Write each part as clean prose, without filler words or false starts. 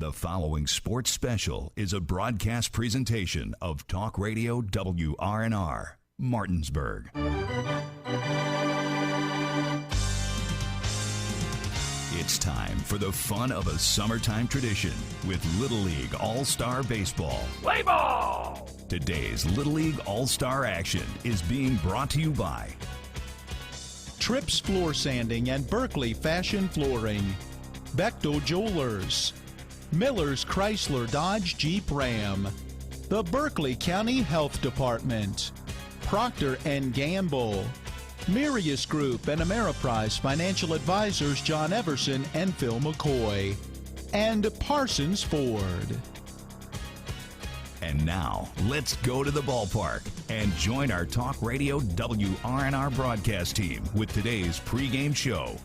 The following sports special is a broadcast presentation of Talk Radio WRNR, Martinsburg. It's time for the fun of a summertime tradition with Little League All-Star Baseball. Play ball! Today's Little League All-Star action is being brought to you by Trips Floor Sanding and Berkeley Fashion Flooring, Bechtel Jewelers, Miller's Chrysler Dodge Jeep Ram, the Berkeley County Health Department, Procter & Gamble, Mirius Group and Ameriprise Financial Advisors John Everson and Phil McCoy, and Parsons Ford. And now, let's go to the ballpark and join our Talk Radio WRNR broadcast team with today's pregame show.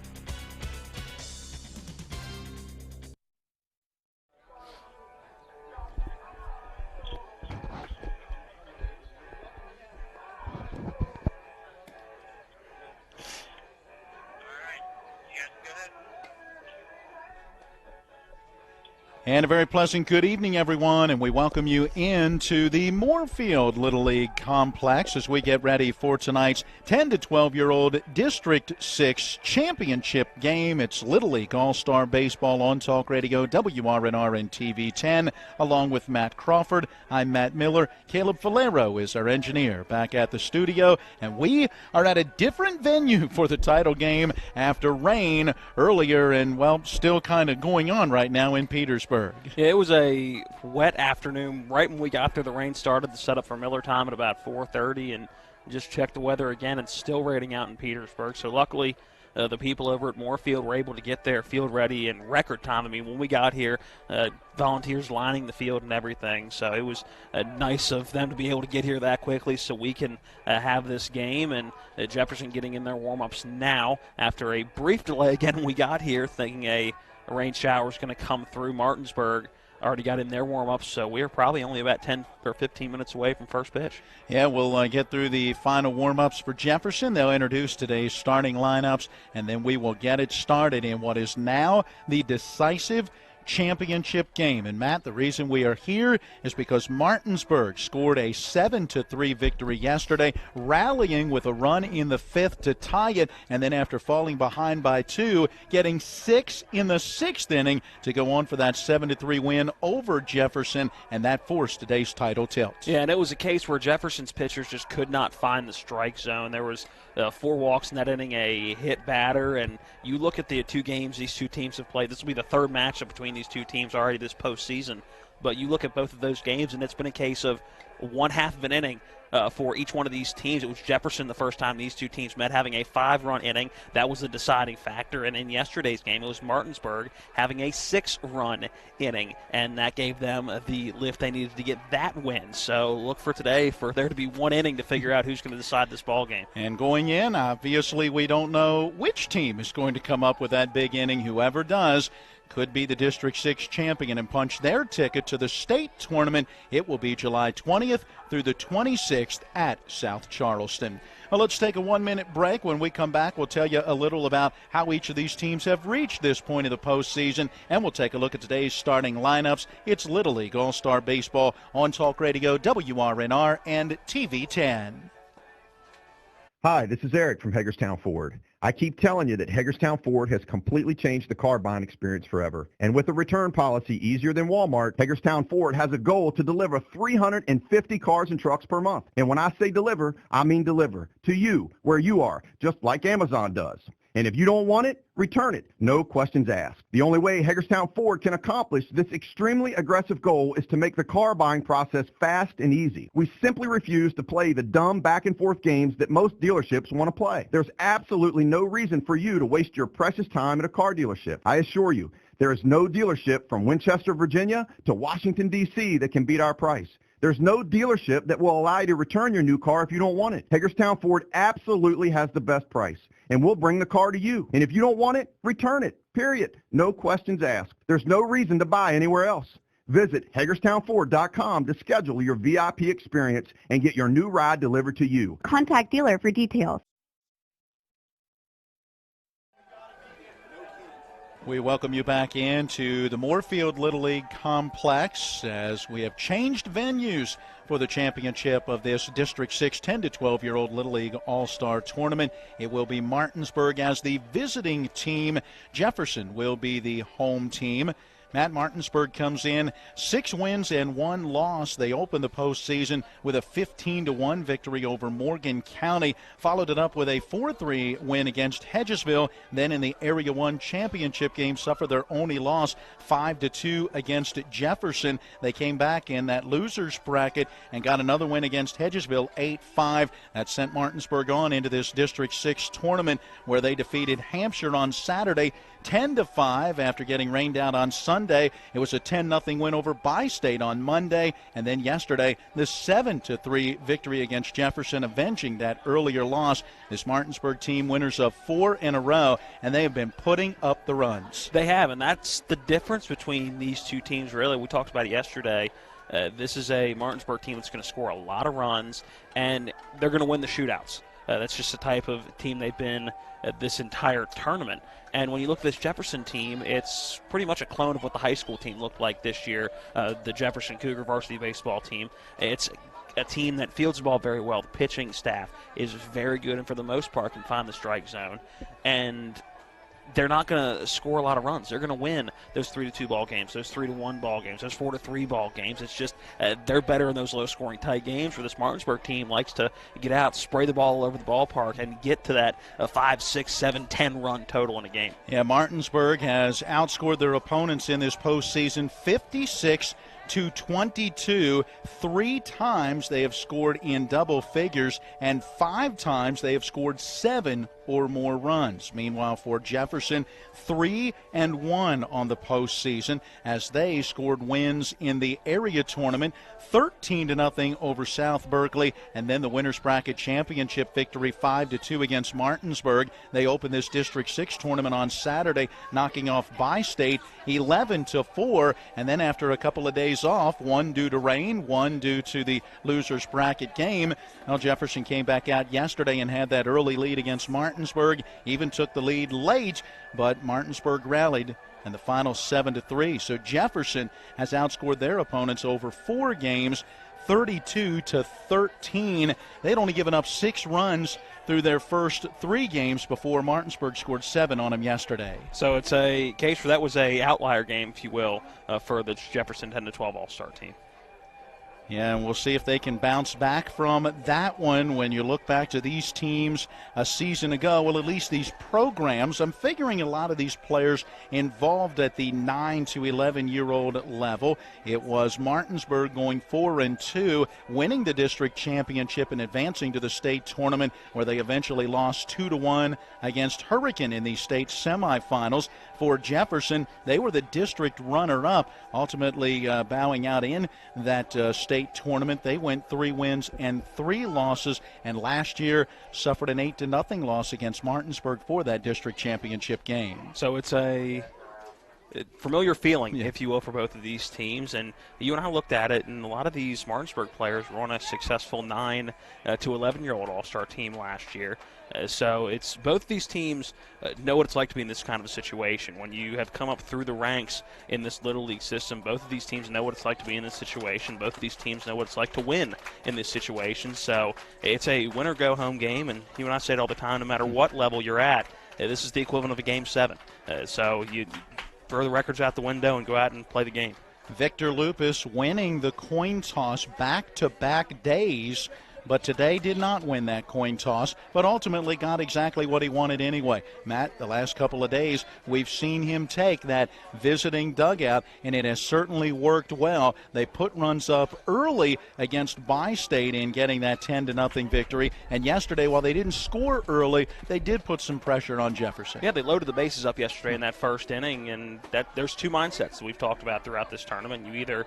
And a very pleasant good evening, everyone, and we welcome you into the Moorfield Little League Complex as we get ready for tonight's 10 to 12-year-old District 6 championship game. It's Little League All-Star Baseball on Talk Radio, WRNR and TV 10, along with Matt Crawford. I'm Matt Miller. Caleb Valero is our engineer back at the studio, and we are at a different venue for the title game after rain earlier and, well, still kind of going on right now in Petersburg. Yeah, it was a wet afternoon. Right when we got there, the rain started. The setup for Miller time at about 4:30, and just checked the weather again. It's still raining out in Petersburg. So luckily, the people over at Moorfield were able to get their field ready in record time. I mean, when we got here, volunteers lining the field and everything. So it was nice of them to be able to get here that quickly so we can have this game. And Jefferson getting in their warm-ups now after a brief delay again when we got here, thinking a rain shower is going to come through. Martinsburg already got in their warm-ups, so we're probably only about 10 or 15 minutes away from first pitch. Yeah, we'll get through the final warm-ups for Jefferson. They'll introduce today's starting lineups, and then we will get it started in what is now the decisive championship game. And Matt, the reason we are here is because Martinsburg scored a 7-3 victory yesterday, rallying with a run in the fifth to tie it, and then after falling behind by 2, getting 6 in the sixth inning to go on for that 7-3 win over Jefferson, and that forced today's title tilt. Yeah, and it was a case where Jefferson's pitchers just could not find the strike zone. There was 4 walks in that inning, a hit batter, and you look at the 2 games these 2 teams have played. This will be the third matchup between these 2 teams already this postseason. But you look at both of those games, and it's been a case of one half of an inning for each one of these teams. It was Jefferson the first time these 2 teams met, having a 5-run inning. That was the deciding factor. And in yesterday's game, it was Martinsburg having a 6-run inning, and that gave them the lift they needed to get that win. So look for today for there to be 1 inning to figure out who's going to decide this ball game. And going in, obviously we don't know which team is going to come up with that big inning. Whoever does could be the District 6 champion and punch their ticket to the state tournament. It will be July 20th through the 26th at South Charleston. Well, let's take a 1-minute break. When we come back, we'll tell you a little about how each of these teams have reached this point of the postseason, and we'll take a look at today's starting lineups. It's Little League All-Star Baseball on Talk Radio, WRNR, and TV 10. Hi, this is Eric from Hagerstown Ford. I keep telling you that Hagerstown Ford has completely changed the car buying experience forever. And with a return policy easier than Walmart, Hagerstown Ford has a goal to deliver 350 cars and trucks per month. And when I say deliver, I mean deliver to you, where you are, just like Amazon does. And if you don't want it, return it. No questions asked. The only way Hagerstown Ford can accomplish this extremely aggressive goal is to make the car buying process fast and easy. We simply refuse to play the dumb back-and-forth games that most dealerships want to play. There's absolutely no reason for you to waste your precious time at a car dealership. I assure you, there is no dealership from Winchester, Virginia to Washington, D.C. that can beat our price. There's no dealership that will allow you to return your new car if you don't want it. Hagerstown Ford absolutely has the best price, and we'll bring the car to you. And if you don't want it, return it, period. No questions asked. There's no reason to buy anywhere else. Visit HagerstownFord.com to schedule your VIP experience and get your new ride delivered to you. Contact dealer for details. We welcome you back into the Moorfield Little League Complex as we have changed venues for the championship of this District 6 10 to 12-year-old Little League All-Star Tournament. It will be Martinsburg as the visiting team. Jefferson will be the home team. Matt, Martinsburg comes in 6 wins and 1 loss. They opened the postseason with a 15-1 victory over Morgan County, followed it up with a 4-3 win against Hedgesville. Then in the Area 1 championship game, suffered their only loss, 5-2 against Jefferson. They came back in that losers bracket and got another win against Hedgesville, 8-5. That sent Martinsburg on into this District 6 tournament where they defeated Hampshire on Saturday, 10-5 after getting rained out on Sunday. It was a 10-0 win over Bi-State on Monday, and then yesterday the 7-3 victory against Jefferson, avenging that earlier loss. This Martinsburg team winners of 4 in a row, and they have been putting up the runs. They have, and that's the difference between these two teams, really. We talked about it yesterday. This is a Martinsburg team that's going to score a lot of runs, and they're going to win the shootouts. That's just the type of team they've been this entire tournament. And when you look at this Jefferson team, it's pretty much a clone of what the high school team looked like this year, the Jefferson Cougar varsity baseball team. It's a team that fields the ball very well. The pitching staff is very good and for the most part can find the strike zone. And they're not going to score a lot of runs. They're going to win those 3-2 ball games, those 3-1 ball games, those 4-3 ball games. It's just they're better in those low-scoring tight games where this Martinsburg team likes to get out, spray the ball all over the ballpark, and get to that 5, 6, 7, 10 run total in a game. Yeah, Martinsburg has outscored their opponents in this postseason 56-22. 3 times they have scored in double figures, and 5 times they have scored 7 or more runs. Meanwhile, for Jefferson, 3-1 on the postseason as they scored wins in the area tournament, 13-0 over South Berkeley, and then the winners bracket championship victory 5-2 against Martinsburg. They opened this District 6 tournament on Saturday, knocking off Bi-State 11-4, and then after a couple of days off, one due to rain, one due to the losers bracket game, well, Jefferson came back out yesterday and had that early lead against Martinsburg, even took the lead late, but Martinsburg rallied and the final 7-3. So Jefferson has outscored their opponents over 4 games, 32-13. They'd only given up 6 runs through their first 3 games before Martinsburg scored 7 on them yesterday. So it's a case where that was a outlier game, if you will, for the Jefferson 10-12 All-Star team. Yeah, and we'll see if they can bounce back from that one. When you look back to these teams a season ago, well, at least these programs, I'm figuring a lot of these players involved at the 9 to 11-year-old level. It was Martinsburg going 4-2, winning the district championship and advancing to the state tournament, where they eventually lost 2-1 against Hurricane in the state semifinals. For Jefferson, they were the district runner-up, ultimately bowing out in that state tournament. They went 3 wins and 3 losses, and last year suffered an 8-0 loss against Martinsburg for that district championship game. So it's a familiar feeling, if you will, for both of these teams. And you and I looked at it, and a lot of these Martinsburg players were on a successful 9 to 11-year-old All-Star team last year. So it's both of these teams know what it's like to be in this kind of a situation. When you have come up through the ranks in this Little League system, both of these teams know what it's like to be in this situation. Both of these teams know what it's like to win in this situation. So it's a win-or-go-home game, and you and I say it all the time, no matter what level you're at, this is the equivalent of a Game 7. So you throw the records out the window and go out and play the game. Victor Lupus winning the coin toss back-to-back days, but today did not win that coin toss, but ultimately got exactly what he wanted anyway. Matt, the last couple of days, we've seen him take that visiting dugout, and it has certainly worked well. They put runs up early against Bi-State in getting that 10-0 victory, and yesterday, while they didn't score early, they did put some pressure on Jefferson. Yeah, they loaded the bases up yesterday in that first inning, and there's 2 mindsets that we've talked about throughout this tournament. You either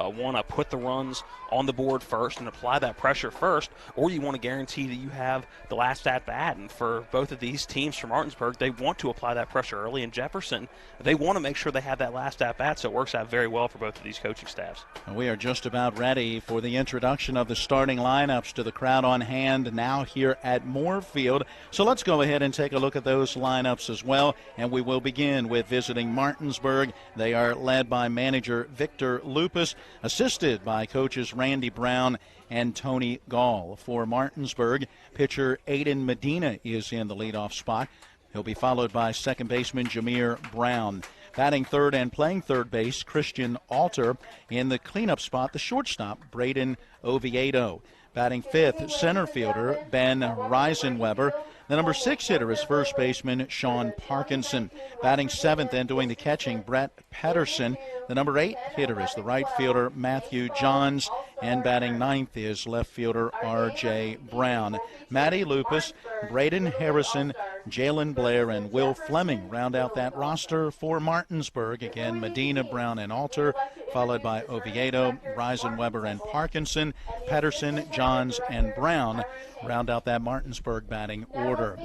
want to put the runs on the board first and apply that pressure first, or you want to guarantee that you have the last at-bat. And for both of these teams from Martinsburg, they want to apply that pressure early. In Jefferson, they want to make sure they have that last at-bat, so it works out very well for both of these coaching staffs. We are just about ready for the introduction of the starting lineups to the crowd on hand now here at Moorfield. So let's go ahead and take a look at those lineups as well, and we will begin with visiting Martinsburg. They are led by manager Victor Lupus, assisted by coaches Randy Brown and Tony Gall. For Martinsburg, pitcher Aiden Medina is in the leadoff spot. He'll be followed by second baseman Jameer Brown. Batting third and playing third base, Christian Alter. In the cleanup spot, the shortstop, Braden Oviedo. Batting fifth, center fielder Ben Reisenweber. The number 6 hitter is first baseman Sean Parkinson. Batting seventh and doing the catching, Brett Pedersen. The number 8 hitter is the right fielder Matthew Johns. And batting ninth is left fielder R.J. Brown. Matty Lupus, Braden Harrison, Jalen Blair, and Will Fleming round out that roster for Martinsburg. Again, Medina, Brown, and Alter, followed by Oviedo, Reisenweber, and Parkinson. Pedersen, Johns, and Brown round out that Martinsburg batting order.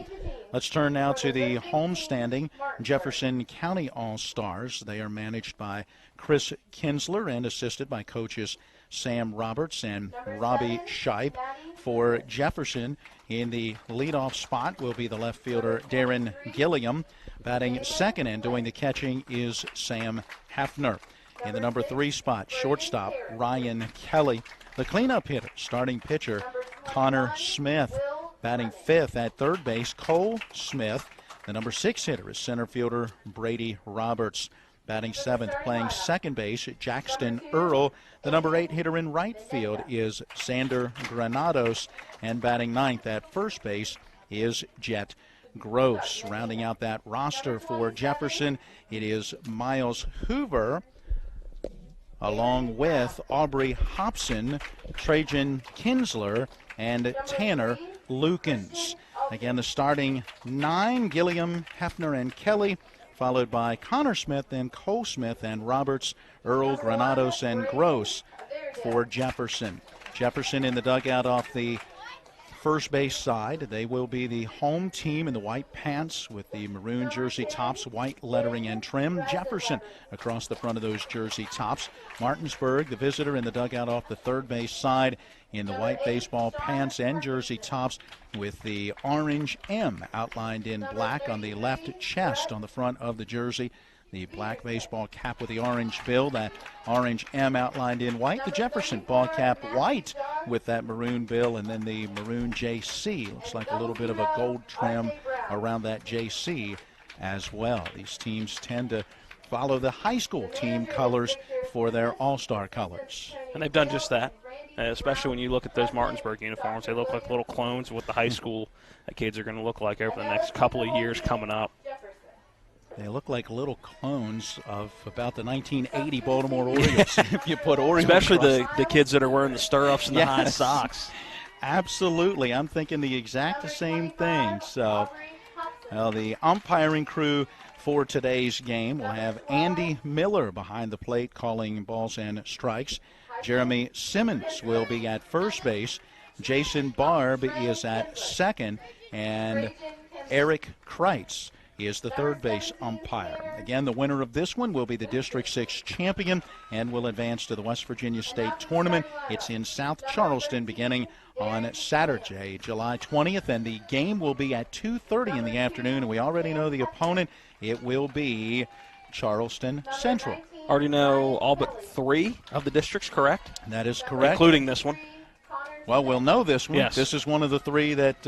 Let's turn now to the homestanding Jefferson County All-Stars. They are managed by Chris Kinsler and assisted by coaches Sam Roberts and Robbie Scheib. For Jefferson, in the leadoff spot will be the left fielder Darren Gilliam. Batting second and doing the catching is Sam Hafner. In the number 3 spot, shortstop Ryan Kelly. The cleanup hitter, starting pitcher Connor Smith. Batting fifth at third base, Cole Smith. The number 6 hitter is center fielder Brady Roberts. Batting seventh, playing second base, Jackson Earl. The number 8 hitter in right field is Xander Granados. And batting ninth at first base is Jet Gross. Rounding out that roster for Jefferson, it is Miles Hoover, along with Aubrey Hobson, Trajan Kinsler, and Tanner Lukens. Again, the starting 9, Gilliam, Hefner, and Kelly, followed by Connor Smith and Cole Smith and Roberts, Earl, Granados, and Gross for Jefferson. Jefferson in the dugout off the first base side. They will be the home team in the white pants with the maroon jersey tops, white lettering and trim. Jefferson across the front of those jersey tops. Martinsburg, the visitor, in the dugout off the third base side in the white baseball pants and jersey tops with the orange M outlined in black on the left chest on the front of the jersey. The black baseball cap with the orange bill, that orange M outlined in white. The Jefferson ball cap white with that maroon bill, and then the maroon JC. Looks like a little bit of a gold trim around that JC as well. These teams tend to follow the high school team colors for their all-star colors. And they've done just that, especially when you look at those Martinsburg uniforms. They look like little clones of what the high school kids are going to look like over the next couple of years coming up. They look like little clones of about the 1980 Baltimore Orioles, if you put Orioles. Especially the kids that are wearing the stirrups and the high socks. Absolutely. I'm thinking the exact same thing. So, the umpiring crew for today's game will have Andy Miller behind the plate calling balls and strikes. Jeremy Simmons will be at first base. Jason Barb is at second. And Eric Kreitz is the third base umpire. Again, the winner of this one will be the District 6 champion and will advance to the West Virginia State Tournament. It's in South Charleston beginning on Saturday, July 20th, and the game will be at 2:30 in the afternoon, and we already know the opponent. It will be Charleston Central. Already know all but 3 of the districts, correct? That is correct. Including this one. Well, we'll know this one. Yes. This is one of the 3 that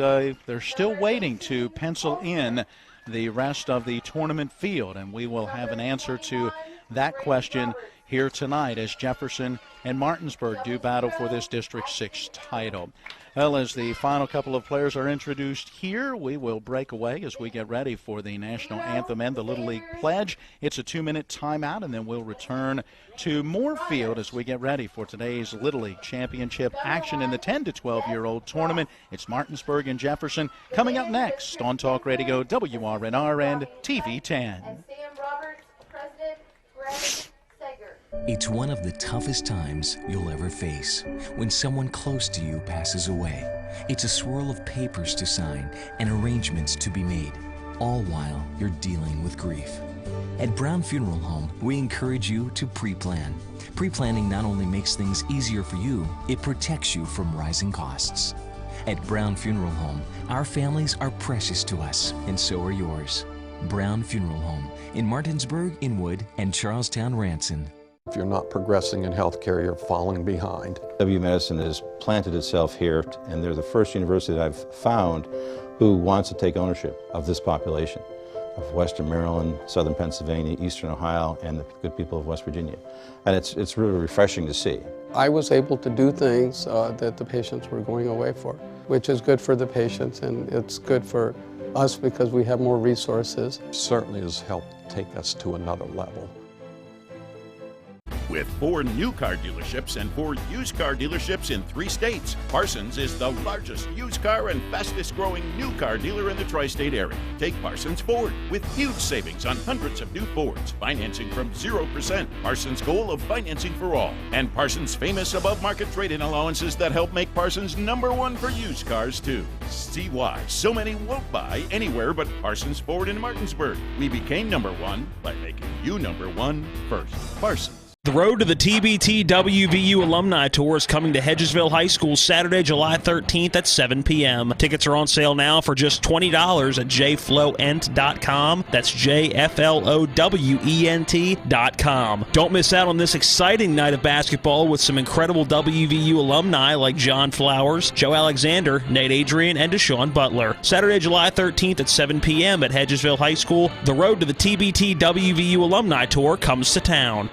they're still waiting to pencil in the rest of the tournament field, and we will have an answer to that question here tonight as Jefferson and Martinsburg do battle for this District 6 title. Well, as the final couple of players are introduced here, we will break away as we get ready for the national anthem and the Little League Pledge. It's a 2-minute timeout, and then we'll return to Moorfield as we get ready for today's Little League Championship action in the 10 to 12-year-old tournament. It's Martinsburg and Jefferson coming up next on Talk Radio WRNR and TV 10. And Sam Roberts, President Greg Seger. It's one of the toughest times you'll ever face when someone close to you passes away. It's a swirl of papers to sign and arrangements to be made, all while you're dealing with grief. At Brown Funeral Home, we encourage you to pre-plan. Pre-planning not only makes things easier for you, it protects you from rising costs. At Brown Funeral Home, our families are precious to us, and so are yours. Brown Funeral Home in Martinsburg, Inwood, and Charlestown, Ranson. If you're not progressing in healthcare, you're falling behind. W Medicine has planted itself here, and they're the first university that I've found who wants to take ownership of this population of Western Maryland, Southern Pennsylvania, Eastern Ohio, and the good people of West Virginia. And it's really refreshing to see. I was able to do things that the patients were going away for, which is good for the patients, and it's good for us because we have more resources. Certainly has helped take us to another level. With 4 new car dealerships and 4 used car dealerships in 3 states, Parsons is the largest used car and fastest growing new car dealer in the tri-state area. Take Parsons Ford with huge savings on hundreds of new Fords, financing from 0%, Parsons' goal of financing for all, and Parsons' famous above market trade-in allowances that help make Parsons #1 for used cars too. See why so many won't buy anywhere but Parsons Ford in Martinsburg. We became #1 by making you #1 first. Parsons. The road to the TBT WVU Alumni Tour is coming to Hedgesville High School Saturday, July 13th at 7 p.m. Tickets are on sale now for just $20 at jflowent.com. That's JFLOWENT.com. Don't miss out on this exciting night of basketball with some incredible WVU alumni like John Flowers, Joe Alexander, Nate Adrian, and Deshaun Butler. Saturday, July 13th at 7 p.m. at Hedgesville High School. The road to the TBT WVU Alumni Tour comes to town.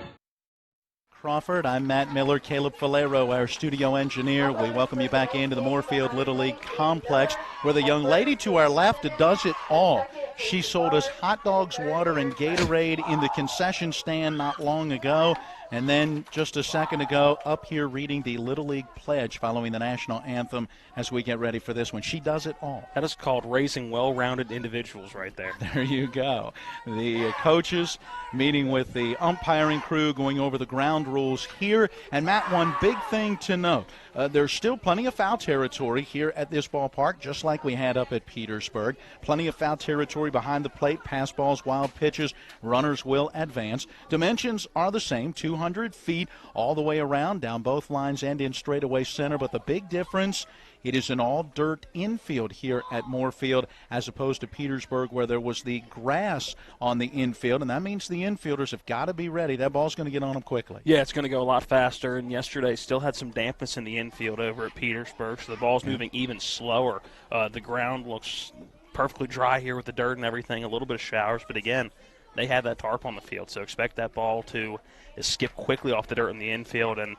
Crawford. I'm Matt Miller, Caleb Falero, our studio engineer. We welcome you back into the Moorfield Little League Complex, where the young lady to our left does it all. She sold us hot dogs, water, and Gatorade in the concession stand not long ago. And then just a second ago, up here reading the Little League Pledge following the national anthem as we get ready for this one. She does it all. That is called raising well-rounded individuals right there. There you go. The coaches meeting with the umpiring crew, going over the ground rules here. And, Matt, one big thing to note. There's still plenty of foul territory here at this ballpark, just like we had up at Petersburg. Plenty of foul territory behind the plate, pass balls, wild pitches. Runners will advance. Dimensions are the same, 200 feet all the way around, down both lines and in straightaway center. But the big difference, it is an all-dirt infield here at Moorfield as opposed to Petersburg where there was the grass on the infield, and that means the infielders have got to be ready. That ball's going to get on them quickly. Yeah, it's going to go a lot faster, and yesterday still had some dampness in the infield over at Petersburg, so the ball's moving even slower. The ground looks perfectly dry here with the dirt and everything, a little bit of showers, but again, they have that tarp on the field, so expect that ball to skip quickly off the dirt in the infield, and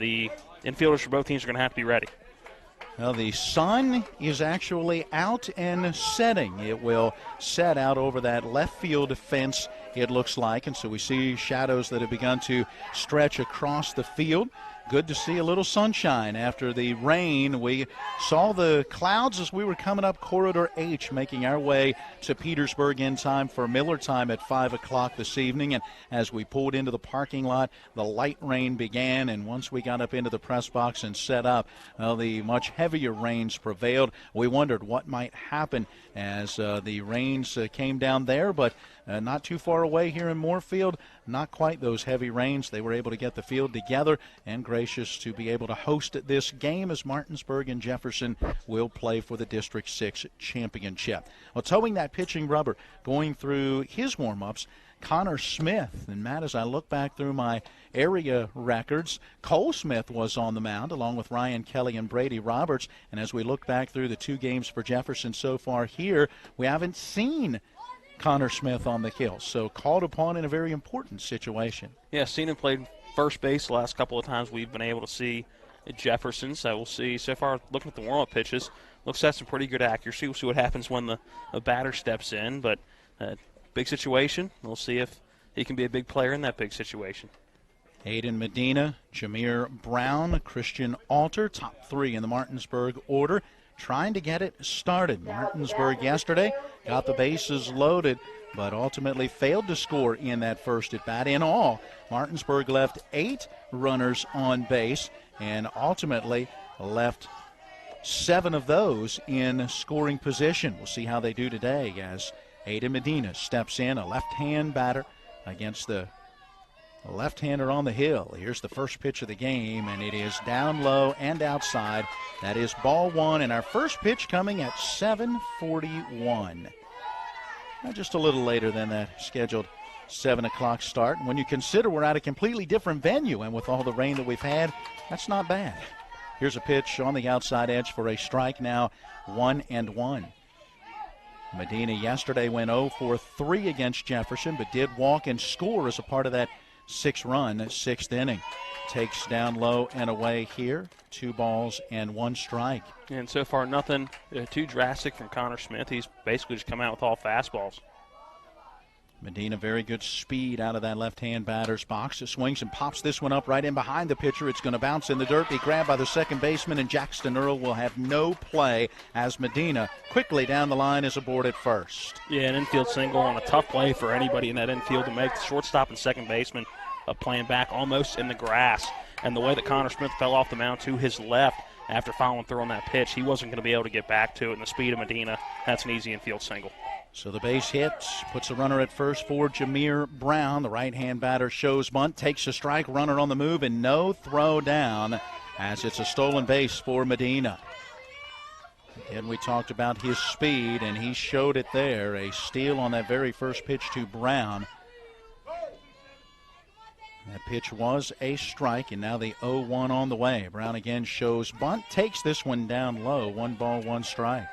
the infielders for both teams are going to have to be ready. Well, the sun is actually out and setting. It will set out over that left field fence, it looks like, and so we see shadows that have begun to stretch across the field. Good to see a little sunshine after the rain. We saw the clouds as we were coming up Corridor H, making our way to Petersburg in time for Miller time at 5 o'clock this evening. And as we pulled into the parking lot, the light rain began. And once we got up into the press box and set up, well, the much heavier rains prevailed. We wondered what might happen as the rains came down there, but not too far away here in Moorfield, not quite those heavy rains. They were able to get the field together and gracious to be able to host this game as Martinsburg and Jefferson will play for the District 6 championship. Well, towing that pitching rubber, going through his warm-ups, Connor Smith. And, Matt, as I look back through my area records, Cole Smith was on the mound along with Ryan Kelly and Brady Roberts. And as we look back through the 2 games for Jefferson so far here, we haven't seen Connor Smith on the hill, so called upon in a very important situation. Yeah, seen him play first base the last couple of times we've been able to see at Jefferson, so we'll see. So far, looking at the warm-up pitches, looks like some pretty good accuracy. We'll see what happens when the batter steps in, but big situation. We'll see if he can be a big player in that big situation. Aiden Medina, Jameer Brown, Christian Alter, top 3 in the Martinsburg order. trying to get it started. Martinsburg yesterday got the bases loaded, but ultimately failed to score in that first at bat. In all, Martinsburg left 8 runners on base and ultimately left 7 of those in scoring position. We'll see how they do today as Aiden Medina steps in, a left-hand batter against the left-hander on the hill. Here's the first pitch of the game, and it is down low and outside. That is ball 1, and our first pitch coming at 7:41. Just a little later than that scheduled 7 o'clock start. And when you consider we're at a completely different venue, and with all the rain that we've had, that's not bad. Here's a pitch on the outside edge for a strike, now 1-1. Medina yesterday went 0 for 3 against Jefferson, but did walk and score as a part of that 6-run 6th inning. Takes down low and away here. 2 balls and 1 strike. And so far, nothing too drastic from Connor Smith. He's basically just come out with all fastballs. Medina, very good speed out of that left-hand batter's box. It swings and pops this one up right in behind the pitcher. It's going to bounce in the dirt, be grabbed by the second baseman, and Jackson Earl will have no play as Medina quickly down the line is aboard at first. Yeah, an infield single on a tough play for anybody in that infield to make. The shortstop and second baseman playing back almost in the grass. And the way that Connor Smith fell off the mound to his left after following through on that pitch, he wasn't going to be able to get back to it. And the speed of Medina, that's an easy infield single. So the base hit, puts a runner at first for Jameer Brown. The right-hand batter shows bunt, takes a strike, runner on the move, and no throw down as it's a stolen base for Medina. Again, we talked about his speed, and he showed it there. A steal on that very first pitch to Brown. That pitch was a strike, and now the 0-1 on the way. Brown again shows bunt, takes this one down low. 1 ball, 1 strike.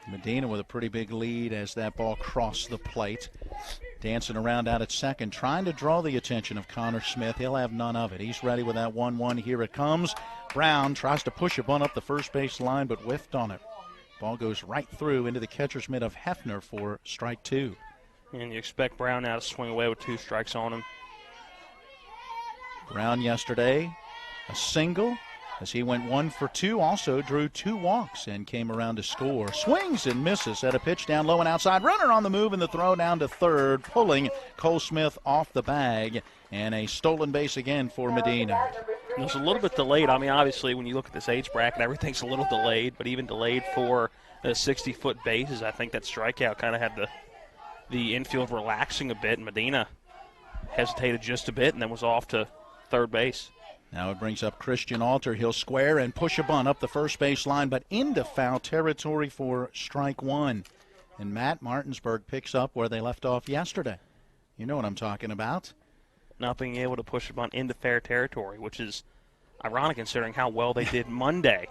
Medina with a pretty big lead as that ball crossed the plate. Dancing around out at second, trying to draw the attention of Connor Smith. He'll have none of it. He's ready with that 1-1. Here it comes. Brown tries to push a bunt up the first base line, but whiffed on it. Ball goes right through into the catcher's mitt of Hefner for strike 2. And you expect Brown now to swing away with 2 strikes on him. Brown yesterday, a single as he went 1 for 2, also drew 2 walks and came around to score. Swings and misses at a pitch down low and outside. Runner on the move and the throw down to third, pulling Cole Smith off the bag, and a stolen base again for Medina. It was a little bit delayed. I mean, obviously, when you look at this age bracket, everything's a little delayed, but even delayed for 60-foot bases, I think that strikeout kind of had the infield relaxing a bit, and Medina hesitated just a bit and then was off to third base. Now it brings up Christian Alter. He'll square and push a bunt up the first base line, but into foul territory for strike 1. And Matt, Martinsburg picks up where they left off yesterday. You know what I'm talking about. Not being able to push a bunt into fair territory, which is ironic considering how well they did Monday,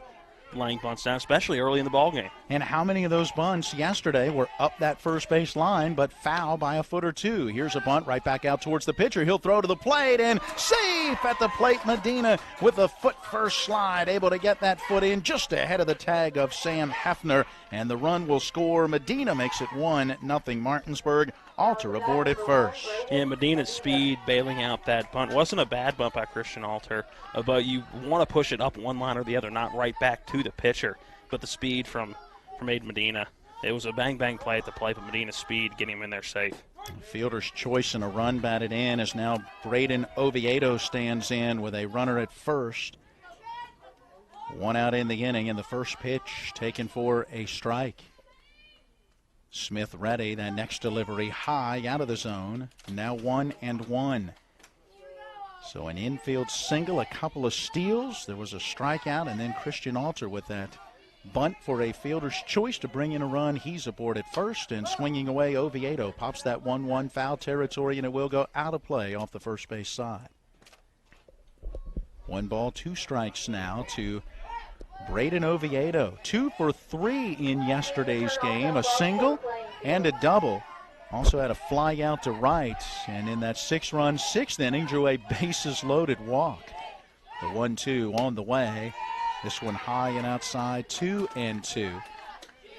laying bunts down, especially early in the ballgame. And how many of those bunts yesterday were up that first base line but foul by a foot or 2? Here's a bunt right back out towards the pitcher. He'll throw to the plate, and safe at the plate. Medina with a foot-first slide, able to get that foot in just ahead of the tag of Sam Hefner, and the run will score. Medina makes it 1-0 Martinsburg. Alter aboard at first. And Medina's speed bailing out that bunt wasn't a bad bunt by Christian Alter, but you want to push it up one line or the other, not right back to the pitcher. But the speed from Aiden Medina, it was a bang-bang play at the plate, but Medina's speed getting him in there safe. Fielder's choice and a run batted in as now Braden Oviedo stands in with a runner at first. 1 out in the inning, and the first pitch taken for a strike. Smith ready, that next delivery high out of the zone. Now 1-1. So an infield single, a couple of steals. There was a strikeout, and then Christian Alter with that bunt for a fielder's choice to bring in a run. He's aboard at first, and swinging away, Oviedo pops that 1-1 foul territory, and it will go out of play off the first base side. 1 ball, 2 strikes now to Braden Oviedo. 2 for 3 in yesterday's game, a single and a double. Also had a fly out to right, and in that 6-run 6th inning drew a bases-loaded walk. The 1-2 on the way. This one high and outside, 2-2.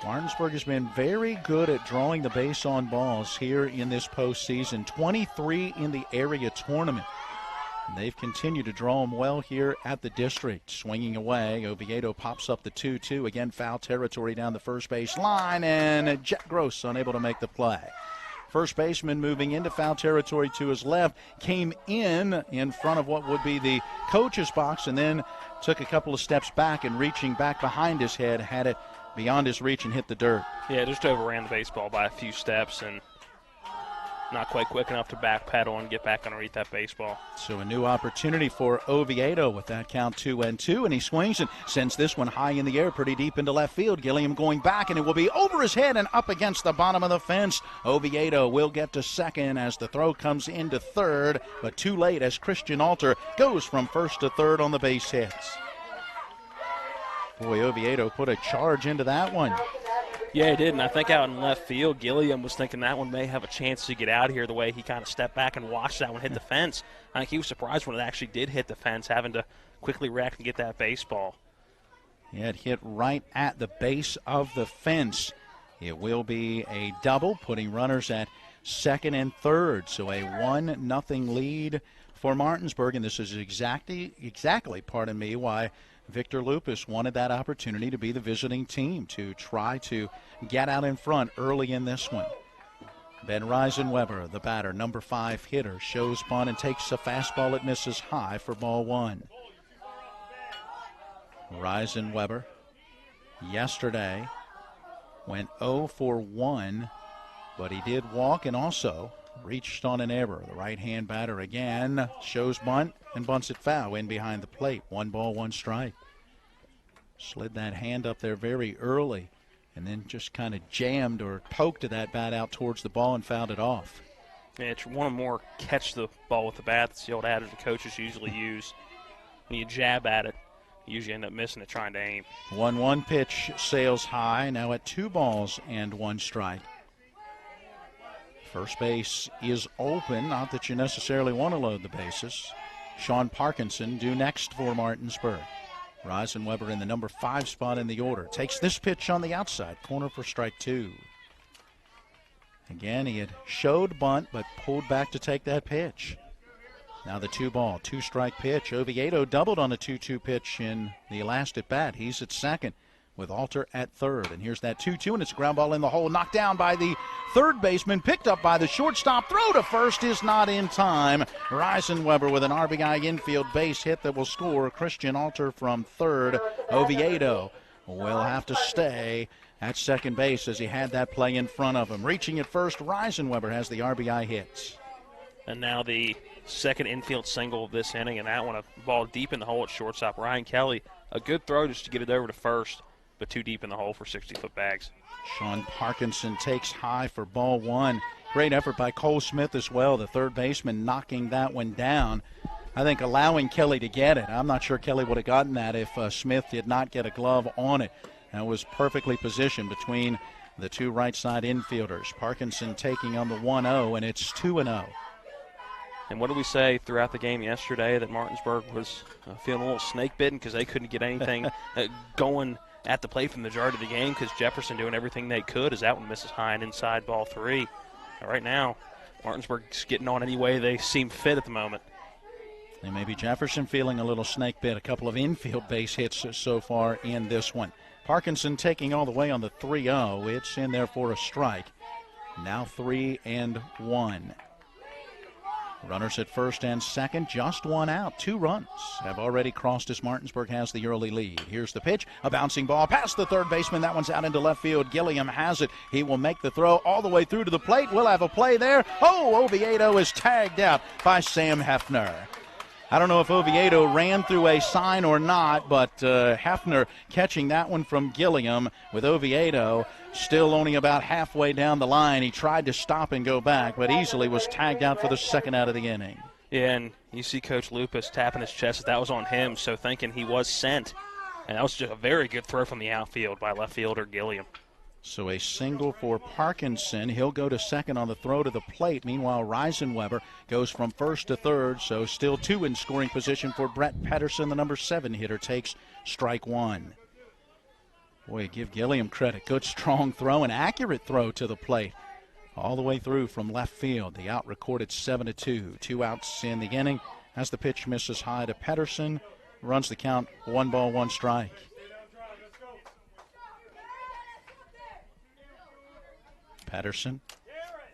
Martinsburg has been very good at drawing the base on balls here in this postseason. 23 in the area tournament. And they've continued to draw them well here at the district. Swinging away, Oviedo pops up the 2-2. Again, foul territory down the first base line, and Jet Gross unable to make the play. First baseman moving into foul territory to his left, came in front of what would be the coach's box, and then took a couple of steps back, and reaching back behind his head, had it beyond his reach and hit the dirt. Yeah, just overran the baseball by a few steps and not quite quick enough to backpedal and get back underneath that baseball. So a new opportunity for Oviedo with that count 2-2, and he swings and sends this one high in the air pretty deep into left field. Gilliam going back, and it will be over his head and up against the bottom of the fence. Oviedo will get to second as the throw comes into third, but too late as Christian Alter goes from first to third on the base hits. Boy, Oviedo put a charge into that one. Yeah, he did, and I think out in left field, Gilliam was thinking that one may have a chance to get out of here the way he kind of stepped back and watched that one hit the fence. I think he was surprised when it actually did hit the fence, having to quickly react and get that baseball. Yeah, it hit right at the base of the fence. It will be a double, putting runners at second and third. So a 1-0 lead for Martinsburg, and this is exactly, pardon me, why Victor Lupus wanted that opportunity to be the visiting team, to try to get out in front early in this one. Ben Reisenweber, the batter, number 5 hitter, shows bunt and takes a fastball that misses high for ball 1. Reisenweber yesterday went 0 for 1, but he did walk and also reached on an error. The right-hand batter again shows bunt and bunts it foul in behind the plate. 1 ball, 1 strike. Slid that hand up there very early and then just kind of jammed or poked that bat out towards the ball and fouled it off. Yeah, it's one more catch the ball with the bat. That's the old adage the coaches usually use. When you jab at it, you usually end up missing it trying to aim. 1-1 pitch sails high, now at 2 balls and 1 strike. First base is open, not that you necessarily want to load the bases. Sean Parkinson due next for Martinsburg. Reisenweber in the number 5 spot in the order. Takes this pitch on the outside, corner for strike 2. Again, he had showed bunt, but pulled back to take that pitch. Now the 2 ball, 2 strike pitch. Oviedo doubled on a 2-2 pitch in the last at bat. He's at second with Alter at third. And here's that 2-2, and it's a ground ball in the hole, knocked down by the third baseman, picked up by the shortstop. Throw to first is not in time. Reisenweber with an RBI infield base hit that will score. Christian Alter from third. Oviedo will have to stay at second base as he had that play in front of him. Reaching at first, Reisenweber has the RBI hits. And now the second infield single of this inning, and that one a ball deep in the hole at shortstop. Ryan Kelly, a good throw just to get it over to first, but too deep in the hole for 60-foot bags. Sean Parkinson takes high for ball 1. Great effort by Cole Smith as well, the third baseman, knocking that one down. I think allowing Kelly to get it. I'm not sure Kelly would have gotten that if Smith did not get a glove on it. That was perfectly positioned between the 2 right side infielders. Parkinson taking on the 1-0, and it's 2-0. And what did we say throughout the game yesterday? That Martinsburg was feeling a little snake bitten because they couldn't get anything going at the plate for the majority of the game, because Jefferson doing everything they could as that one misses high and inside ball 3. And right now, Martinsburg's getting on any way they seem fit at the moment. And maybe Jefferson feeling a little snake bit. A couple of infield base hits so far in this one. Parkinson taking all the way on the 3-0. It's in there for a strike. Now 3-1. Runners at first and second, just 1 out. 2 runs have already crossed as Martinsburg has the early lead. Here's the pitch, a bouncing ball past the third baseman. That one's out into left field. Gilliam has it. He will make the throw all the way through to the plate. We'll have a play there. Oh, Oviedo is tagged out by Sam Hefner. I don't know if Oviedo ran through a sign or not, but Hefner catching that one from Gilliam, with Oviedo still only about halfway down the line. He tried to stop and go back, but easily was tagged out for the second out of the inning. Yeah, and you see Coach Lupus tapping his chest that was on him, so thinking he was sent. And that was just a very good throw from the outfield by left fielder Gilliam. So a single for Parkinson. He'll go to second on the throw to the plate. Meanwhile, Reisenweber goes from first to third, so still 2 in scoring position for Brett Pedersen. The number 7 hitter takes strike 1. Boy, give Gilliam credit. Good, strong throw, an accurate throw to the plate. All the way through from left field. The out recorded 7-2. 2 outs in the inning as the pitch misses high to Pedersen. Runs the count, 1 ball, 1 strike. Pedersen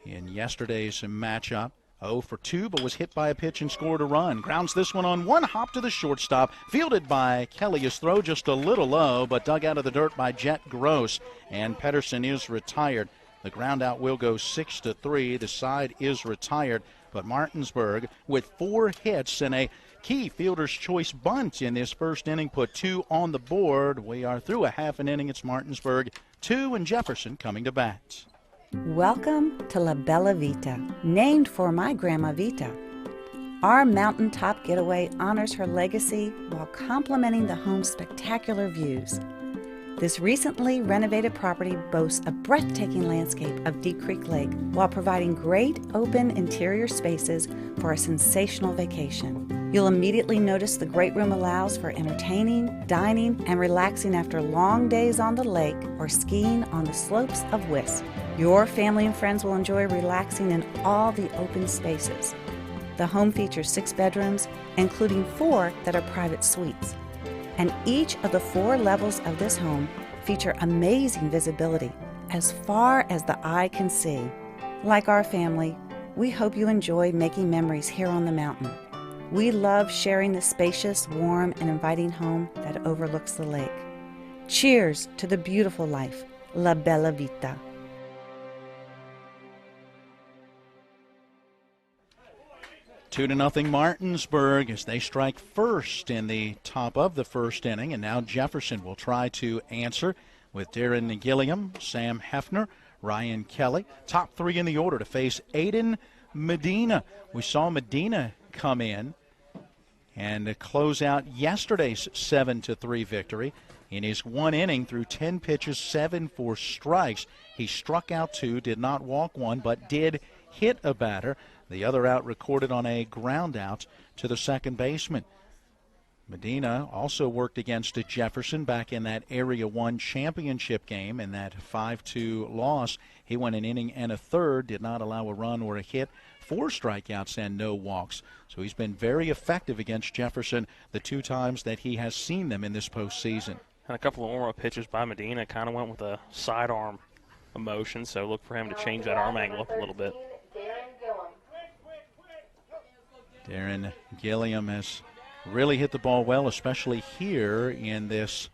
in yesterday's matchup, 0 for 2, but was hit by a pitch and scored a run. Grounds this one on one hop to the shortstop. Fielded by Kelly. His throw just a little low, but dug out of the dirt by Jet Gross. And Pedersen is retired. The ground out will go 6-3. The side is retired. But Martinsburg, with 4 hits and a key fielder's choice bunt in this first inning, put 2 on the board. We are through a half an inning. It's Martinsburg 2 and Jefferson coming to bat. Welcome to La Bella Vita, named for my Grandma Vita. Our mountaintop getaway honors her legacy while complementing the home's spectacular views. This recently renovated property boasts a breathtaking landscape of Deep Creek Lake while providing great open interior spaces for a sensational vacation. You'll immediately notice the great room allows for entertaining, dining, and relaxing after long days on the lake or skiing on the slopes of Wisp. Your family and friends will enjoy relaxing in all the open spaces. The home features 6 bedrooms, including 4 that are private suites. And each of the 4 levels of this home feature amazing visibility as far as the eye can see. Like our family, we hope you enjoy making memories here on the mountain. We love sharing the spacious, warm, and inviting home that overlooks the lake. Cheers to the beautiful life, La Bella Vita. 2-0 Martinsburg as they strike first in the top of the first inning. And now Jefferson will try to answer with Darren Gilliam, Sam Hefner, Ryan Kelly. Top 3 in the order to face Aiden Medina. We saw Medina come in and close out yesterday's 7-3 victory. In his 1 inning through 10 pitches, 7 for strikes. He struck out 2, did not walk 1, but did hit a batter. The other out recorded on a ground out to the second baseman. Medina also worked against Jefferson back in that Area 1 championship game. In that 5-2 loss, he went an inning and a third, did not allow a run or a hit, 4 strikeouts and no walks. So he's been very effective against Jefferson the 2 times that he has seen them in this postseason. And a couple of warm-up pitches by Medina kind of went with a sidearm motion, so look for him to change that arm angle up a little bit. Darren Gilliam has really hit the ball well, especially here in this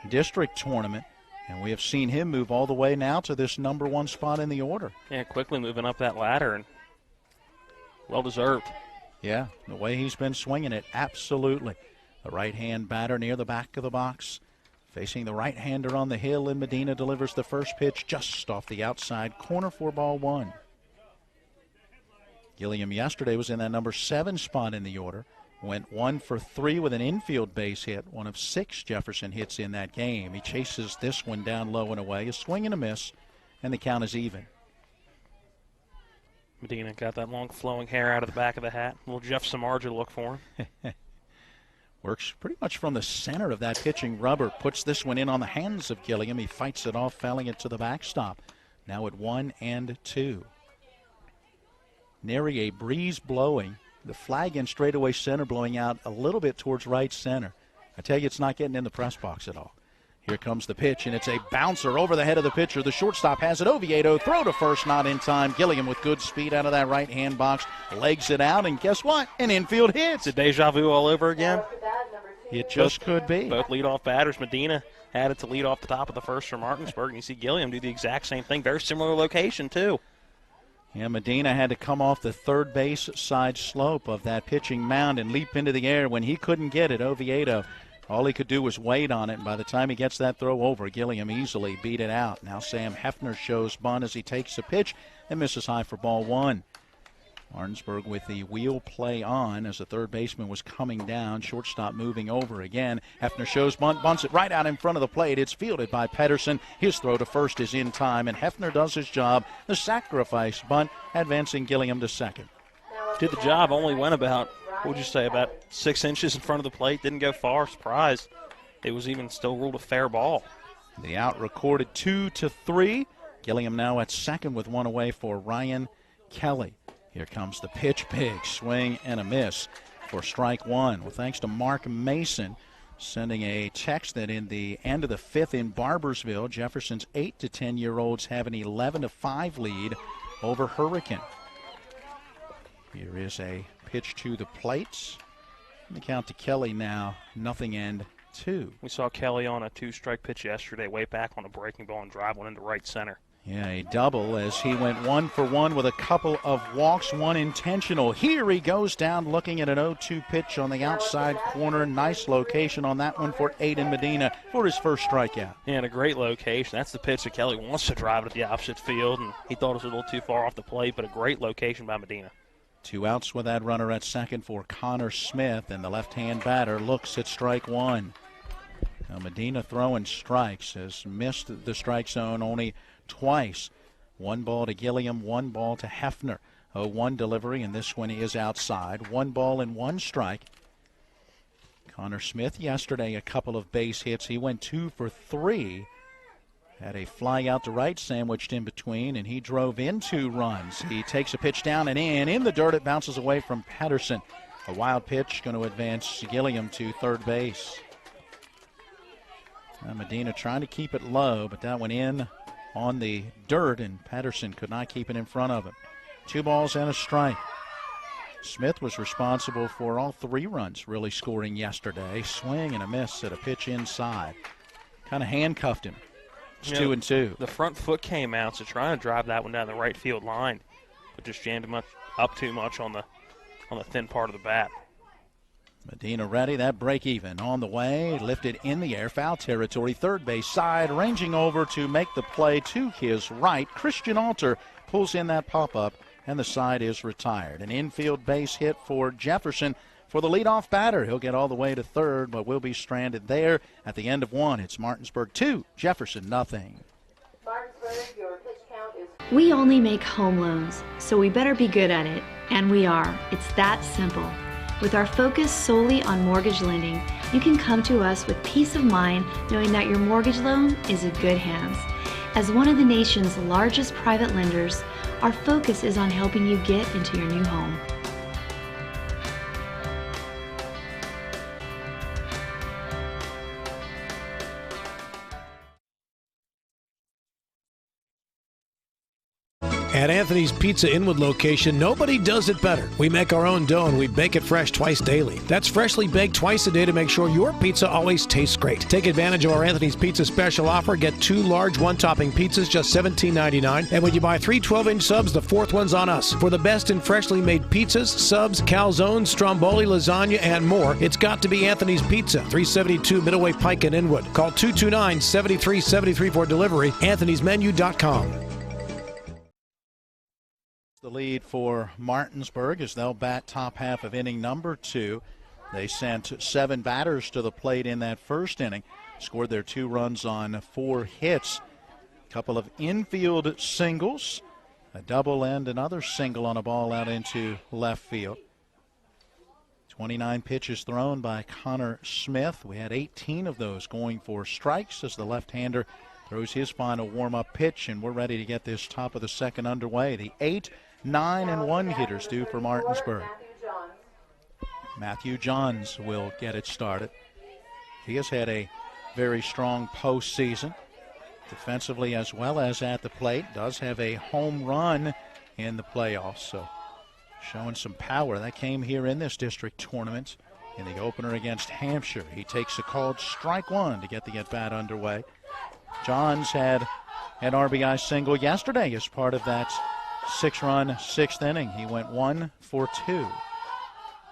district tournament. And we have seen him move all the way now to this number 1 spot in the order. Yeah, quickly moving up that ladder, and well-deserved. Yeah, the way he's been swinging it, absolutely. The right-hand batter near the back of the box, facing the right-hander on the hill, and Medina delivers the first pitch just off the outside corner for ball 1. Gilliam yesterday was in that number 7 spot in the order. Went 1 for 3 with an infield base hit, 1 of 6 Jefferson hits in that game. He chases this one down low and away, a swing and a miss, and the count is even. Medina got that long flowing hair out of the back of the hat. A little Jeff Samardzija look for him. Works pretty much from the center of that pitching rubber. Puts this one in on the hands of Gilliam. He fights it off, fouling it to the backstop. Now at 1-2. Nary a breeze blowing. The flag in straightaway center blowing out a little bit towards right center. I tell you, it's not getting in the press box at all. Here comes the pitch, and it's a bouncer over the head of the pitcher. The shortstop has it. Oviedo, throw to first, not in time. Gilliam with good speed out of that right-hand box. Legs it out, and guess what? An infield hit. It's a deja vu all over again. It just could be. Both leadoff batters. Medina had it to lead off the top of the first for Martinsburg, and you see Gilliam do the exact same thing. Very similar location, too. Yeah, Medina had to come off the third base side slope of that pitching mound and leap into the air. When he couldn't get it, Oviedo, all he could do was wait on it. And by the time he gets that throw over, Gilliam easily beat it out. Now Sam Hefner shows bunt as he takes the pitch and misses high for ball 1. Martinsburg with the wheel play on as the third baseman was coming down. Shortstop moving over again. Hefner shows bunt, bunts it right out in front of the plate. It's fielded by Pedersen. His throw to first is in time, and Hefner does his job. The sacrifice bunt, advancing Gilliam to second. Did the job, only went about, what would you say, about 6 inches in front of the plate. Didn't go far. Surprised it was even still ruled a fair ball. The out recorded 2-3. Gilliam now at second with one away for Ryan Kelly. Here comes the pitch, big swing and a miss. for strike one. Well, thanks to Mark Mason sending a text that in the end of the fifth in Barbersville, Jefferson's 8 to 10-year-olds have an 11-5 lead over Hurricane. Here is a pitch to the plates. The count to Kelly now, 0-2. We saw Kelly on a 2-strike pitch yesterday, way back on a breaking ball and drive one into right center. Yeah, a double as he went 1 for 1 with a couple of walks, one intentional. Here he goes down looking at an 0-2 pitch on the outside corner. Nice location on that one for Aiden Medina for his first strikeout. Yeah, and a great location. That's the pitch that Kelly wants to drive it at the opposite field, and he thought it was a little too far off the plate, but a great location by Medina. 2 outs with that runner at second for Connor Smith, and the left-hand batter looks at strike one. Now Medina throwing strikes, has missed the strike zone only twice. 1 ball to Gilliam, 1 ball to Hefner. 0-1 delivery, and this one is outside. 1 ball and 1 strike. Connor Smith yesterday a couple of base hits. He went 2 for 3. Had a fly out to right sandwiched in between, and he drove in 2 runs. He takes a pitch down and in the dirt. It bounces away from Patterson. A wild pitch going to advance Gilliam to third base. Medina trying to keep it low, but that went in on the dirt, and Patterson could not keep it in front of him. 2 balls and a strike. Smith was responsible for all 3 runs really scoring yesterday. Swing and a miss at a pitch inside. Kind of handcuffed him. It's 2-2. The front foot came out, so trying to drive that one down the right field line, but just jammed him up too much on the thin part of the bat. Medina ready, that break even on the way, lifted in the air, foul territory, third base side, ranging over to make the play to his right. Christian Alter pulls in that pop-up, and the side is retired. An infield base hit for Jefferson for the leadoff batter. He'll get all the way to third, but will be stranded there at the end of 1. It's Martinsburg 2, Jefferson 0. Martinsburg, your pitch count is... We only make home loans, so we better be good at it, and we are. It's that simple. With our focus solely on mortgage lending, you can come to us with peace of mind knowing that your mortgage loan is in good hands. As one of the nation's largest private lenders, our focus is on helping you get into your new home. At Anthony's Pizza Inwood location, nobody does it better. We make our own dough and we bake it fresh twice daily. That's freshly baked twice a day to make sure your pizza always tastes great. Take advantage of our Anthony's Pizza special offer. Get 2 large one-topping pizzas, just $17.99. And when you buy 3 12-inch subs, the 4th one's on us. For the best in freshly made pizzas, subs, calzones, stromboli, lasagna, and more, it's got to be Anthony's Pizza, 372 Middleway Pike in Inwood. Call 229-7373 for delivery, anthonysmenu.com. The lead for Martinsburg as they'll bat top half of inning number 2. They sent 7 batters to the plate in that first inning, scored their 2 runs on 4 hits. A couple of infield singles, a double and another single on a ball out into left field. 29 pitches thrown by Connor Smith. We had 18 of those going for strikes as the left-hander throws his final warm-up pitch, and we're ready to get this top of the second underway. The 8, 9, and 1 hitters due for Martinsburg. Matthew Johns will get it started. He has had a very strong postseason, defensively as well as at the plate. Does have a home run in the playoffs, so showing some power. That came here in this district tournament in the opener against Hampshire. He takes a called strike 1 to get the at-bat underway. Johns had an RBI single yesterday as part of that 6-run 6th inning. He went 1 for 2.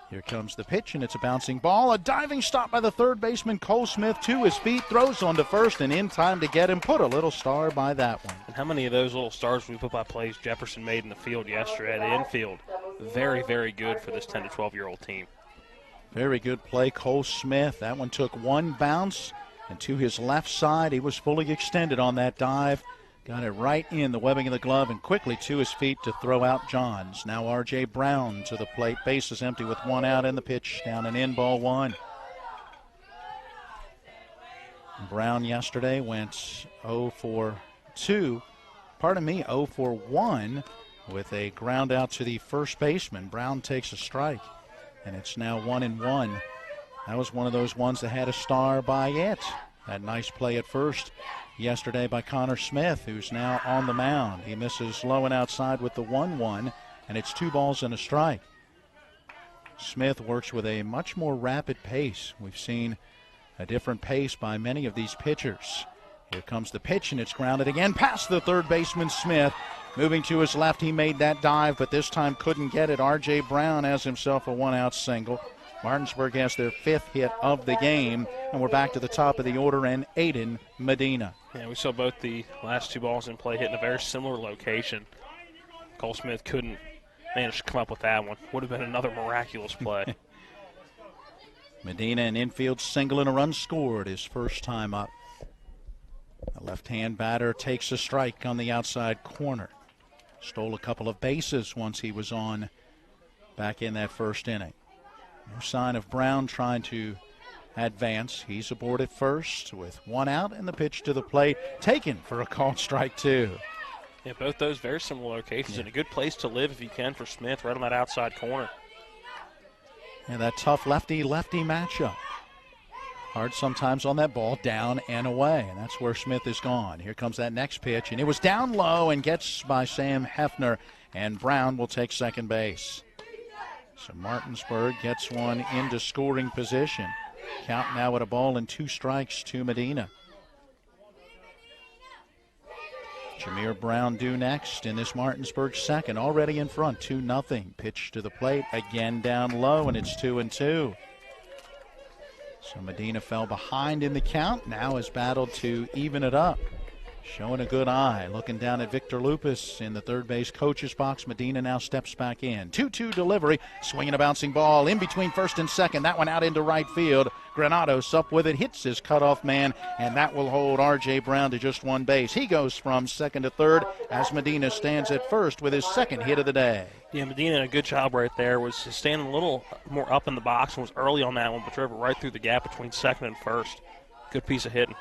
Here comes the pitch, and it's a bouncing ball. A diving stop by the third baseman, Cole Smith, to his feet, throws on to first, and in time to get him. Put a little star by that one. And how many of those little stars we put by plays Jefferson made in the field yesterday at the infield? Very, very good for this 10 to 12-year-old team. Very good play, Cole Smith. That one took 1 bounce, and to his left side, he was fully extended on that dive. Got it right in the webbing of the glove and quickly to his feet to throw out Johns. Now R.J. Brown to the plate. Base is empty with 1 out in the pitch. Down and in, ball 1. Brown yesterday went 0 for 2. 0 for 1 with a ground out to the first baseman. Brown takes a strike. and it's now 1-1. That was one of those ones that had a star by it. That nice play at first yesterday by Connor Smith, who's now on the mound. He misses low and outside with the 1-1, and it's 2 balls and a strike. Smith works with a much more rapid pace. We've seen a different pace by many of these pitchers. Here comes the pitch, and it's grounded again past the third baseman Smith. Moving to his left, he made that dive, but this time couldn't get it. R.J. Brown has himself a 1-out single. Martinsburg has their 5th hit of the game, and we're back to the top of the order and Aiden Medina. Yeah, we saw both the last 2 balls in play hit in a very similar location. Cole Smith couldn't manage to come up with that one. Would have been another miraculous play. Medina, an infield single and a run scored his first time up. The left-hand batter takes a strike on the outside corner. Stole a couple of bases once he was on back in that first inning. No sign of Brown trying to advance. He's aboard at first with 1 out, and the pitch to the plate taken for a called strike 2. Yeah, both those very similar locations, and a good place to live if you can for Smith, right on that outside corner. And that tough lefty-lefty matchup. Hard sometimes on that ball, down and away, and that's where Smith is gone. Here comes that next pitch, and it was down low and gets by Sam Hefner, and Brown will take second base. So Martinsburg gets one into scoring position. Count now at a ball and 2 strikes to Medina. Jameer Brown due next in this Martinsburg second, already in front, 2-0. Pitch to the plate, again down low, and it's 2-2. So Medina fell behind in the count, now has battled to even it up. Showing a good eye, looking down at Victor Lupus in the third base coach's box. Medina now steps back in. 2-2 delivery, swinging a bouncing ball in between first and second. That one out into right field. Granados up with it, hits his cutoff man, and that will hold R.J. Brown to just 1 base. He goes from second to third as Medina stands at first with his second hit of the day. Yeah, Medina did a good job right there. Was standing a little more up in the box and was early on that one, but drove it right through the gap between second and first. Good piece of hitting.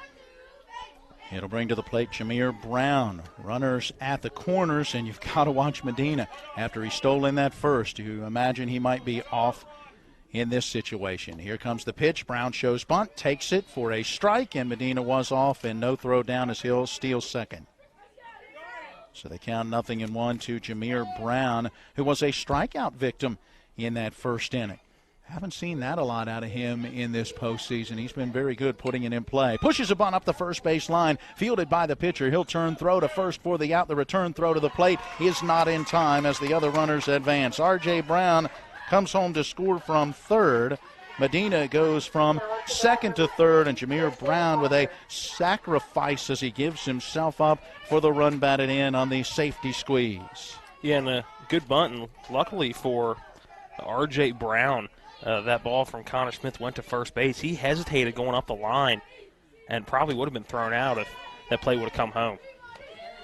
It'll bring to the plate Jameer Brown. Runners at the corners, and you've got to watch Medina. After he stole in that first, you imagine he might be off in this situation. Here comes the pitch. Brown shows bunt, takes it for a strike, and Medina was off, and no throw down as Hill steals second. So they count 0-1 to Jameer Brown, who was a strikeout victim in that first inning. Haven't seen that a lot out of him in this postseason. He's been very good putting it in play. Pushes a bunt up the first base line, fielded by the pitcher. He'll turn throw to first for the out. The return throw to the plate is not in time as the other runners advance. R.J. Brown comes home to score from third. Medina goes from second to third, and Jameer Brown with a sacrifice as he gives himself up for the run batted in on the safety squeeze. Yeah, and a good bunt, and luckily for R.J. Brown, that ball from Connor Smith went to first base. He hesitated going up the line and probably would have been thrown out if that play would have come home.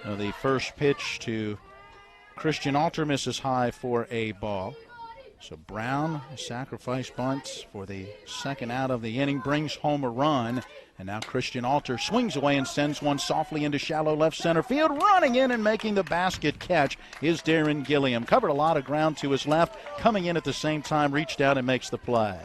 The first pitch to Christian Alter misses high for a ball. So Brown, a sacrifice bunt for the second out of the inning, brings home a run. And now Christian Alter swings away and sends one softly into shallow left center field. Running in and making the basket catch is Darren Gilliam. Covered a lot of ground to his left. Coming in at the same time, reached out and makes the play.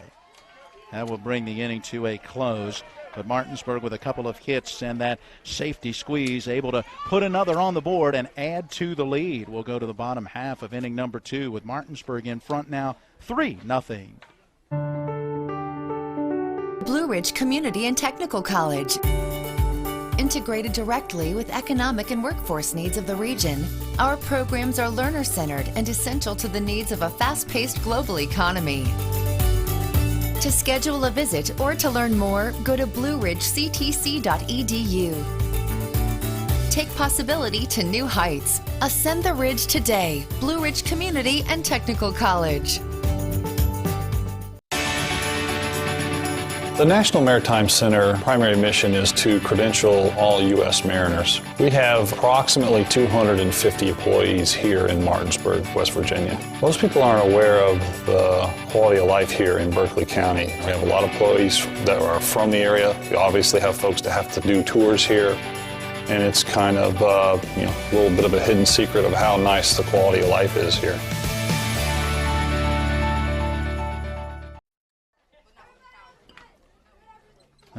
That will bring the inning to a close. But Martinsburg with a couple of hits and that safety squeeze able to put another on the board and add to the lead. We'll go to the bottom half of inning number 2 with Martinsburg in front now 3-0. Blue Ridge Community and Technical College. Integrated directly with economic and workforce needs of the region, our programs are learner-centered and essential to the needs of a fast-paced global economy. To schedule a visit or to learn more, go to blueridgectc.edu. Take possibility to new heights. Ascend the ridge today. Blue Ridge Community and Technical College. The National Maritime Center primary mission is to credential all U.S. mariners. We have approximately 250 employees here in Martinsburg, West Virginia. Most people aren't aware of the quality of life here in Berkeley County. We have a lot of employees that are from the area. We obviously have folks that have to do tours here, and it's kind of a little bit of a hidden secret of how nice the quality of life is here.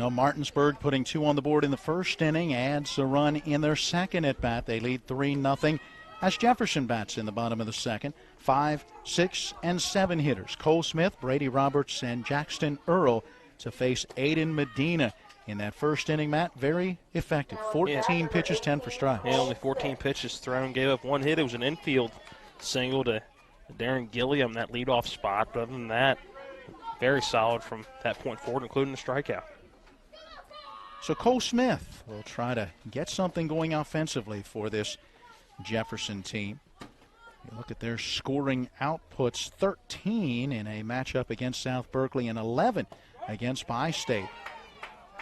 Now Martinsburg putting 2 on the board in the first inning, adds a run in their second at bat. They lead 3-0 as Jefferson bats in the bottom of the second. 5, 6, and 7 hitters. Cole Smith, Brady Roberts, and Jackson Earl to face Aiden Medina. In that first inning, Matt, very effective. 14 pitches, 10 for strikes. Yeah, only 14 pitches thrown, gave up 1 hit. It was an infield single to Darren Gilliam, that leadoff spot. But other than that, very solid from that point forward, including the strikeout. So Cole Smith will try to get something going offensively for this Jefferson team. You look at their scoring outputs, 13 in a matchup against South Berkeley and 11 against Bi-State.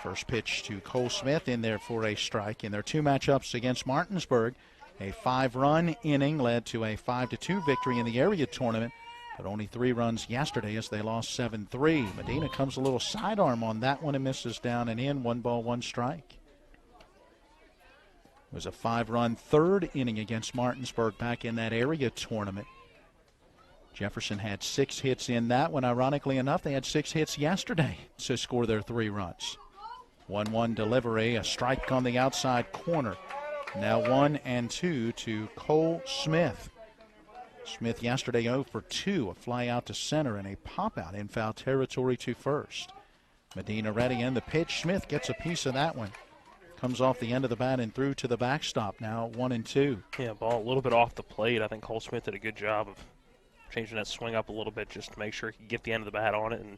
First pitch to Cole Smith in there for a strike. In their 2 matchups against Martinsburg, a 5-run inning led to a 5-2 victory in the area tournament, but only 3 runs yesterday as they lost 7-3. Medina comes a little sidearm on that one and misses down and in. 1 ball, 1 strike. It was a 5-run third inning against Martinsburg back in that area tournament. Jefferson had 6 hits in that one. Ironically enough, they had 6 hits yesterday to score their 3 runs. 1-1 delivery, a strike on the outside corner. Now 1-2 to Cole Smith. Smith yesterday 0 for 2, a fly out to center and a pop out in foul territory to first. Medina ready in the pitch. Smith gets a piece of that one. Comes off the end of the bat and through to the backstop. Now 1-2. Yeah, ball a little bit off the plate. I think Cole Smith did a good job of changing that swing up a little bit just to make sure he could get the end of the bat on it and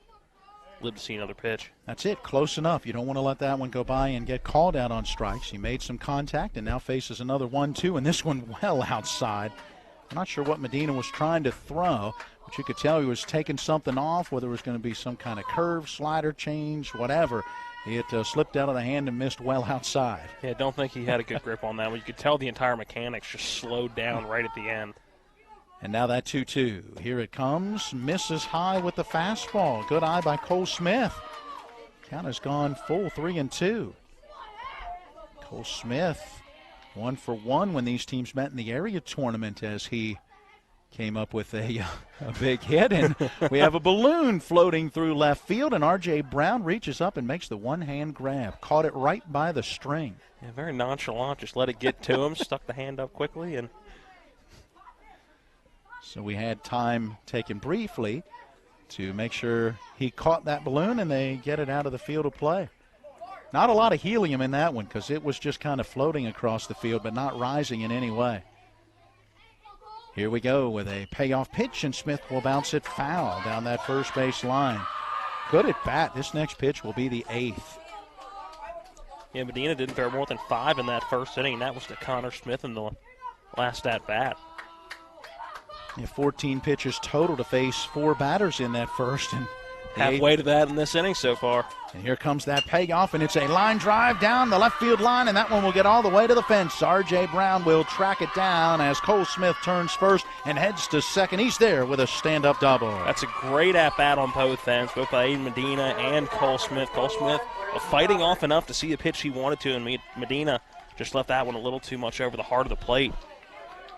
live to see another pitch. That's it, close enough. You don't want to let that one go by and get called out on strikes. He made some contact and now faces another 1-2, and this one well outside. I'm not sure what Medina was trying to throw, but you could tell he was taking something off, whether it was going to be some kind of curve, slider change, whatever. It slipped out of the hand and missed well outside. Yeah, I don't think he had a good grip on that one. You could tell the entire mechanics just slowed down right at the end. And now that 2-2. Here it comes. Misses high with the fastball. Good eye by Cole Smith. Count has gone full 3-2. Cole Smith 1 for 1 when these teams met in the area tournament as he came up with a big hit. And we have a balloon floating through left field, and R.J. Brown reaches up and makes the one-hand grab. Caught it right by the string. Yeah, very nonchalant. Just let it get to him, stuck the hand up quickly, and so we had time taken briefly to make sure he caught that balloon and they get it out of the field of play. Not a lot of helium in that one because it was just kind of floating across the field but not rising in any way. Here we go with a payoff pitch, and Smith will bounce it foul down that first base line. Good at bat. This next pitch will be the 8th. Yeah, Medina didn't throw more than 5 in that first inning. That was to Connor Smith in the last at bat. Yeah, 14 pitches total to face 4 batters in that first. And halfway to that in this inning so far. And here comes that payoff, and it's a line drive down the left field line, and that one will get all the way to the fence. R.J. Brown will track it down as Cole Smith turns first and heads to second. He's there with a stand-up double. That's a great at-bat on both ends, both by Aiden Medina and Cole Smith. Cole Smith fighting off enough to see the pitch he wanted to, and Medina just left that one a little too much over the heart of the plate.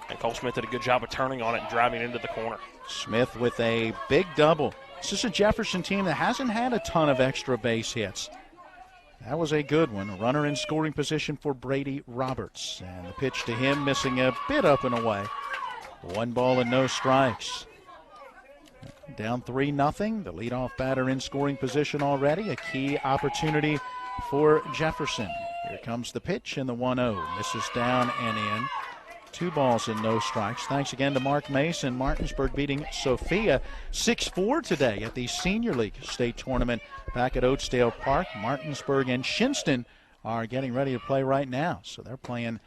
And Cole Smith did a good job of turning on it and driving it into the corner. Smith with a big double. This is a Jefferson team that hasn't had a ton of extra base hits. That was a good one. A runner in scoring position for Brady Roberts. And the pitch to him missing a bit up and away. 1 ball and no strikes. Down 3-0. The leadoff batter in scoring position already. A key opportunity for Jefferson. Here comes the pitch and the 1-0. Misses down and in. 2 balls and no strikes. Thanks again to Mark Mason. Martinsburg beating Sophia 6-4 today at the Senior League State Tournament back at Oatsdale Park. Martinsburg and Shinston are getting ready to play right now, so they're playing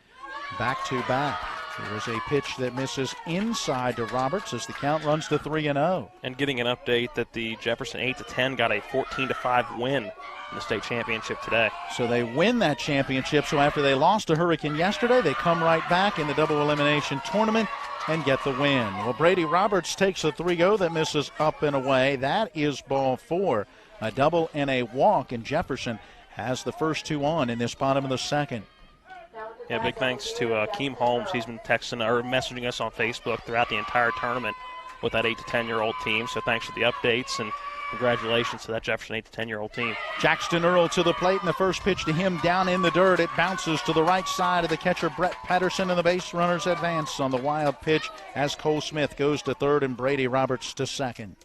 back-to-back. There's a pitch that misses inside to Roberts as the count runs to 3-0. And getting an update that the Jefferson 8-10 got a 14-5 win in the state championship today. So they win that championship. So after they lost to Hurricane yesterday, they come right back in the double elimination tournament and get the win. Well, Brady Roberts takes a 3-0 that misses up and away. That is ball 4. A double and a walk, and Jefferson has the first 2 on in this bottom of the second. Yeah, big thanks to Keem Holmes. He's been texting or messaging us on Facebook throughout the entire tournament with that 8 to 10-year-old team. So thanks for the updates. And congratulations to that Jefferson 8 to 10-year-old team. Jackson Earl to the plate, and the first pitch to him down in the dirt. It bounces to the right side of the catcher, Brett Patterson, and the base runners advance on the wild pitch as Cole Smith goes to third and Brady Roberts to second.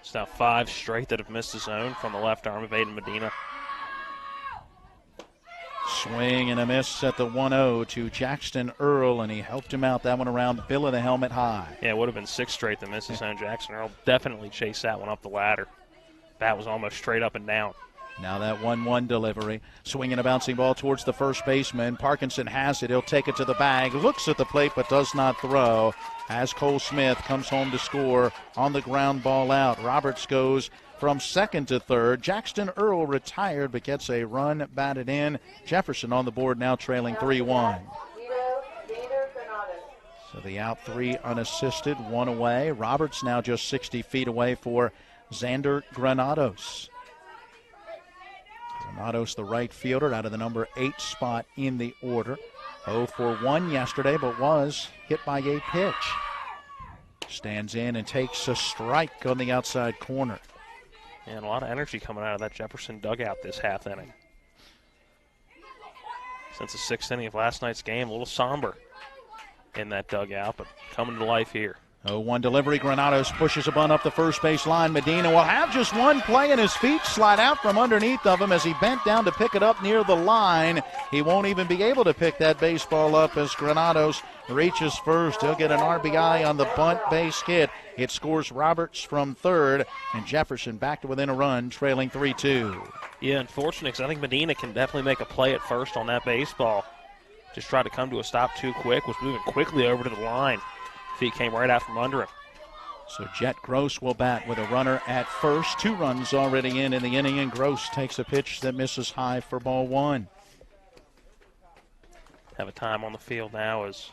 It's now 5 straight that have missed the zone from the left arm of Aiden Medina. Swing and a miss at the 1-0 to Jackson Earl, and he helped him out that one around bill of the helmet high. Yeah, it would have been 6 straight that missed the zone. Jackson Earl definitely chased that one up the ladder. That was almost straight up and down. Now that 1-1 delivery. Swinging a bouncing ball towards the first baseman. Parkinson has it. He'll take it to the bag. Looks at the plate but does not throw. As Cole Smith comes home to score on the ground ball out. Roberts goes from second to third. Jackson Earl retired but gets a run batted in. Jefferson on the board now trailing 3-1. So the out 3 unassisted, 1 away. Roberts now just 60 feet away for Xander Granados. Granados, the right fielder, out of the number 8 spot in the order. 0 for 1 yesterday, but was hit by a pitch. Stands in and takes a strike on the outside corner. And a lot of energy coming out of that Jefferson dugout this half inning. Since the 6th inning of last night's game, a little somber in that dugout, but coming to life here. 0-1 delivery. Granados pushes a bunt up the first base line. Medina will have just one play, and his feet slide out from underneath of him as he bent down to pick it up near the line. He won't even be able to pick that baseball up as Granados reaches first. He'll get an RBI on the bunt base hit. It scores Roberts from third, and Jefferson back to within a run, trailing 3-2. Yeah, unfortunate, because I think Medina can definitely make a play at first on that baseball. Just tried to come to a stop too quick, was moving quickly over to the line. Feet came right out from under him. So Jet Gross will bat with a runner at first. 2 runs already in the inning, and Gross takes a pitch that misses high for ball 1. Have a time on the field now as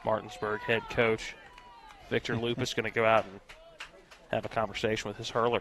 Martinsburg head coach Victor Lupus going to go out and have a conversation with his hurler.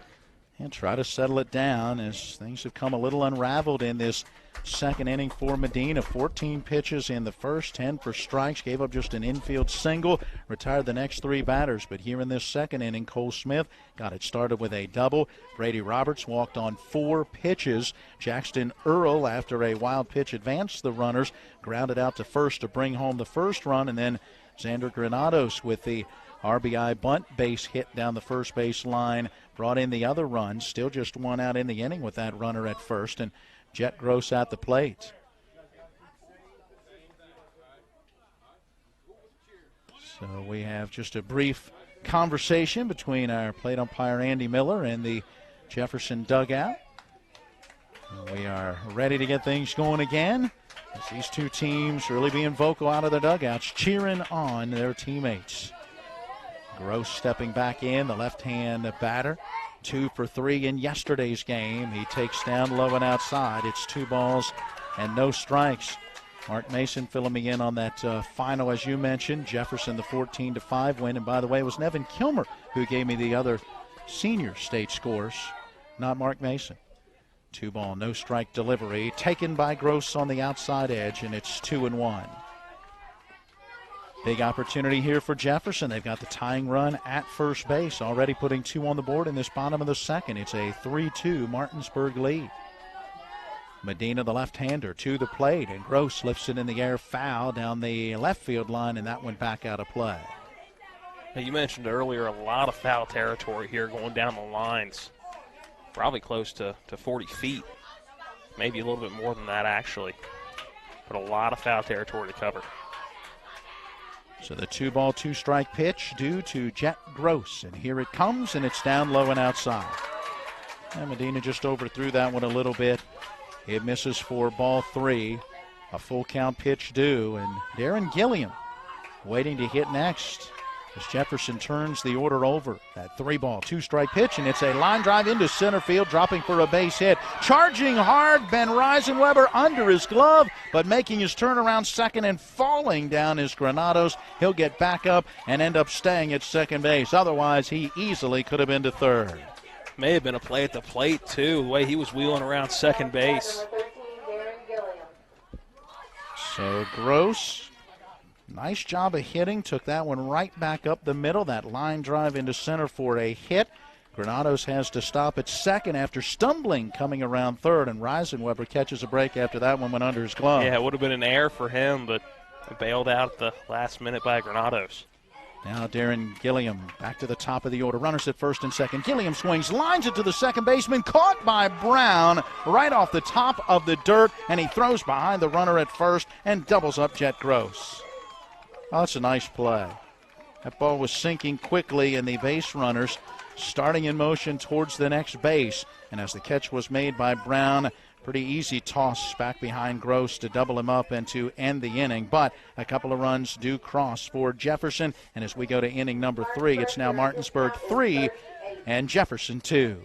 And try to settle it down as things have come a little unraveled in this second inning for Medina. 14 pitches in the first, 10 for strikes, gave up just an infield single, retired the next 3 batters. But here in this second inning, Cole Smith got it started with a double. Brady Roberts walked on 4 pitches. Jackson Earl, after a wild pitch, advanced the runners, grounded out to first to bring home the first run, and then Xander Granados with the RBI bunt base hit down the first base line brought in the other run. Still just 1 out in the inning with that runner at first, and Jet Gross at the plate. So we have just a brief conversation between our plate umpire Andy Miller and the Jefferson dugout. We are ready to get things going again as these 2 teams really being vocal out of their dugouts, cheering on their teammates. Gross stepping back in, the left-hand batter. 2 for 3 in yesterday's game. He takes down low and outside. It's 2 balls and no strikes. Mark Mason filling me in on that final, as you mentioned. Jefferson, the 14-5 win. And by the way, it was Nevin Kilmer who gave me the other senior state scores, not Mark Mason. 2 ball, no strike delivery. Taken by Gross on the outside edge, and it's 2-1. Big opportunity here for Jefferson. They've got the tying run at first base, already putting 2 on the board in this bottom of the second. It's a 3-2 Martinsburg lead. Medina, the left-hander, to the plate, and Gross lifts it in the air foul down the left field line, and that went back out of play. Now, you mentioned earlier a lot of foul territory here going down the lines. Probably close to 40 feet. Maybe a little bit more than that, actually. But a lot of foul territory to cover. So the 2 ball, 2 strike pitch due to Jet Gross. And here it comes, and it's down low and outside. And Medina just overthrew that one a little bit. It misses for ball 3. A full count pitch due. And Darren Gilliam waiting to hit next as Jefferson turns the order over. That 3 ball, 2 strike pitch, and it's a line drive into center field, dropping for a base hit. Charging hard, Ben Reisenweber under his glove, but making his turn around second and falling down is Granados. He'll get back up and end up staying at second base. Otherwise, he easily could have been to third. May have been a play at the plate, too, the way he was wheeling around second base. So Gross Nice job of hitting. Took that one right back up the middle. That line drive into center for a hit. Granados has to stop at second after stumbling coming around third, and Reisenweber catches a break after that one went under his glove. Yeah, it would have been an error for him, but bailed out at the last minute by Granados. Now Darren Gilliam back to the top of the order. Runners at first and second. Gilliam swings, lines it to the second baseman. Caught by Brown right off the top of the dirt, and he throws behind the runner at first and doubles up Jet Gross. Oh, that's a nice play. That ball was sinking quickly, and the base runners starting in motion towards the next base. And as the catch was made by Brown, pretty easy toss back behind Gross to double him up and to end the inning. But a couple of runs do cross for Jefferson. And as we go to inning number 3, it's now Martinsburg 3 and Jefferson 2.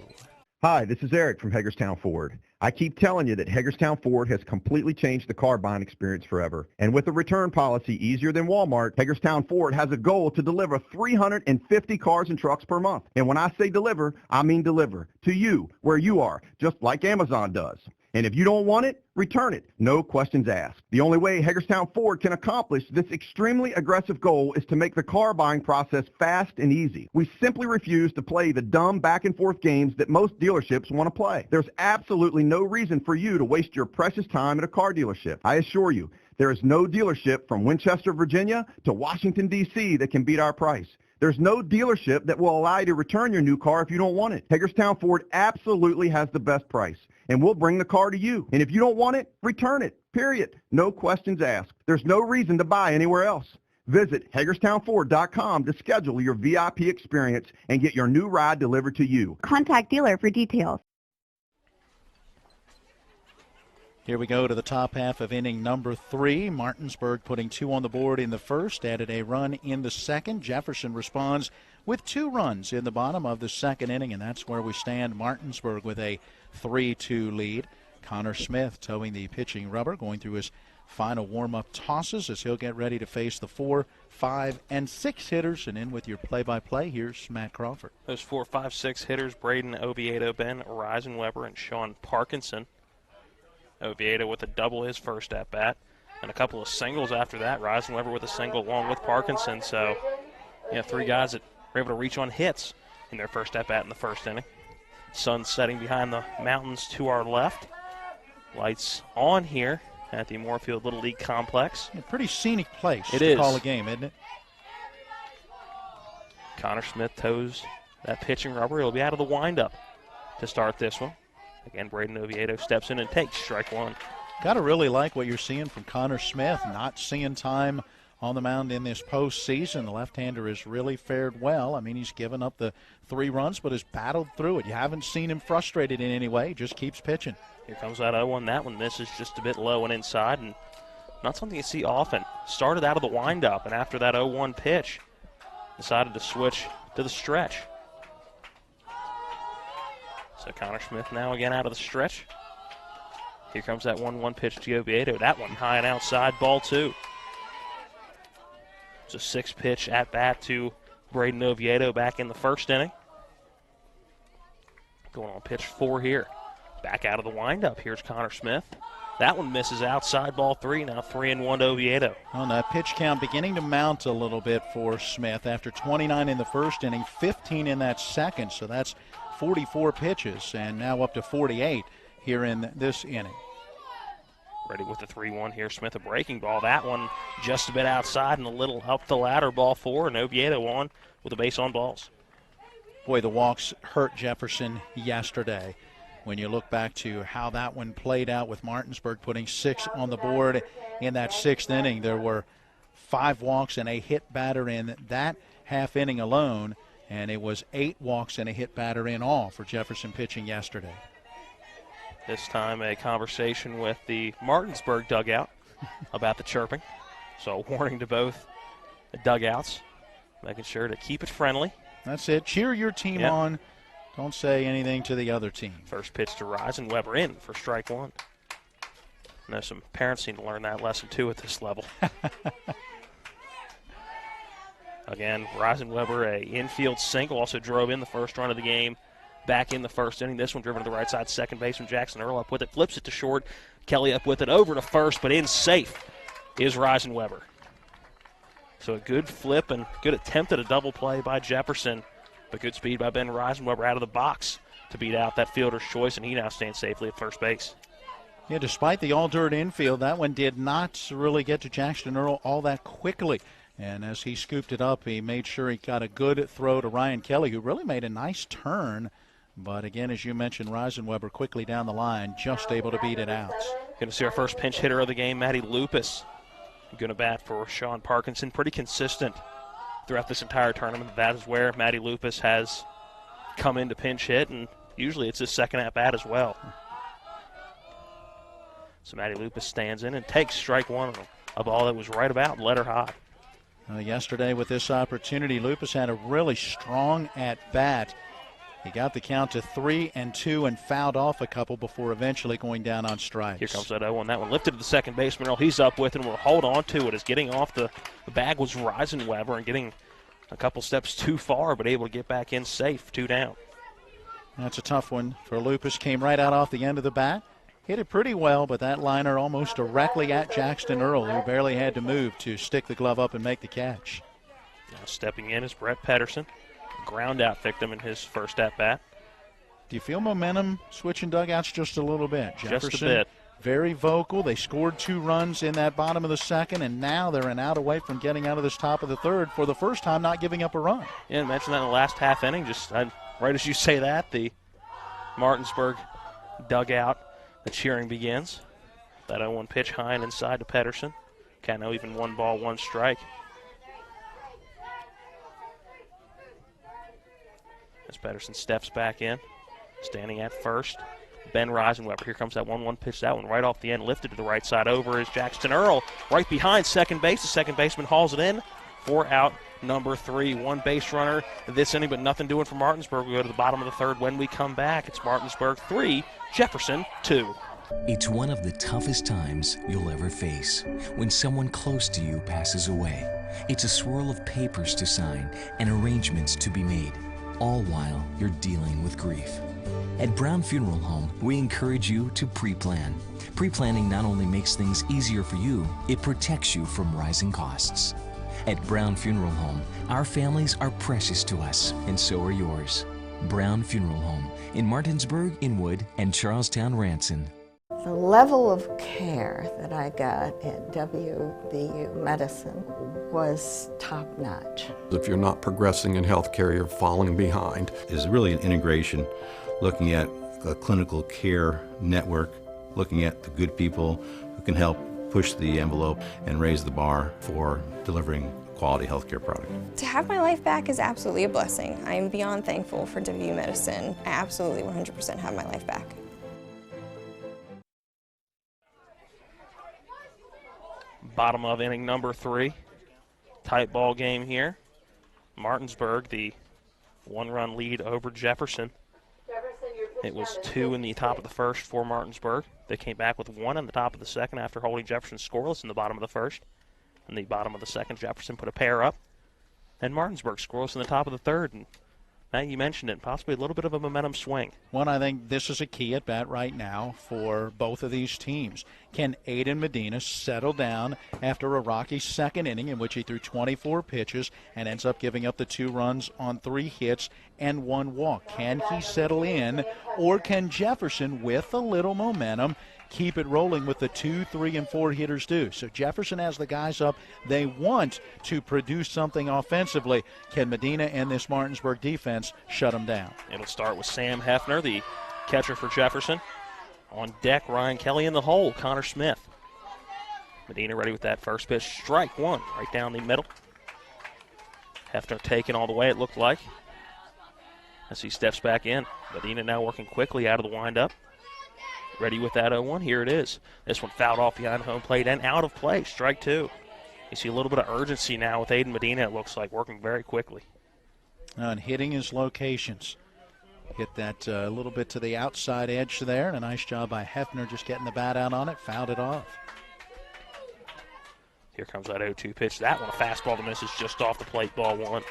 Hi, this is Eric from Hagerstown Ford. I keep telling you that Hagerstown Ford has completely changed the car buying experience forever. And with a return policy easier than Walmart, Hagerstown Ford has a goal to deliver 350 cars and trucks per month. And when I say deliver, I mean deliver to you, where you are, just like Amazon does. And if you don't want it, return it. No questions asked. The only way Hagerstown Ford can accomplish this extremely aggressive goal is to make the car buying process fast and easy. We simply refuse to play the dumb back and forth games that most dealerships want to play. There's absolutely no reason for you to waste your precious time at a car dealership. I assure you, there is no dealership from Winchester, Virginia to Washington, D.C. that can beat our price. There's no dealership that will allow you to return your new car if you don't want it. Hagerstown Ford absolutely has the best price, and we'll bring the car to you. And if you don't want it, return it, period. No questions asked. There's no reason to buy anywhere else. Visit HagerstownFord.com to schedule your VIP experience and get your new ride delivered to you. Contact dealer for details. Here we go to the top half of inning number 3. Martinsburg putting 2 on the board in the first, added a run in the second. Jefferson responds with 2 runs in the bottom of the second inning, and that's where we stand. Martinsburg with a 3-2 lead. Connor Smith towing the pitching rubber, going through his final warm-up tosses as he'll get ready to face the 4, 5, and 6 hitters. And in with your play-by-play, here's Matt Crawford. Those 4, 5, 6 hitters, Braden Oviedo, Ben Reisenweber, and Sean Parkinson. Oviedo with a double his first at-bat, and a couple of singles after that. Reisenweber with a single along with Parkinson. So, 3 guys that were able to reach on hits in their first at-bat in the first inning. Sun setting behind the mountains to our left. Lights on here at the Moorfield Little League Complex. A pretty scenic place to to call a game, isn't it? Connor Smith toes that pitching rubber. He'll be out of the windup to start this one. Again, Braden Oviedo steps in and takes strike 1. Got to really like what you're seeing from Connor Smith, not seeing time on the mound in this postseason. The left-hander has really fared well. I mean, he's given up the 3 runs, but has battled through it. You haven't seen him frustrated in any way. He just keeps pitching. Here comes that 0-1. That one misses just a bit low and inside, and not something you see often. Started out of the windup, and after that 0-1 pitch, decided to switch to the stretch. So Connor Smith now again out of the stretch. Here comes that 1-1 pitch to Oviedo. That one high and outside, ball 2. It's a 6-pitch at-bat to Braden Oviedo back in the first inning. Going on pitch 4 here. Back out of the windup. Here's Connor Smith. That one misses outside, ball 3. Now 3-1 to Oviedo. On that pitch count beginning to mount a little bit for Smith after 29 in the first inning, 15 in that second. So that's 44 pitches, and now up to 48 here in this inning. Ready with the 3-1 here. Smith a breaking ball. That one just a bit outside and a little up the ladder, ball 4, and Oviedo on with a base on balls. Boy, the walks hurt Jefferson yesterday. When you look back to how that one played out with Martinsburg putting 6 on the board in that 6th inning, there were 5 walks and a hit batter in that half inning alone. And it was 8 walks and a hit batter in all for Jefferson pitching yesterday. This time a conversation with the Martinsburg dugout about the chirping. So a warning to both the dugouts, making sure to keep it friendly. That's it. Cheer your team on. Don't say anything to the other team. First pitch to Reisenweber in for strike 1. I know some parents need to learn that lesson too at this level. Again, Reisenweber, a infield single, also drove in the first run of the game back in the first inning. This one driven to the right side, second baseman Jackson Earl up with it, flips it to short. Kelly up with it, over to first, but in safe is Reisenweber. So a good flip and good attempt at a double play by Jefferson, but good speed by Ben Reisenweber out of the box to beat out that fielder's choice, and he now stands safely at first base. Yeah, despite the all-dirt infield, that one did not really get to Jackson Earl all that quickly. And as he scooped it up, he made sure he got a good throw to Ryan Kelly, who really made a nice turn. But again, as you mentioned, Reisenweber quickly down the line, just able to beat it out. Going to see our first pinch hitter of the game, Matty Lupus. Going to bat for Sean Parkinson. Pretty consistent throughout this entire tournament. That is where Matty Lupus has come in to pinch hit, and usually it's his second at-bat as well. So Matty Lupus stands in and takes strike one on a ball that was right about letter high. Yesterday with this opportunity, Lupus had a really strong at-bat. He got the count to 3-2 and fouled off a couple before eventually going down on strikes. Here comes that 0-1. That one lifted to the second baseman. He's up with it and will hold on to it as getting off the bag was Reisenweber and getting a couple steps too far, but able to get back in safe, 2 down. That's a tough one for Lupus. Came right out off the end of the bat. Hit it pretty well, but that liner almost directly at Jackson Earl, who barely had to move to stick the glove up and make the catch. Now stepping in is Brett Pedersen, ground out victim in his first at-bat. Do you feel momentum switching dugouts just a little bit? Jefferson, just a bit. Very vocal. They scored 2 runs in that bottom of the second, and now they're an out away from getting out of this top of the third for the first time, not giving up a run. Yeah, I mentioned that in the last half inning. Right as you say that, the Martinsburg dugout, the cheering begins. That 0-1 pitch high and inside to Pedersen. Cano even 1 ball, 1 strike. As Pedersen steps back in, standing at first. Ben Reisenweber. Here comes that 1-1 pitch. That one right off the end, lifted to the right side. Over is Jackson Earl, right behind second base. The second baseman hauls it in for out number 3. 1 base runner this inning, but nothing doing for Martinsburg. We go to the bottom of the third. When we come back, it's Martinsburg 3, Jefferson 2. It's one of the toughest times you'll ever face when someone close to you passes away. It's a swirl of papers to sign and arrangements to be made, all while you're dealing with grief. At Brown Funeral Home, we encourage you to pre-plan. Pre-planning not only makes things easier for you, it protects you from rising costs. At Brown Funeral Home, our families are precious to us, and so are yours. Brown Funeral Home in Martinsburg, Inwood, and Charlestown, Ranson. The level of care that I got at WVU Medicine was top-notch. If you're not progressing in healthcare, you're falling behind. Is really an integration, looking at a clinical care network, looking at the good people who can help push the envelope and raise the bar for delivering quality healthcare product. To have my life back is absolutely a blessing. I am beyond thankful for WVU Medicine. I absolutely 100% have my life back. Bottom of inning number 3. Tight ball game here. Martinsburg, the 1-run lead over Jefferson. It was 2 in the top of the first for Martinsburg. They came back with 1 in the top of the second after holding Jefferson scoreless in the bottom of the first. In the bottom of the second, Jefferson put a pair up. And Martinsburg scoreless in the top of the third. And Matt, you mentioned it, possibly a little bit of a momentum swing. Well, I think this is a key at bat right now for both of these teams. Can Aiden Medina settle down after a rocky second inning in which he threw 24 pitches and ends up giving up the 2 runs on 3 hits and 1 walk? Can he settle in, or can Jefferson, with a little momentum, keep it rolling with the 2, 3, and 4 hitters do? So Jefferson has the guys up. They want to produce something offensively. Can Medina and this Martinsburg defense shut them down? It'll start with Sam Hefner, the catcher for Jefferson. On deck, Ryan Kelly. In the hole, Connor Smith. Medina ready with that first pitch. Strike 1 right down the middle. Hefner taken all the way, it looked like, as he steps back in. Medina now working quickly out of the windup. Ready with that 0-1. Here it is. This one fouled off behind home plate and out of play. Strike 2. You see a little bit of urgency now with Aiden Medina, it looks like, working very quickly. And hitting his locations. Hit that a little bit to the outside edge there, and a nice job by Hefner just getting the bat out on it, fouled it off. Here comes that 0-2 pitch. That one, a fastball that misses just off the plate, ball 1.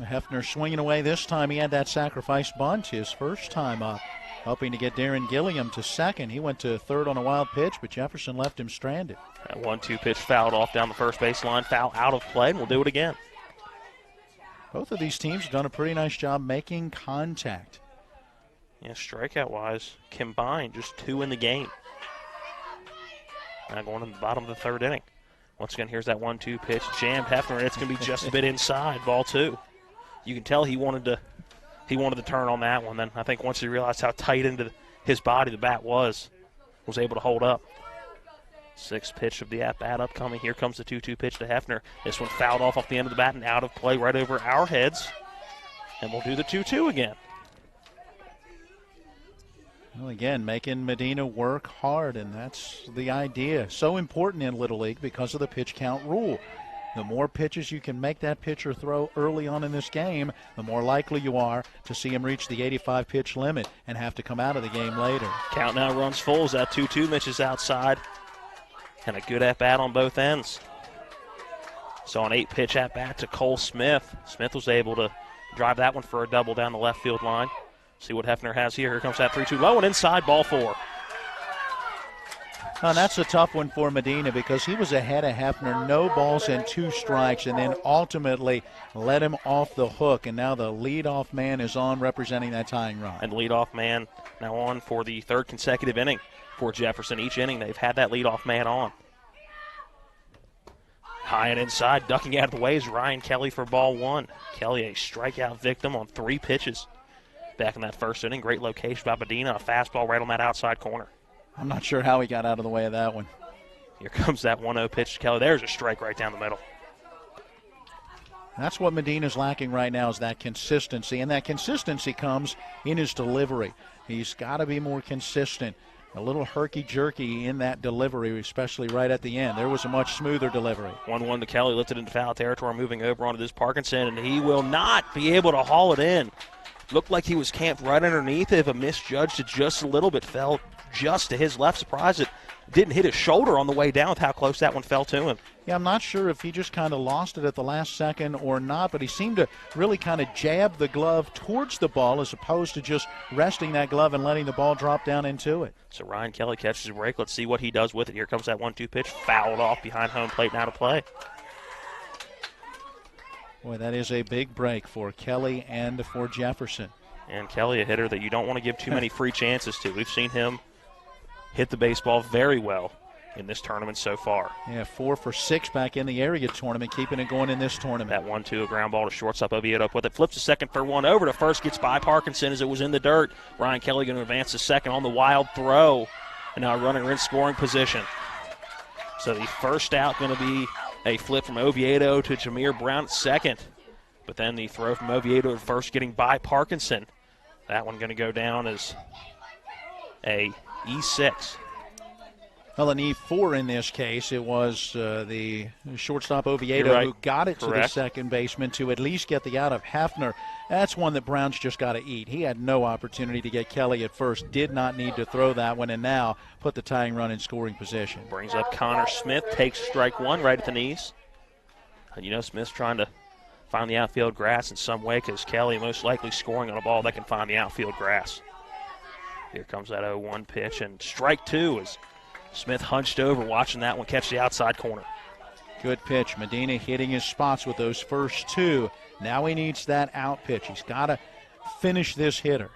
Hefner swinging away this time. He had that sacrifice bunt his first time up. hoping to get Darren Gilliam to second. He went to third on a wild pitch, but Jefferson left him stranded. That 1-2 pitch fouled off down the first baseline, foul out of play, and we'll do it again. Both of these teams have done a pretty nice job making contact. Yeah, strikeout-wise, combined, just 2 in the game. Now going to the bottom of the third inning. Once again, here's that 1-2 pitch. Jammed Hefner. It's going to be just a bit inside. Ball 2. You can tell he wanted to turn on that one. Then I think once he realized how tight into his body the bat was able to hold up. 6th pitch of the at-bat upcoming. Here comes the 2-2 pitch to Hefner. This one fouled off the end of the bat and out of play right over our heads. And we'll do the 2-2 again. Well, again, making Medina work hard, and that's the idea. So important in Little League because of the pitch count rule. The more pitches you can make that pitcher throw early on in this game, the more likely you are to see him reach the 85-pitch limit and have to come out of the game later. Count now runs full as that 2-2 misses outside. And a good at-bat on both ends. So an 8-pitch at-bat to Cole Smith. Smith was able to drive that one for a double down the left field line. See what Hefner has here. Here comes that 3-2 low and inside, ball 4. And that's a tough one for Medina because he was ahead of Hefner, no balls and 2 strikes, and then ultimately let him off the hook. And now the leadoff man is on representing that tying run. And leadoff man now on for the 3rd consecutive inning for Jefferson. Each inning they've had that leadoff man on. High and inside, ducking out of the way is Ryan Kelly for ball 1. Kelly a strikeout victim on 3 pitches. Back in that first inning, great location by Medina, a fastball right on that outside corner. I'm not sure how he got out of the way of that one. Here comes that 1-0 pitch to Kelly. There's a strike right down the middle. That's what Medina's lacking right now is that consistency, and that consistency comes in his delivery. He's got to be more consistent. A little herky-jerky in that delivery, especially right at the end. There was a much smoother delivery. 1-1 to Kelly, lifted into foul territory, moving over onto this Parkinson, and he will not be able to haul it in. Looked like he was camped right underneath it, but misjudged it just a little bit, fell just to his left. Surprised it didn't hit his shoulder on the way down with how close that one fell to him. Yeah, I'm not sure if he just kind of lost it at the last second or not, but he seemed to really kind of jab the glove towards the ball as opposed to just resting that glove and letting the ball drop down into it. So Ryan Kelly catches a break. Let's see what he does with it. Here comes that 1-2 pitch, fouled off behind home plate and out of play. Boy, that is a big break for Kelly and for Jefferson. And Kelly, a hitter that you don't want to give too many free chances to. We've seen him hit the baseball very well in this tournament so far. Yeah, 4 for 6 back in the area tournament, keeping it going in this tournament. That 1-2, a ground ball to shortstop. Oviedo up with it, flips to second for 1, over to first, gets by Parkinson as it was in the dirt. Ryan Kelly going to advance to second on the wild throw, and now runner in scoring position. So the first out going to be a flip from Oviedo to Jameer Brown at second. But then the throw from Oviedo at first getting by Parkinson. That one going to go down as a E6. Well, an E4 in this case. It was the shortstop Oviedo who got it to the second baseman to at least get the out of Hefner. That's one that Brown's just got to eat. He had no opportunity to get Kelly at first, did not need to throw that one, and now put the tying run in scoring position. Brings up Connor Smith, takes strike 1 right at the knees. And you know Smith's trying to find the outfield grass in some way because Kelly most likely scoring on a ball that can find the outfield grass. Here comes that 0-1 pitch, and strike 2 as Smith hunched over watching that one catch the outside corner. Good pitch. Medina hitting his spots with those first 2. Now he needs that out pitch. He's got to finish this hitter.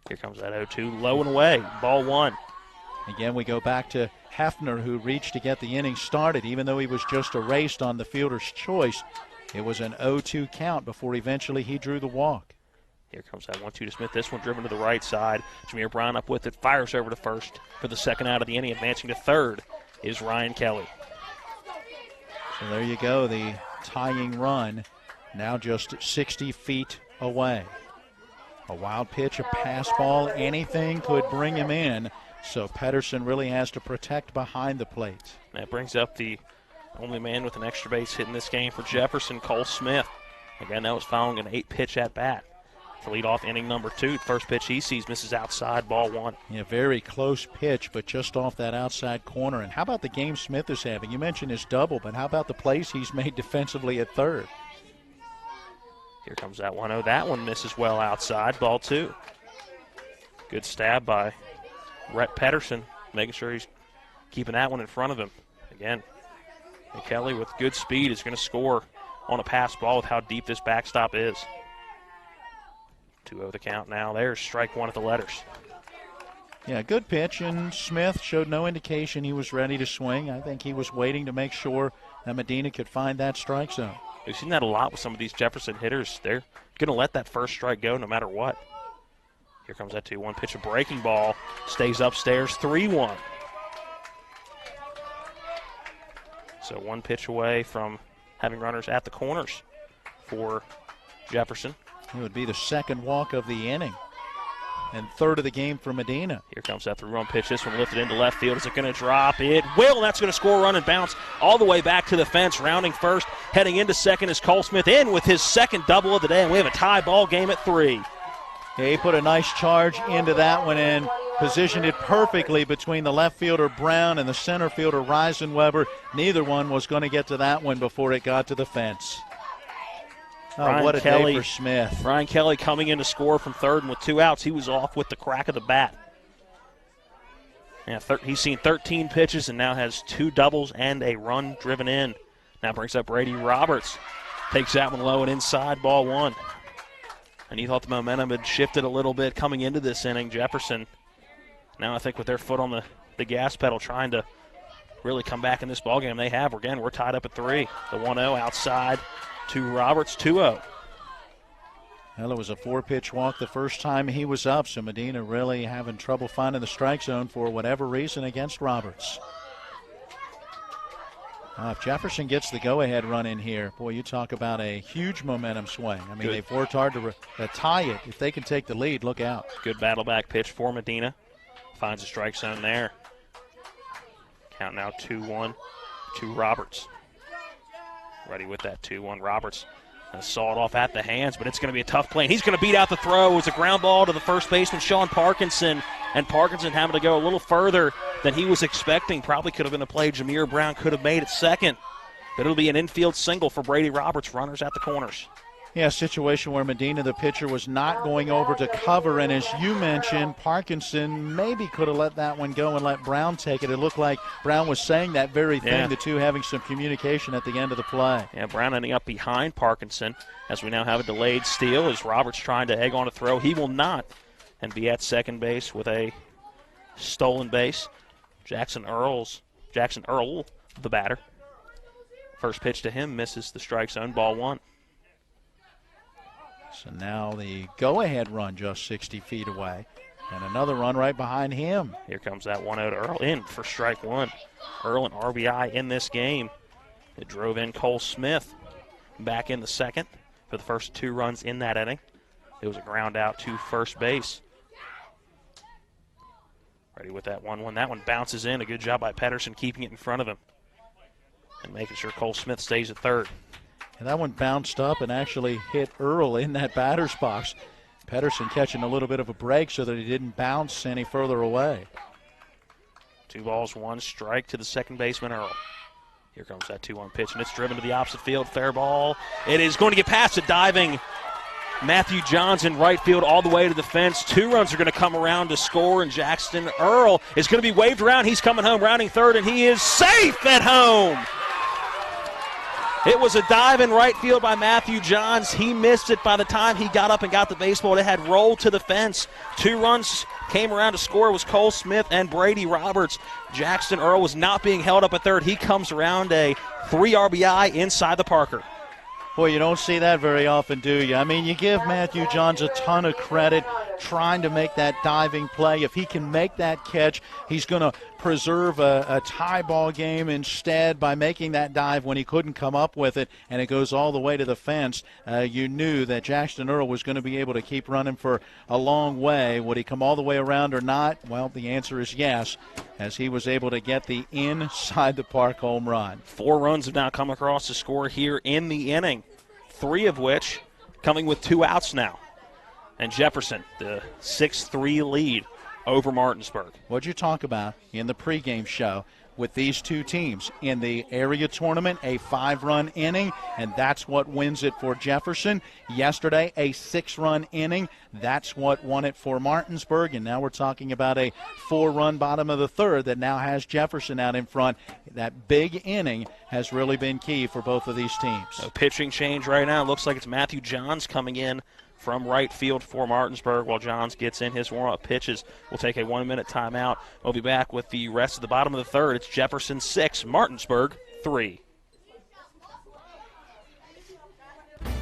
Here comes that 0-2, low and away, ball 1. Again, we go back to Hefner, who reached to get the inning started, even though he was just erased on the fielder's choice. It was an 0-2 count before eventually he drew the walk. Here comes that 1-2 to Smith. This one driven to the right side. Jameer Brown up with it, fires over to first for the second out of the inning. Advancing to third is Ryan Kelly. So there you go, the tying run now just 60 feet away. A wild pitch, a pass ball, anything could bring him in. So Pedersen really has to protect behind the plate. That brings up the only man with an extra base hit in this game for Jefferson, Cole Smith. Again, that was following an 8-pitch at-bat. To lead off inning number 2, first pitch he sees misses outside, ball 1. Yeah, very close pitch, but just off that outside corner. And how about the game Smith is having? You mentioned his double, but how about the plays he's made defensively at third? Here comes that 1-0. That one misses well outside, ball 2. Good stab by Rhett Pedersen, making sure he's keeping that one in front of him. Again, Kelly with good speed is going to score on a pass ball with how deep this backstop is. 2-0 the count now. There's strike one at the letters. Yeah, good pitch, and Smith showed no indication he was ready to swing. I think he was waiting to make sure that Medina could find that strike zone. We've seen that a lot with some of these Jefferson hitters. They're going to let that first strike go no matter what. Here comes that 2-1 pitch, a breaking ball. Stays upstairs, 3-1. So one pitch away from having runners at the corners for Jefferson. It would be the second walk of the inning and third of the game for Medina. Here comes that 3-1 pitch. This one lifted into left field. Is it going to drop? It will, and that's going to score a run and bounce all the way back to the fence. Rounding first, heading into second is Cole Smith in with his second double of the day, and we have a tie ball game at 3. Yeah, he put a nice charge into that one and positioned it perfectly between the left fielder Brown and the center fielder Reisenweber. Neither one was going to get to that one before it got to the fence. Oh, what a day for Smith. Ryan Kelly coming in to score from third, and with 2 outs, he was off with the crack of the bat. Yeah, he's seen 13 pitches and now has 2 doubles and a run driven in. Now brings up Brady Roberts. Takes that one low and inside, ball 1. And you thought the momentum had shifted a little bit coming into this inning. Jefferson, now I think with their foot on the gas pedal, trying to really come back in this ballgame. They have. Again, we're tied up at 3. The 1-0 outside to Roberts, 2-0. Well, it was a 4-pitch walk the first time he was up, so Medina really having trouble finding the strike zone for whatever reason against Roberts. If Jefferson gets the go-ahead run in here, boy, you talk about a huge momentum swing. I mean, they've worked hard to tie it. If they can take the lead, look out. Good battle back pitch for Medina. Finds a strike zone there. Count now 2-1 to Roberts. Ready with that 2-1. Roberts saw it off at the hands, but it's going to be a tough play. And he's going to beat out the throw. It's a ground ball to the first baseman, Sean Parkinson. And Parkinson having to go a little further than he was expecting. Probably could have been a play Jameer Brown could have made at second. But it'll be an infield single for Brady Roberts. Runners at the corners. Yeah, a situation where Medina, the pitcher, was not going over to cover. And as you mentioned, Parkinson maybe could have let that one go and let Brown take it. It looked like Brown was saying that very thing, the two having some communication at the end of the play. Yeah, Brown ending up behind Parkinson as we now have a delayed steal as Roberts trying to egg on a throw. He will not, and be at second base with a stolen base. Jackson Earl, the batter. First pitch to him misses the strike zone, ball 1. So now the go-ahead run just 60 feet away. And another run right behind him. Here comes that 1-0 to Earl in for strike 1. Earl an RBI in this game. It drove in Cole Smith back in the second for the first 2 runs in that inning. It was a ground out to first base. Ready with that 1-1. That one bounces in. A good job by Pedersen keeping it in front of him and making sure Cole Smith stays at third. And that one bounced up and actually hit Earl in that batter's box. Pedersen catching a little bit of a break so that he didn't bounce any further away. 2 balls, 1 strike to the second baseman, Earl. Here comes that 2-1 pitch, and it's driven to the opposite field. Fair ball. It is going to get past a diving Matthew Johns in right field all the way to the fence. 2 runs are going to come around to score, and Jackson Earl is going to be waved around. He's coming home, rounding third, and he is safe at home. It was a dive in right field by Matthew Johns. He missed it by the time he got up and got the baseball. It had rolled to the fence. 2 runs came around to score. It was Cole Smith and Brady Roberts. Jackson Earl was not being held up at third. He comes around a 3 RBI inside the Parker. Boy, you don't see that very often, do you? I mean, you give Matthew Johns a ton of credit trying to make that diving play. If he can make that catch, he's going to preserve a tie ball game instead by making that dive when he couldn't come up with it, and it goes all the way to the fence. You knew that Jackson Earl was going to be able to keep running for a long way. Would he come all the way around or not? Well, the answer is yes, as he was able to get the inside the park home run. 4 runs have now come across to score here in the inning, 3 of which coming with 2 outs now. And Jefferson, the 6-3 lead over Martinsburg. What'd you talk about in the pregame show with these two teams. In the area tournament, a 5-run inning, and that's what wins it for Jefferson. Yesterday, a 6-run inning. That's what won it for Martinsburg, and now we're talking about a 4-run bottom of the third that now has Jefferson out in front. That big inning has really been key for both of these teams. A pitching change right now. Looks like it's Matthew Johns coming in from right field for Martinsburg while Johns gets in his warm-up pitches. We'll take a 1-minute timeout. We'll be back with the rest of the bottom of the third. It's Jefferson 6, Martinsburg 3.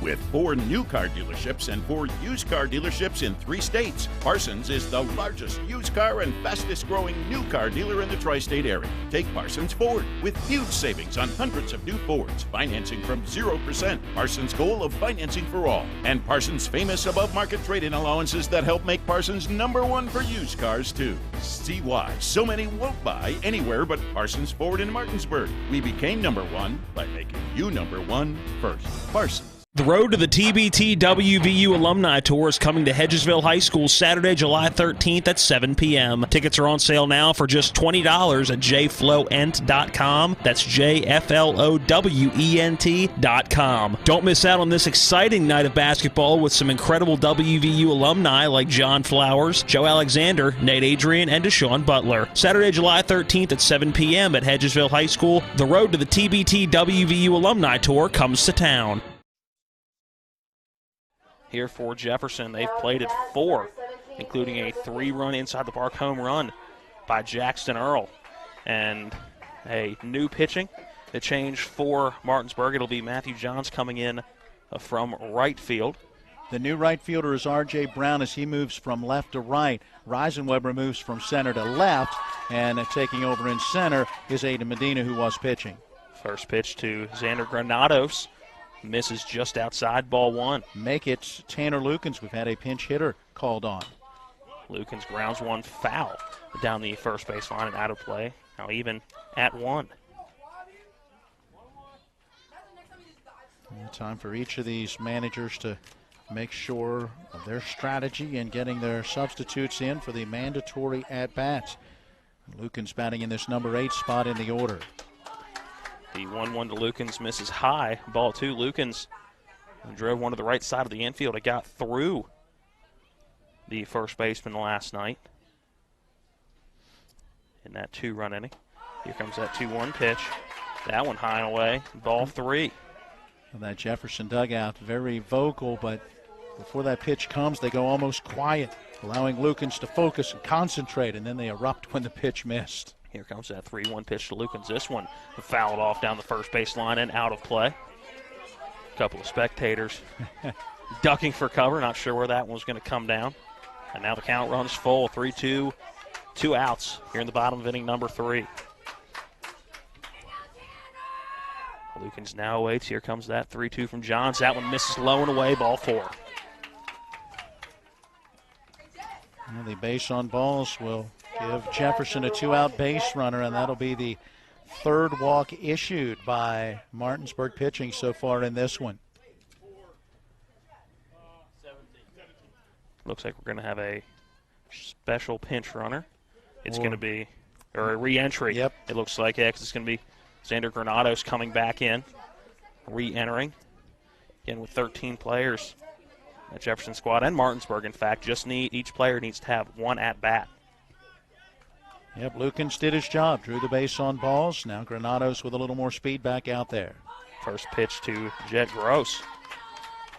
With 4 new car dealerships and 4 used car dealerships in 3 states, Parsons is the largest used car and fastest growing new car dealer in the tri-state area. Take Parsons Ford with huge savings on hundreds of new Fords, financing from 0%, Parsons' goal of financing for all, and Parsons' famous above-market trade-in allowances that help make Parsons #1 for used cars, too. See why so many won't buy anywhere but Parsons Ford in Martinsburg. We became #1 by making you #1 first. Parsons. The road to the TBT WVU Alumni Tour is coming to Hedgesville High School Saturday, July 13th at 7 p.m. Tickets are on sale now for just $20 at jflowent.com. That's JFLOWENT.com. Don't miss out on this exciting night of basketball with some incredible WVU alumni like John Flowers, Joe Alexander, Nate Adrian, and Deshaun Butler. Saturday, July 13th at 7 p.m. at Hedgesville High School. The road to the TBT WVU Alumni Tour comes to town. Here for Jefferson, they've played at 4, including a 3-run inside the park home run by Jackson Earl. And a new pitching, the change for Martinsburg. It'll be Matthew Johns coming in from right field. The new right fielder is R.J. Brown as he moves from left to right. Reisenweber moves from center to left, and taking over in center is Aiden Medina, who was pitching. First pitch to Xander Granados. Misses just outside, ball 1. Make it Tanner Lukens. We've had a pinch hitter called on. Lukens grounds one foul down the first base line and out of play. Now even at 1. Time for each of these managers to make sure of their strategy and getting their substitutes in for the mandatory at-bats. Lukens batting in this number 8 spot in the order. The 1-1 to Lukens misses high. Ball 2. Lukens drove one to the right side of the infield. It got through the first baseman last night in that 2-run inning. Here comes that 2-1 pitch. That one high and away. Ball 3. Well, that Jefferson dugout very vocal, but before that pitch comes, they go almost quiet, allowing Lukens to focus and concentrate, and then they erupt when the pitch missed. Here comes that 3-1 pitch to Lukens. This one fouled off down the first base line and out of play. A couple of spectators ducking for cover, not sure where that one was going to come down. And now the count runs full, 3-2, 2 outs here in the bottom of inning number 3. Lukens now waits. Here comes that 3-2 from Johns. That one misses low and away, ball 4. Well, the base on balls will give Jefferson a 2-out base runner, and that'll be the 3rd walk issued by Martinsburg pitching so far in this one. Looks like we're going to have a special pinch runner. It's going to be, or a re-entry. Yep. It looks like, yeah, 'cause it's going to be Xander Granados coming back in, re-entering. Again, with 13 players. That Jefferson squad and Martinsburg, in fact, each player needs to have 1 at-bat. Yep, Lukens did his job, drew the base on balls. Now Granados with a little more speed back out there. First pitch to Jet Gross.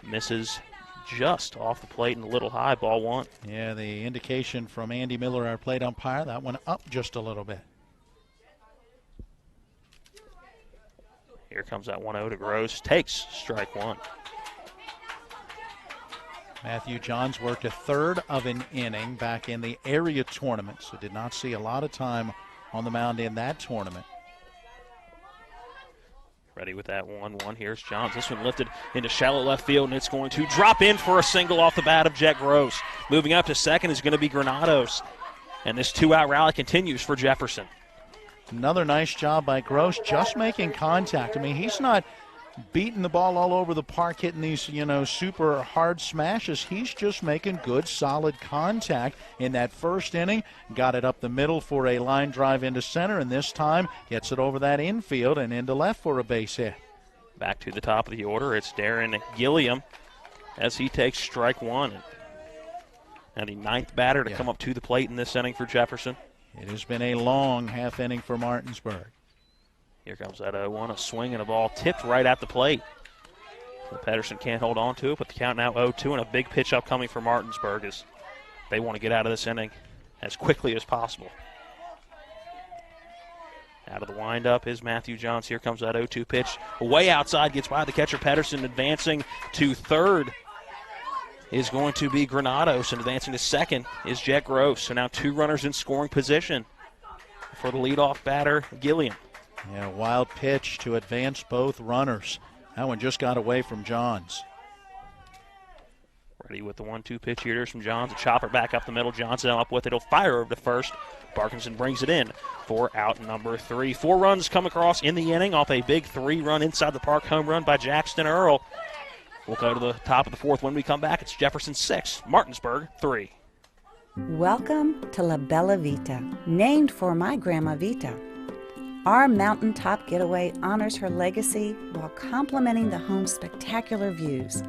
Misses just off the plate and a little high, ball 1. Yeah, the indication from Andy Miller, our plate umpire, that one up just a little bit. Here comes that 1-0 to Gross. Takes strike 1. Matthew Johns worked a 1/3 of an inning back in the area tournament, so did not see a lot of time on the mound in that tournament. Ready with that 1-1. Here's Johns. This one lifted into shallow left field, and it's going to drop in for a single off the bat of Jet Gross. Moving up to second is going to be Granados, and this 2-out rally continues for Jefferson. Another nice job by Gross, just making contact. I mean, he's not beating the ball all over the park, hitting these, super hard smashes. He's just making good, solid contact in that first inning. Got it up the middle for a line drive into center, and this time gets it over that infield and into left for a base hit. Back to the top of the order, it's Darren Gilliam as he takes strike one. And the ninth batter to come up to the plate in this inning for Jefferson. It has been a long half inning for Martinsburg. Here comes that 0-1, a swing and a ball tipped right at the plate. So Pedersen can't hold on to it, but the count now 0-2, and a big pitch upcoming for Martinsburg as they want to get out of this inning as quickly as possible. Out of the windup is Matthew Johns. Here comes that 0-2 pitch. Way outside, gets by the catcher Pedersen. Advancing to third is going to be Granados, and advancing to second is Jet Gross. So now two runners in scoring position for the leadoff batter, Gilliam. Yeah, wild pitch to advance both runners. That one just got away from Johns. Ready with the 1-2 pitch here from Johns. A chopper back up the middle. Johnson up with it. He'll fire over to first. Parkinson brings it in for out number 3. 4 runs come across in the inning off a big 3-run inside the park home run by Jackson Earl. We'll go to the top of the 4th when we come back. It's Jefferson 6, Martinsburg 3. Welcome to La Bella Vita, named for my Grandma Vita. Our mountaintop getaway honors her legacy while complementing the home's spectacular views.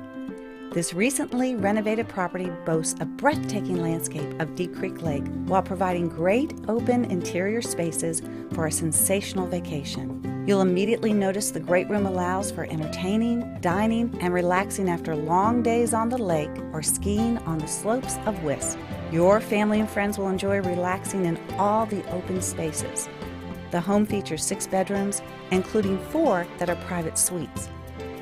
This recently renovated property boasts a breathtaking landscape of Deep Creek Lake while providing great open interior spaces for a sensational vacation. You'll immediately notice the great room allows for entertaining, dining, and relaxing after long days on the lake or skiing on the slopes of Wisp. Your family and friends will enjoy relaxing in all the open spaces. The home features 6 bedrooms, including 4 that are private suites.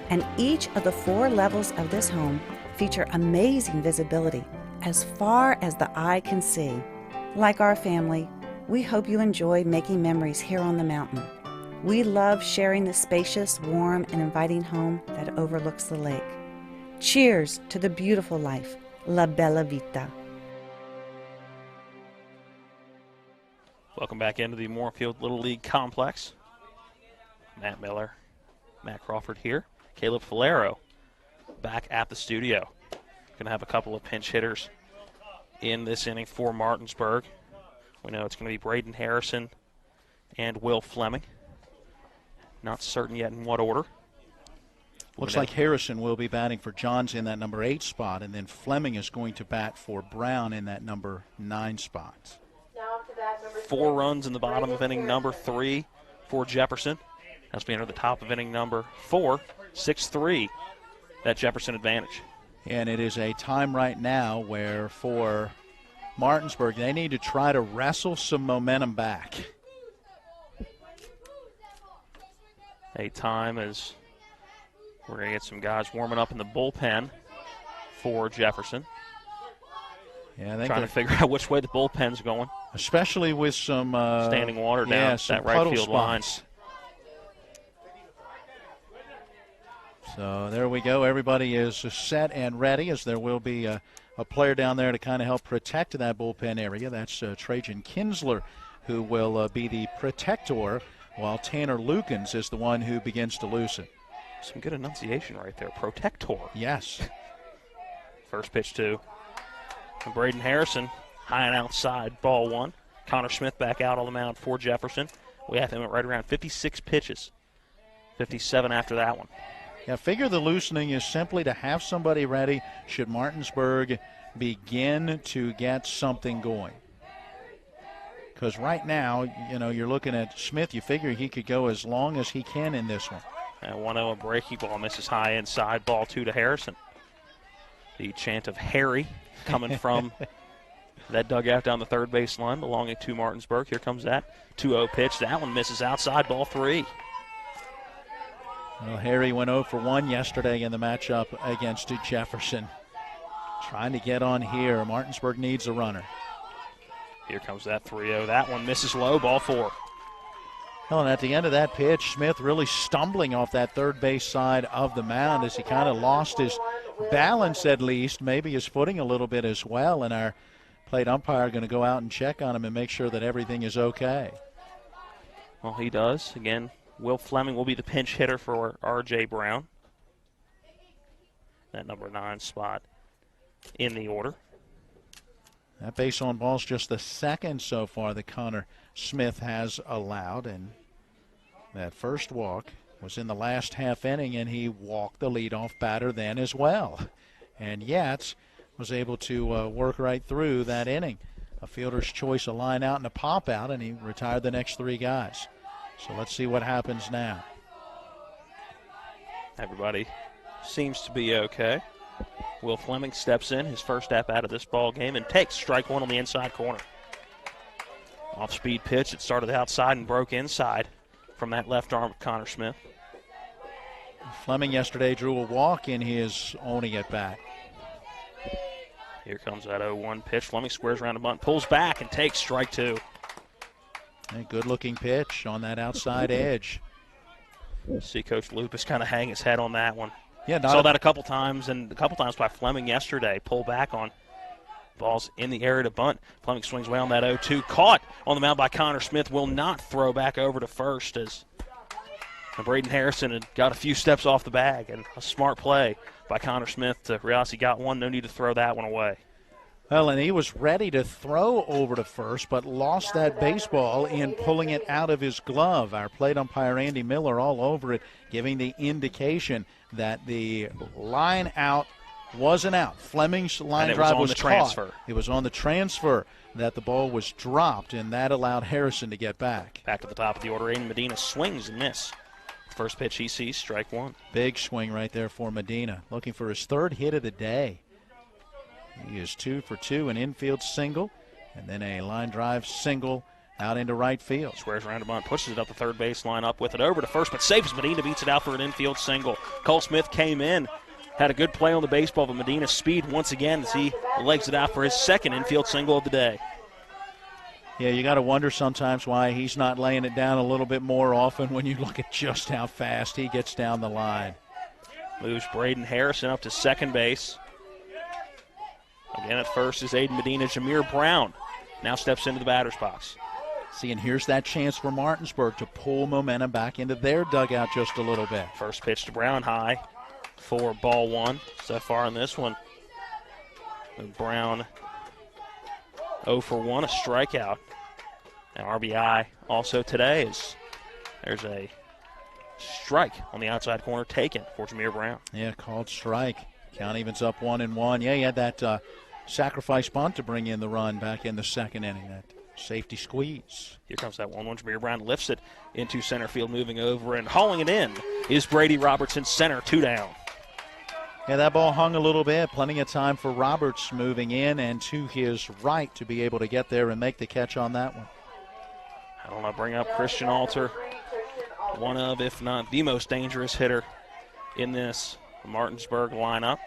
And each of the 4 levels of this home feature amazing visibility as far as the eye can see. Like our family, we hope you enjoy making memories here on the mountain. We love sharing the spacious, warm, and inviting home that overlooks the lake. Cheers to the beautiful life, La Bella Vita. Welcome back into the Moorfield Little League Complex. Matt Miller, Matt Crawford here. Caleb Falero back at the studio. Going to have a couple of pinch hitters in this inning for Martinsburg. We know it's going to be Braden Harrison and Will Fleming. Not certain yet in what order. Looks like Harrison will be batting for Johns in that number 8 spot, and then Fleming is going to bat for Brown in that number 9 spot. 4 runs in the bottom of inning number 3 for Jefferson. As we enter the top of inning number 4, 6-3, that Jefferson advantage. And it is a time right now where for Martinsburg, they need to try to wrestle some momentum back. A time as we're going to get some guys warming up in the bullpen for Jefferson. Yeah, I think trying to figure out which way the bullpen's going. Especially with some standing water down that right field line. So there we go. Everybody is set and ready, as there will be a player down there to kind of help protect that bullpen area. That's Trajan Kinsler, who will be the protector, while Tanner Lukens is the one who begins to loosen. Some good enunciation right there. Protector. Yes. First pitch to Braden Harrison, high and outside, ball 1. Connor Smith back out on the mound for Jefferson. We have him at right around 56 pitches. 57 after that one. Yeah, figure the loosening is simply to have somebody ready should Martinsburg begin to get something going. Because right now, you're looking at Smith. You figure he could go as long as he can in this one. And 1-0, a breaking ball, misses high inside, ball 2 to Harrison. The chant of Harry coming from that dugout down the third base line belonging to Martinsburg. Here comes that 2-0 pitch. That one misses outside, ball 3. Well, Harry went 0 for 1 yesterday in the matchup against Jefferson. Trying to get on here. Martinsburg needs a runner. Here comes that 3-0. That one misses low, ball 4. Well, and at the end of that pitch, Smith really stumbling off that third base side of the mound as he kind of lost his balance, at least, maybe his footing a little bit as well. And our plate umpire going to go out and check on him and make sure that everything is okay. Well, he does. Again, Will Fleming will be the pinch hitter for R.J. Brown. That number 9 spot in the order. That base on ball is just the second so far that Connor Smith has allowed, and that first walk was in the last half inning, and he walked the leadoff batter then as well. And Yats was able to work right through that inning. A fielder's choice, a line out and a pop out, and he retired the next 3 guys. So let's see what happens now. Everybody seems to be okay. Will Fleming steps in, his first step out of this ball game, and takes strike 1 on the inside corner. Off-speed pitch. It started outside and broke inside from that left arm of Connor Smith. Fleming yesterday drew a walk in his only at bat. Here comes that 0-1 pitch. Fleming squares around the bunt, pulls back, and takes strike 2. A good-looking pitch on that outside edge. See Coach Lupus kind of hang his head on that one. Yeah, saw that a couple times, and a couple times by Fleming yesterday. Pull back on balls in the area to bunt. Fleming swings away on that 0-2. Caught on the mound by Connor Smith. Will not throw back over to first as Braden Harrison had got a few steps off the bag, and a smart play by Connor Smith to realize he got one. No need to throw that one away. Well, and he was ready to throw over to first, but lost that baseball in pulling it out of his glove. Our plate umpire, Andy Miller, all over it, giving the indication that the line out wasn't out. Fleming's line drive was caught. It was on the transfer that the ball was dropped, and that allowed Harrison to get back. Back to the top of the order, Aiden Medina swings and miss. First pitch he sees, strike 1. Big swing right there for Medina, looking for his 3rd hit of the day. He is 2 for 2, an infield single, and then a line drive single out into right field. Squares around the bunt, pushes it up the third base line, up with it over to first, but safe as Medina beats it out for an infield single. Cole Smith came in, had a good play on the baseball, but Medina's speed once again as he legs it out for his 2nd infield single of the day. Yeah, you got to wonder sometimes why he's not laying it down a little bit more often when you look at just how fast he gets down the line. Moves Braden Harrison up to second base. Again at first is Aiden Medina. Jameer Brown now steps into the batter's box. See, and here's that chance for Martinsburg to pull momentum back into their dugout just a little bit. First pitch to Brown, high for ball 1 so far in this one. And Brown 0 for 1, a strikeout. And RBI also today is there's a strike on the outside corner taken for Jameer Brown. Yeah, called strike. Count evens up 1-1. Yeah, he had that sacrifice bunt to bring in the run back in the 2nd inning. That safety squeeze. Here comes that 1-1. Jameer Brown lifts it into center field, moving over and hauling it in is Brady Robertson, center, 2 down. Yeah, that ball hung a little bit. Plenty of time for Roberts moving in and to his right to be able to get there and make the catch on that one. I don't know, bring up Christian Alter, one of, if not the most dangerous hitter in this Martinsburg lineup.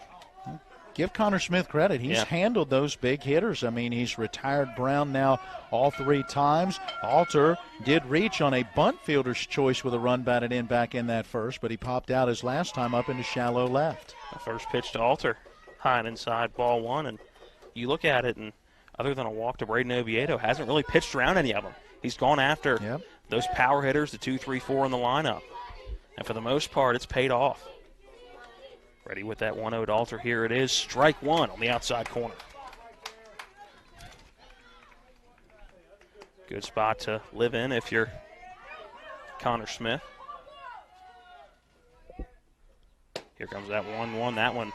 Give Connor Smith credit. He's handled those big hitters. I mean, he's retired Brown now all 3 times. Alter did reach on a bunt fielder's choice with a run batted in back in that first, but he popped out his last time up into shallow left. The first pitch to Alter, high and inside, ball 1. And you look at it, and other than a walk to Braden Oviedo, hasn't really pitched around any of them. He's gone after those power hitters, the 2, 3, 4 in the lineup. And for the most part, it's paid off. Ready with that 1-0 to Alter. Here it is, strike 1 on the outside corner. Good spot to live in if you're Connor Smith. Here comes that 1-1. That one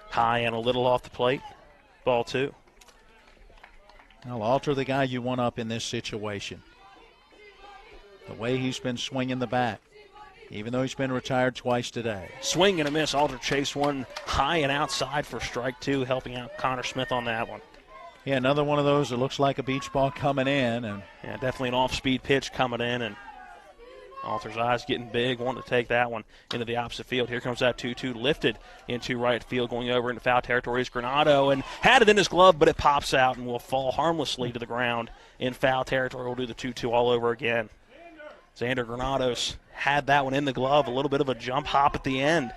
high and a little off the plate. Ball 2. Well, Alter, the guy you want up in this situation. The way he's been swinging the bat, even though he's been retired twice today. Swing and a miss. Alter chased one high and outside for strike 2, helping out Connor Smith on that one. Yeah, another one of those that looks like a beach ball coming in. And yeah, definitely an off-speed pitch coming in, and Alter's eyes getting big, wanting to take that one into the opposite field. Here comes that 2-2 lifted into right field, going over into foul territory is Granado, and had it in his glove, but it pops out and will fall harmlessly to the ground in foul territory. We'll do the 2-2 all over again. Xander Granados had that one in the glove, a little bit of a jump hop at the end.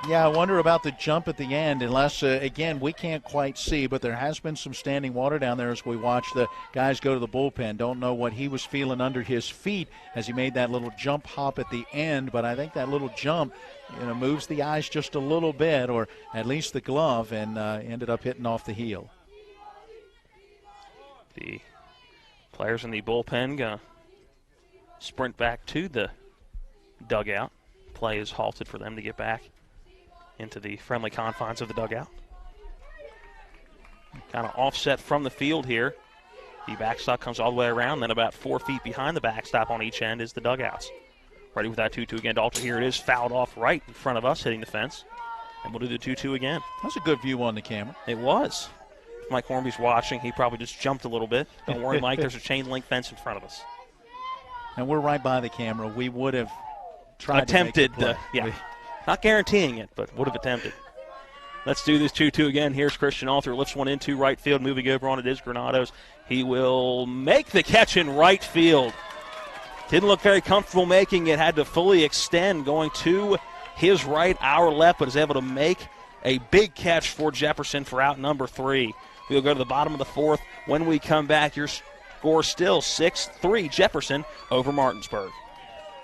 Yeah, I wonder about the jump at the end, unless, again, we can't quite see, but there has been some standing water down there as we watch the guys go to the bullpen. Don't know what he was feeling under his feet as he made that little jump hop at the end, but I think that little jump, moves the eyes just a little bit, or at least the glove, and ended up hitting off the heel. The players in the bullpen going to sprint back to the dugout. Play is halted for them to get back into the friendly confines of the dugout. Kind of offset from the field here. The backstop comes all the way around, then about 4 feet behind the backstop on each end is the dugouts. Ready with that 2-2 again. Dalton, here it is, fouled off right in front of us, hitting the fence. And we'll do the 2-2 again. That's a good view on the camera. It was. If Mike Hornby's watching, he probably just jumped a little bit. Don't worry, Mike, there's a chain link fence in front of us. And we're right by the camera. We would have tried attempted, to make the play. Not guaranteeing it, but would have attempted. Let's do this 2-2 again. Here's Christian Arthur, lifts one into right field, moving over on it is Granados. He will make the catch in right field. Didn't look very comfortable making it, had to fully extend, going to his right, our left, but is able to make a big catch for Jefferson for out number 3. We'll go to the bottom of the 4th. When we come back, your score still 6-3 Jefferson over Martinsburg.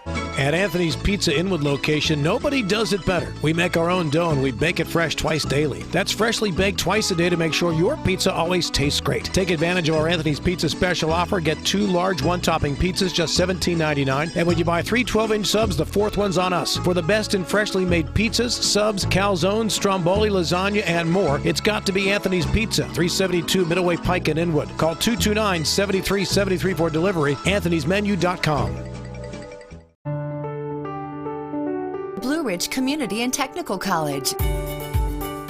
At Anthony's Pizza Inwood location, nobody does it better. We make our own dough and we bake it fresh twice daily. That's freshly baked twice a day to make sure your pizza always tastes great. Take advantage of our Anthony's Pizza special offer. Get 2 large one-topping pizzas, just $17.99. And when you buy 3 12-inch subs, the 4th one's on us. For the best in freshly made pizzas, subs, calzones, stromboli, lasagna, and more, it's got to be Anthony's Pizza, 372 Middleway Pike in Inwood. Call 229-7373 for delivery, anthonysmenu.com. Blue Ridge Community and Technical College.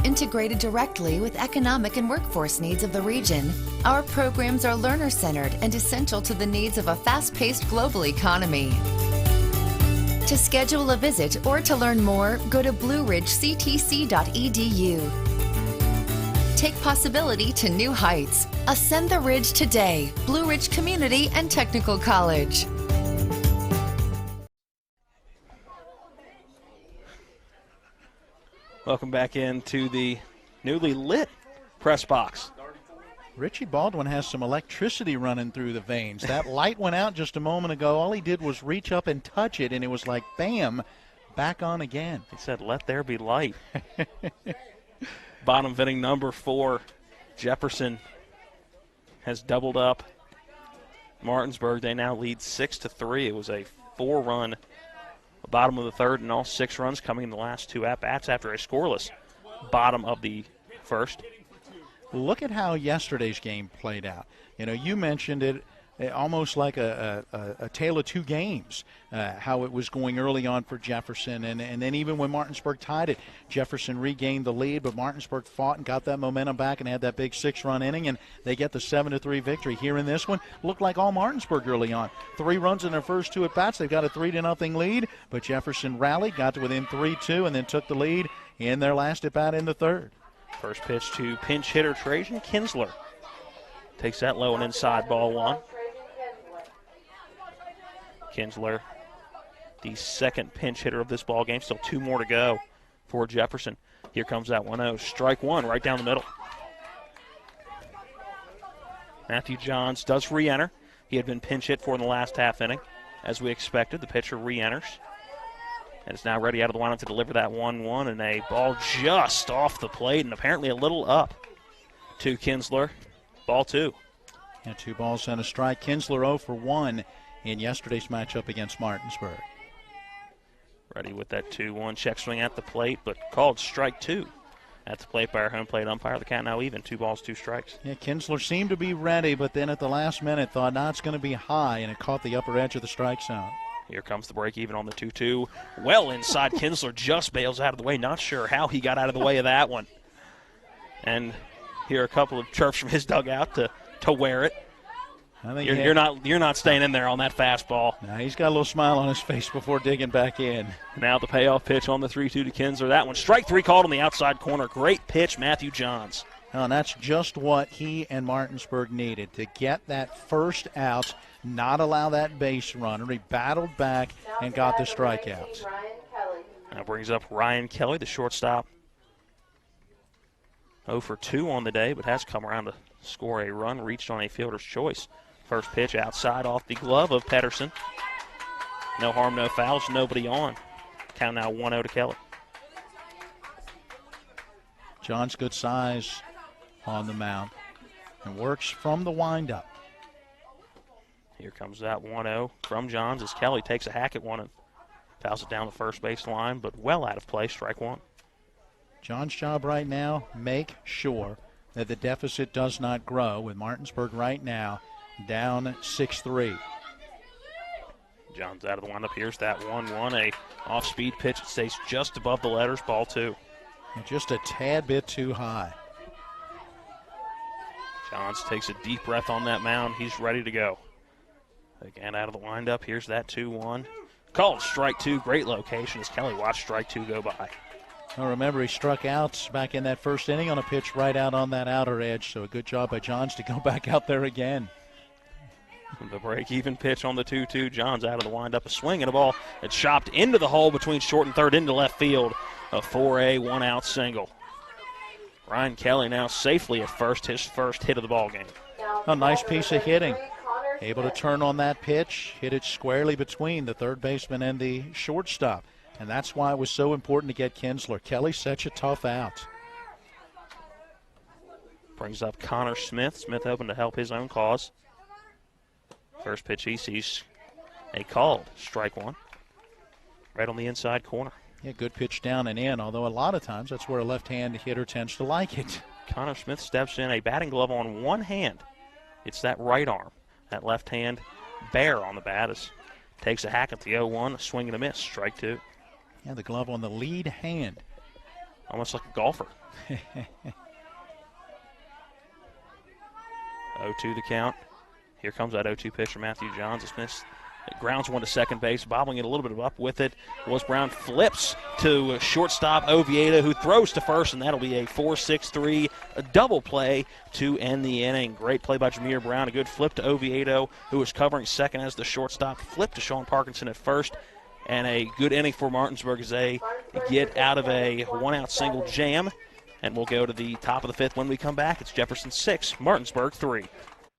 Integrated directly with economic and workforce needs of the region, our programs are learner-centered and essential to the needs of a fast-paced global economy. To schedule a visit or to learn more, go to blueridgectc.edu. Take possibility to new heights. Ascend the ridge today. Blue Ridge Community and Technical College. Welcome back into the newly lit press box. Richie Baldwin has some electricity running through the veins. That light went out just a moment ago. All he did was reach up and touch it, and it was like, bam, back on again. He said, let there be light. Bottom of inning number 4, Jefferson has doubled up Martinsburg. They now lead 6-3. It was a 4-run bottom of the 3rd, and all 6 runs coming in the last 2 at-bats after a scoreless bottom of the 1st. Look at how yesterday's game played out. You mentioned it almost like a tale of 2 games, how it was going early on for Jefferson. And then even when Martinsburg tied it, Jefferson regained the lead, but Martinsburg fought and got that momentum back and had that big 6-run inning, and they get the 7-3 victory. Here in this one, looked like all Martinsburg early on. 3 runs in their first 2 at-bats. They've got a 3-0 lead, but Jefferson rallied, got to within 3-2, and then took the lead in their last at-bat in the 3rd. First pitch to pinch hitter Trajan Kinsler. Takes that low and inside, ball 1. Kinsler, the 2nd pinch hitter of this ball game. Still 2 more to go for Jefferson. Here comes that 1-0. Strike 1 right down the middle. Matthew Johns does re-enter. He had been pinch hit for in the last half inning. As we expected, the pitcher re-enters. And is now ready out of the lineup to deliver that 1-1, and a ball just off the plate and apparently a little up to Kinsler. Ball 2. And 2 balls and a strike. Kinsler 0 for 1 in yesterday's matchup against Martinsburg. Ready with that 2-1 check swing at the plate, but called strike 2 at the plate by our home plate umpire. The count now even, 2 balls, 2 strikes. Yeah, Kinsler seemed to be ready, but then at the last minute thought, it's going to be high, and it caught the upper edge of the strike zone. Here comes the break even on the 2-2. Well inside, Kinsler just bails out of the way. Not sure how he got out of the way of that one. And here a couple of chirps from his dugout to wear it. I think you're not staying in there on that fastball. No, he's got a little smile on his face before digging back in. Now the payoff pitch on the 3-2 to Kinsler. That one, strike 3 called on the outside corner. Great pitch, Matthew Johns. And that's just what he and Martinsburg needed, to get that first out, not allow that base runner. He battled back and got the strikeouts. That brings up Ryan Kelly, the shortstop. 0 for 2 on the day, but has come around to score a run, reached on a fielder's choice. First pitch outside off the glove of Pedersen. No harm, no fouls, nobody on. Count now 1-0 to Kelly. John's good size on the mound and works from the windup. Here comes that 1-0 from Johns as Kelly takes a hack at one and fouls it down the first base line, but well out of play, strike one. John's job right now, make sure that the deficit does not grow with Martinsburg right now down 6-3. Johns out of the windup. Here's that 1-1, a off-speed pitch. It stays just above the letters, ball 2. And just a tad bit too high. Johns takes a deep breath on that mound. He's ready to go. Again, out of the windup. Here's that 2-1. Called strike 2. Great location as Kelly watched strike 2 go by. Well, remember, he struck out back in that first inning on a pitch right out on that outer edge, so a good job by Johns to go back out there again. The break-even pitch on the 2-2. Johns out of the windup. A swing and a ball. It's chopped into the hole between short and third into left field. A 4A, one-out single. Ryan Kelly now safely at first, his first hit of the ball game. A nice piece of hitting. Able to turn on that pitch, hit it squarely between the third baseman and the shortstop. And that's why it was so important to get Kinsler. Kelly's such a tough out. Brings up Connor Smith. Smith hoping to help his own cause. First pitch he sees a called strike one. Right on the inside corner. Yeah, good pitch down and in, although a lot of times that's where a left-hand hitter tends to like it. Connor Smith steps in, a batting glove on one hand. It's that right arm. That left hand bare on the bat as takes a hack at the 0-1, a swing and a miss, strike 2. Yeah, the glove on the lead hand. Almost like a golfer. 0-2 the count. Here comes that 0-2 pitch from Matthew Johns. It's missed. It grounds one to second base, bobbling it a little bit up with it. Was Brown flips to shortstop Oviedo, who throws to first, and that'll be a 4-6-3 a double play to end the inning. Great play by Jameer Brown. A good flip to Oviedo, who was covering second as the shortstop. Flip to Sean Parkinson at first, and a good inning for Martinsburg as they get out of a one-out single jam. And we'll go to the top of the fifth when we come back. It's Jefferson 6, Martinsburg 3.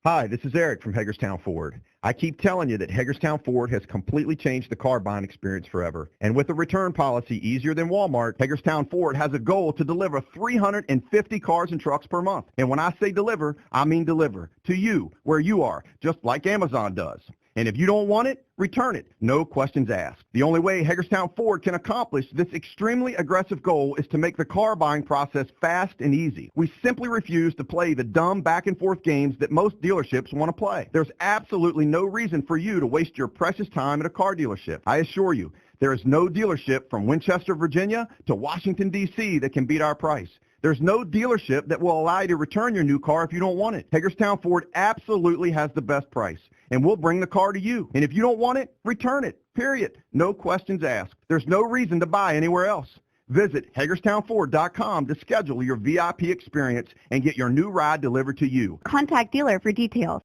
Hi, this is Eric from Hagerstown Ford. I keep telling you that Hagerstown Ford has completely changed the car buying experience forever. And with a return policy easier than Walmart, Hagerstown Ford has a goal to deliver 350 cars and trucks per month. And when I say deliver, I mean deliver to you, where you are, just like Amazon does. And if you don't want it, return it. No questions asked. The only way Hagerstown Ford can accomplish this extremely aggressive goal is to make the car buying process fast and easy. We simply refuse to play the dumb back and forth games that most dealerships want to play. There's absolutely no reason for you to waste your precious time at a car dealership. I assure you, there is no dealership from Winchester, Virginia to Washington, D.C. that can beat our price. There's no dealership that will allow you to return your new car if you don't want it. Hagerstown Ford absolutely has the best price, and we'll bring the car to you. And if you don't want it, return it, period. No questions asked. There's no reason to buy anywhere else. Visit HagerstownFord.com to schedule your VIP experience and get your new ride delivered to you. Contact dealer for details.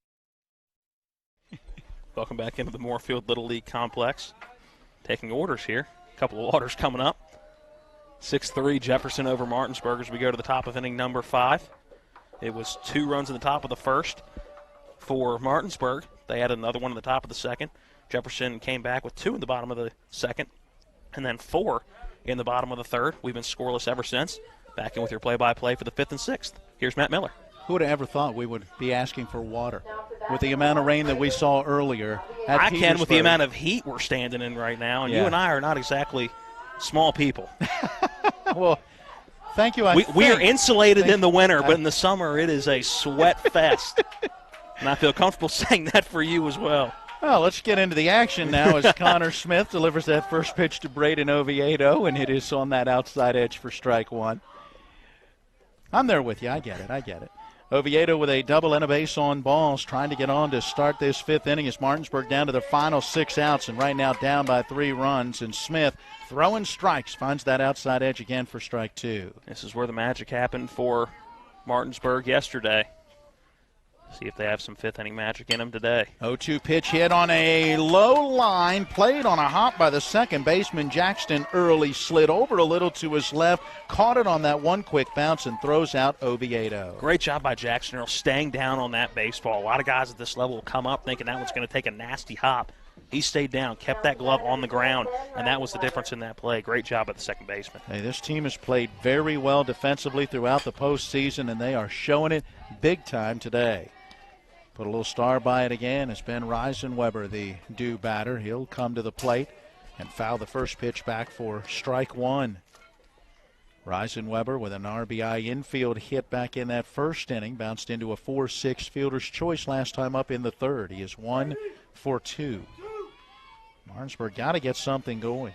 Welcome back into the Moorfield Little League Complex. Taking orders here. A couple of orders coming up. 6-3 Jefferson over Martinsburg as we go to the top of inning number 5. It was 2 runs in the top of the first for Martinsburg. They had another one in the top of the second. Jefferson came back with 2 in the bottom of the second and then 4 in the bottom of the third. We've been scoreless ever since. Back in with your play-by-play for the 5th and 6th. Here's Matt Miller. Who would have ever thought we would be asking for water with the amount of rain that we saw earlier at I can with the amount of heat we're standing in right now, and you and I are not exactly small people. Well, thank you. We are insulated in the winter, but in the summer it is a sweat fest. And I feel comfortable saying that for you as well. Well, let's get into the action now as Connor Smith delivers that first pitch to Braden Oviedo, and it is on that outside edge for strike 1. I'm there with you. I get it. Oviedo with a double and a base on balls, trying to get on to start this 5th inning as Martinsburg down to their final 6 outs and right now down by 3 runs. And Smith throwing strikes, finds that outside edge again for strike 2. This is where the magic happened for Martinsburg yesterday. See if they have some fifth-inning magic in them today. 0-2 pitch hit on a low line, played on a hop by the second baseman. Jackson early slid over a little to his left, caught it on that one quick bounce, and throws out Oviedo. Great job by Jackson Earl staying down on that baseball. A lot of guys at this level will come up thinking that one's going to take a nasty hop. He stayed down, kept that glove on the ground, and that was the difference in that play. Great job at the second baseman. Hey, this team has played very well defensively throughout the postseason, and they are showing it big time today. Put a little star by it again. It's Ben Reisenweber, the due batter. He'll come to the plate and foul the first pitch back for strike one. Reisenweber with an RBI infield hit back in that first inning. Bounced into a 4-6 fielder's choice last time up in the third. He is 1 for 2. Martinsburg got to get something going.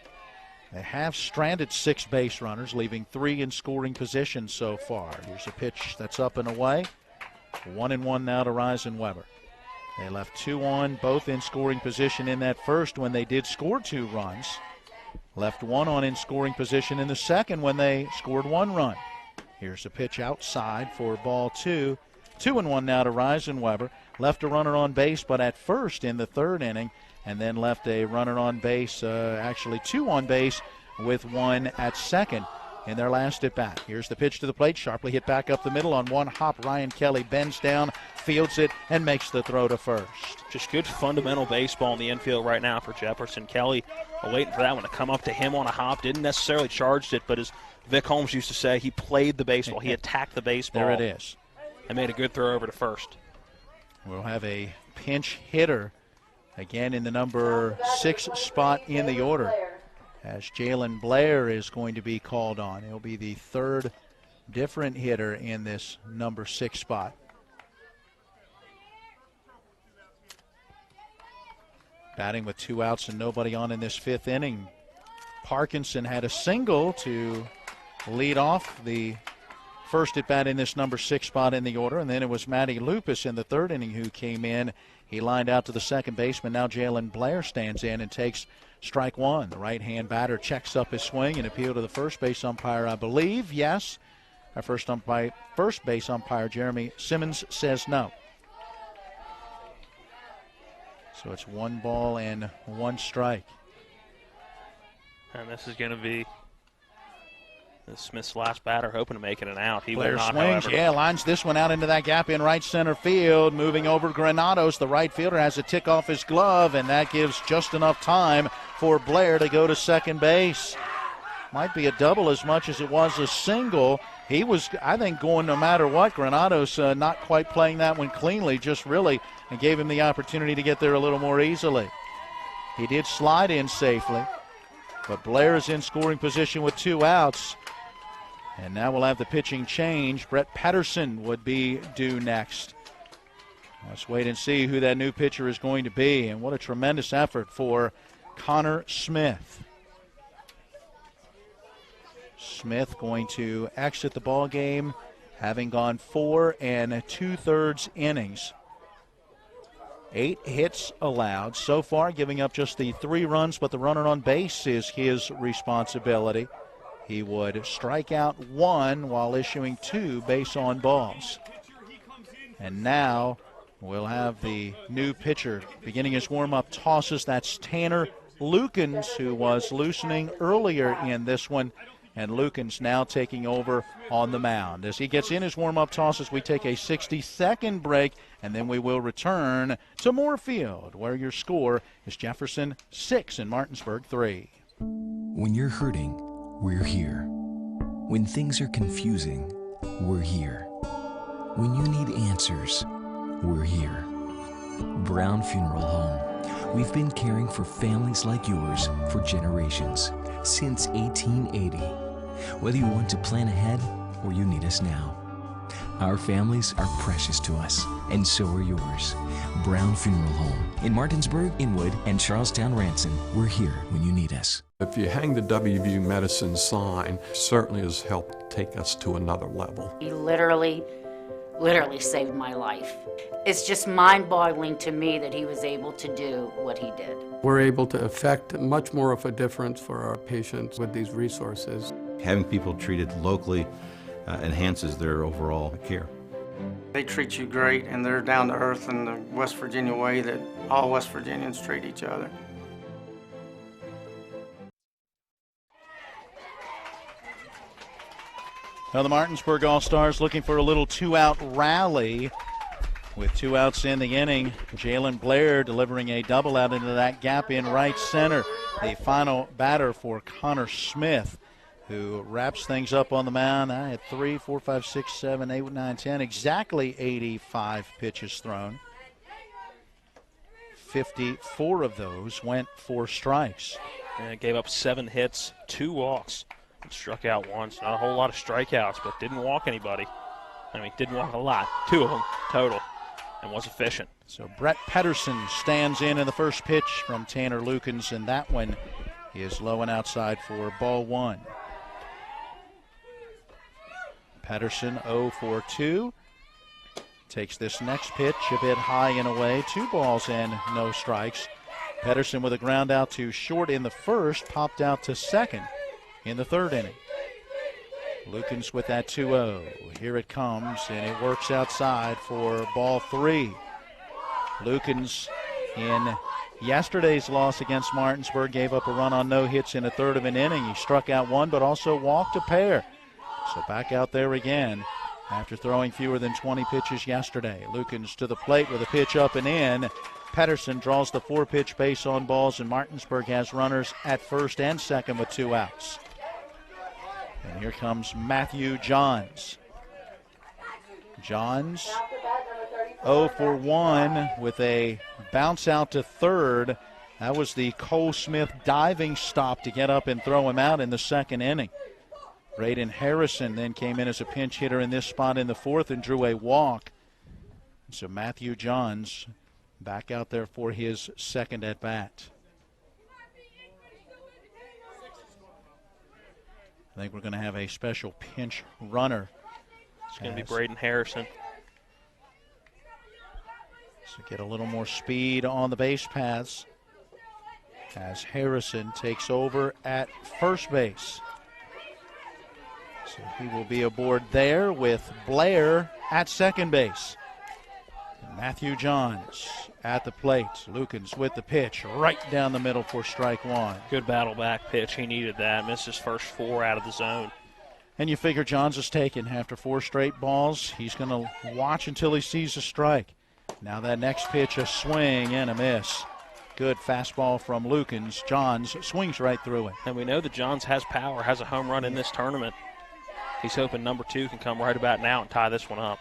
They have stranded 6 base runners, leaving 3 in scoring position so far. Here's a pitch that's up and away. 1-1 now to Reisenweber. They left 2 on, both in scoring position in that first when they did score 2 runs. Left 1 on in scoring position in the second when they scored 1 run. Here's a pitch outside for ball 2. 2-1 now to Reisenweber. Left a runner on base, but at first in the third inning, and then left a runner on base, actually 2 on base with 1 at second in their last at bat. Here's the pitch to the plate, sharply hit back up the middle on one hop. Ryan Kelly bends down, fields it, and makes the throw to first. Just good fundamental baseball in the infield right now for Jefferson. Kelly waiting for that one to come up to him on a hop. Didn't necessarily charge it, but as Vic Holmes used to say, he played the baseball. He attacked the baseball. There it is. And made a good throw over to first. We'll have a pinch hitter again in the number 6 spot in the order, as Jalen Blair is going to be called on. He'll be the third different hitter in this number 6 spot. Batting with 2 outs and nobody on in this 5th inning. Parkinson had a single to lead off the first at bat in this number 6 spot in the order, and then it was Matty Lupus in the 3rd inning who came in. He lined out to the second baseman. Now Jalen Blair stands in and takes strike 1. The right-hand batter checks up his swing and appeal to the first base umpire, I believe. Yes. Our first base umpire, Jeremy Simmons, says no. So it's 1 ball and 1 strike. And this is going to be Smith's last batter, hoping to make it an out. He Blair will not, swings, however. lines this one out into that gap in right center field. Moving over Granados, the right fielder has a tick off his glove, and that gives just enough time for Blair to go to second base. Might be a double as much as it was a single. He was, I think, going no matter what. Granados not quite playing that one cleanly, just really and gave him the opportunity to get there a little more easily. He did slide in safely, but Blair is in scoring position with 2 outs. And now we'll have the pitching change. Brett Patterson would be due next. Let's wait and see who that new pitcher is going to be. And what a tremendous effort for Connor Smith. Smith going to exit the ball game, having gone 4 2/3 innings. 8 hits allowed so far, giving up just the 3 runs, but the runner on base is his responsibility. He would strike out 1 while issuing 2 base on balls. And now we'll have the new pitcher beginning his warm-up tosses. That's Tanner Lukens, who was loosening earlier in this one. And Lukens now taking over on the mound. As he gets in his warm-up tosses, we take a 60-second break, and then we will return to Moorfield, where your score is Jefferson 6 and Martinsburg 3. When you're hurting, we're here. When things are confusing, we're here. When you need answers, we're here. Brown Funeral Home. We've been caring for families like yours for generations, since 1880. Whether you want to plan ahead or you need us now. Our families are precious to us, and so are yours. Brown Funeral Home in Martinsburg, Inwood, and Charlestown-Ranson. We're here when you need us. If you hang the WVU Medicine sign, certainly has helped take us to another level. He literally saved my life. It's just mind-boggling to me that he was able to do what he did. We're able to affect much more of a difference for our patients with these resources. Having people treated locally enhances their overall care. They treat you great, and they're down to earth in the West Virginia way that all West Virginians treat each other. Well, the Martinsburg All-Stars looking for a little two-out rally. With 2 outs in the inning, Jalen Blair delivering a double out into that gap in right center. The final batter for Connor Smith, who wraps things up on the mound. I had 3, 4, 5, 6, 7, 8, 9, 10, exactly 85 pitches thrown. 54 of those went for strikes. And gave up 7 hits, 2 walks, and struck out once. Not a whole lot of strikeouts, but didn't walk anybody. I mean, didn't walk a lot, 2 of them total, and was efficient. So Brett Pedersen stands in the first pitch from Tanner Lukens, and that one is low and outside for ball 1. Pedersen 0 for 2. Takes this next pitch a bit high and away. 2 balls and no strikes. Pedersen with a ground out to short in the first, popped out to second in the third inning. Lukens with that 2-0. Here it comes, and it works outside for ball 3. Lukens in yesterday's loss against Martinsburg gave up a run on no hits in a third of an inning. He struck out 1 but also walked a pair. So back out there again after throwing fewer than 20 pitches yesterday. Lukens to the plate with a pitch up and in. Pedersen draws the 4-pitch base on balls, and Martinsburg has runners at first and second with 2 outs. And here comes Matthew Johns. Johns 0 for 1 with a bounce out to third. That was the Cole Smith diving stop to get up and throw him out in the second inning. Braden Harrison then came in as a pinch hitter in this spot in the fourth and drew a walk. So Matthew Johns back out there for his second at bat. I think we're going to have a special pinch runner. It's going to be Braden Harrison. So get a little more speed on the base paths as Harrison takes over at first base. So he will be aboard there with Blair at second base. And Matthew Johns at the plate. Lukens with the pitch right down the middle for strike 1. Good battle back pitch. He needed that. Missed his first 4 out of the zone. And you figure Johns is taken after 4 straight balls. He's going to watch until he sees a strike. Now that next pitch, a swing and a miss. Good fastball from Lukens. Johns swings right through it. And we know that Johns has power, has a home run in this tournament. He's hoping number 2 can come right about now and tie this one up.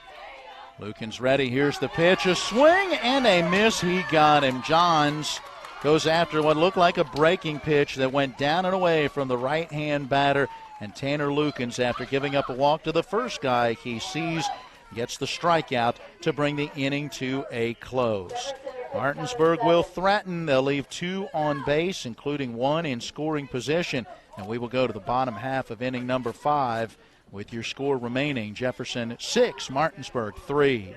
Lukens ready. Here's the pitch. A swing and a miss. He got him. Johns goes after what looked like a breaking pitch that went down and away from the right-hand batter. And Tanner Lukens, after giving up a walk to the first guy he sees, gets the strikeout to bring the inning to a close. Martinsburg will threaten. They'll leave 2 on base, including 1 in scoring position. And we will go to the bottom half of inning number 5 with your score remaining. Jefferson 6, Martinsburg 3.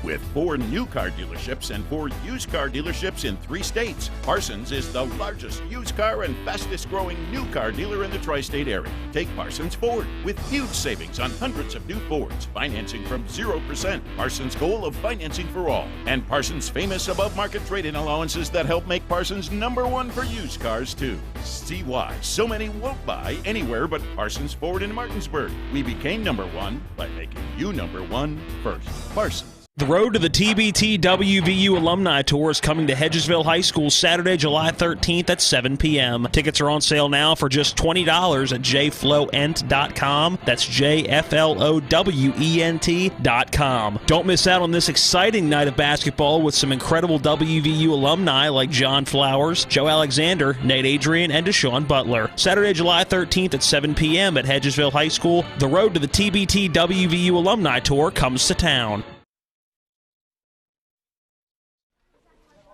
With 4 new car dealerships and 4 used car dealerships in 3 states, Parsons is the largest used car and fastest growing new car dealer in the tri-state area. Take Parsons Ford with huge savings on hundreds of new Fords, financing from 0%, Parsons' goal of financing for all, and Parsons' famous above market trade-in allowances that help make Parsons number 1 for used cars too. See why so many won't buy anywhere but Parsons Ford in Martinsburg. We became number 1 by making you number 1 first. Parsons. The road to the TBT WVU Alumni Tour is coming to Hedgesville High School Saturday, July 13th at 7 p.m. Tickets are on sale now for just $20 at jflowent.com. That's JFLOWENT.com. Don't miss out on this exciting night of basketball with some incredible WVU alumni like John Flowers, Joe Alexander, Nate Adrian, and Deshaun Butler. Saturday, July 13th at 7 p.m. at Hedgesville High School. The road to the TBT WVU Alumni Tour comes to town.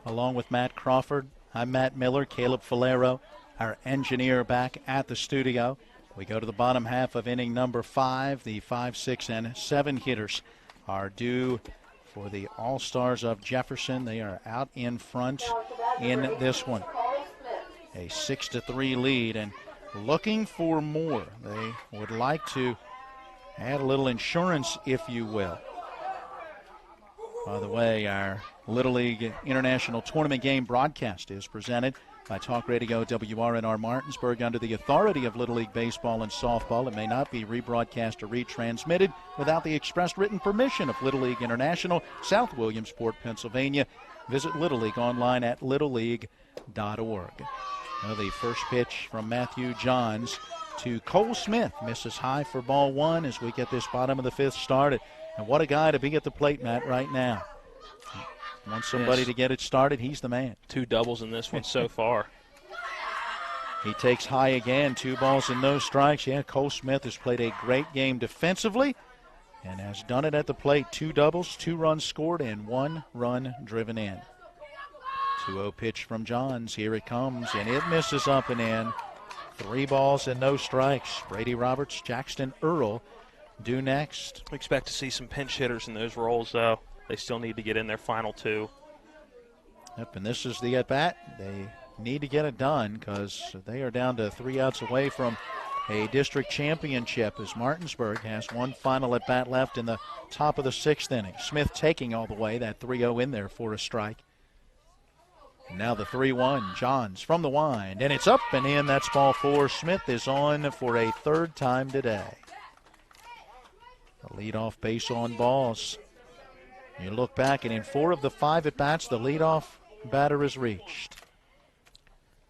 Along with Matt Crawford, I'm Matt Miller, Caleb Falero, our engineer back at the studio. We go to the bottom half of inning number 5. The 5, 6, and 7 hitters are due for the All-Stars of Jefferson. They are out in front in this one. A 6-3 lead and looking for more. They would like to Add a little insurance, if you will. By the way, our Little League International Tournament game broadcast is presented by Talk Radio WRNR Martinsburg under the authority of Little League Baseball and Softball. It may not be rebroadcast or retransmitted without the express written permission of Little League International, South Williamsport, Pennsylvania. Visit Little League online at littleleague.org. Now the first pitch from Matthew Johns to Cole Smith. Misses high for ball one as we get this bottom of the fifth started. And what a guy to be at the plate, Matt, right now. Wants somebody to get it started, he's the man. 2 doubles in this one so far. He takes high again, 2 balls and no strikes. Yeah, Cole Smith has played a great game defensively and has done it at the plate. 2 doubles, 2 runs scored, and 1 run driven in. 2-0 pitch from Johns. Here it comes, and it misses up and in. 3 balls and no strikes. Brady Roberts, Jackson Earl due next. We expect to see some pinch hitters in those roles, though. They still need to get in their final 2. Yep, and this is the at-bat. They need to get it done because they are down to 3 outs away from a district championship as Martinsburg has 1 final at-bat left in the top of the 6th inning. Smith taking all the way, that 3-0 in there for a strike. And now the 3-1, Johns from the wind, and it's up and in. That's ball 4. Smith is on for a 3rd time today. The leadoff base on balls. You look back, and in 4 of the 5 at-bats, the leadoff batter is reached.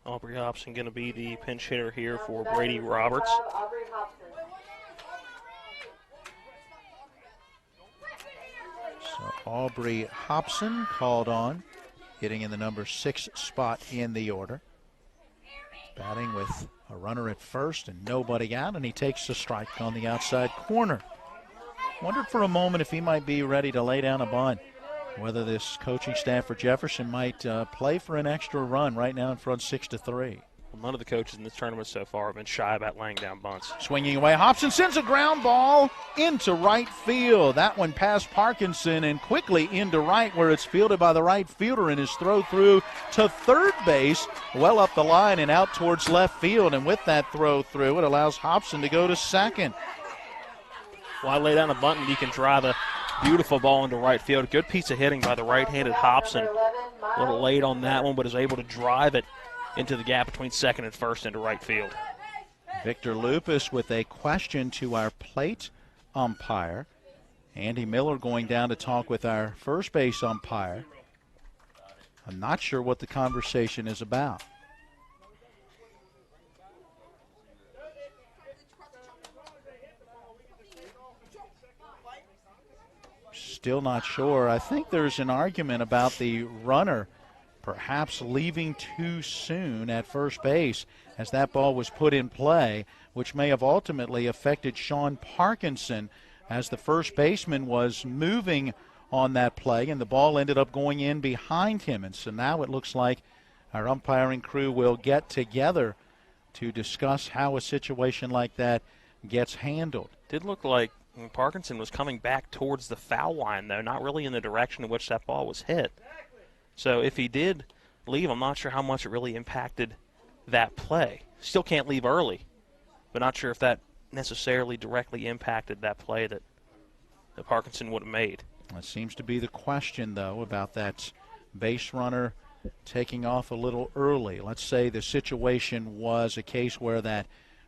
Aubrey Hobson going to be the pinch hitter here for Brady Roberts. So Aubrey Hobson called on, hitting in the number 6 spot in the order. Batting with a runner at first and nobody out, and he takes a strike on the outside corner. Wondered for a moment if he might be ready to lay down a bunt, whether this coaching staff for Jefferson might play for an extra run right now in front 6-3. Well, none of the coaches in this tournament so far have been shy about laying down bunts. Swinging away, Hobson sends a ground ball into right field. That one past Parkinson and quickly into right, where it's fielded by the right fielder, and his throw through to third base, well up the line and out towards left field. And with that throw through, it allows Hobson to go to second. Why lay down a bunt when you can drive a beautiful ball into right field? Good piece of hitting by the right-handed Hobson. A little late on that one, but is able to drive it into the gap between second and first into right field. Victor Lupus with a question to our plate umpire. Andy Miller going down to talk with our first base umpire. I'm not sure what the conversation is about. Still not sure. I think there's an argument about the runner perhaps leaving too soon at first base as that ball was put in play, which may have ultimately affected Sean Parkinson as the first baseman was moving on that play, and the ball ended up going in behind him. And so now it looks like our umpiring crew will get together to discuss how a situation like that gets handled. Did look like Parkinson was coming back towards the foul line, though, not really in the direction in which that ball was hit. So if he did leave, I'm not sure how much it really impacted that play. Still can't leave early, but not sure if that necessarily directly impacted that play that Parkinson would have made. That seems to be the question, though, about that base runner taking off a little early. Let's say the situation was a case where that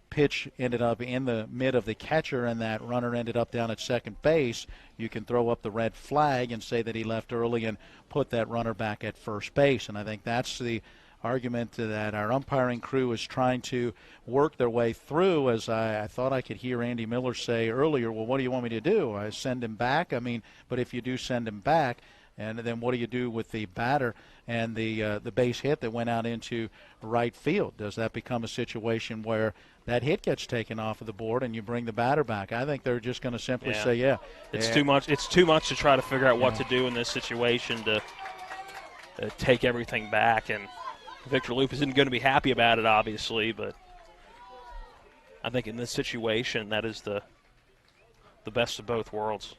pitch ended up in the mid of the catcher and that runner ended up down at second base. You can throw up the red flag and say that he left early and put that runner back at first base. And I think that's the argument that our umpiring crew is trying to work their way through. As I thought I could hear Andy Miller say earlier, well, what do you want me to do? I send him back? I mean, but if you do send him back, and then what do you do with the batter and the base hit that went out into right field? Does that become a situation where that hit gets taken off of the board and you bring the batter back? I think they're just going to simply say, It's too much. It's too much to try to figure out what to do in this situation to take everything back. And Victor Lupus isn't going to be happy about it, obviously, but I think in this situation that is the best of both worlds.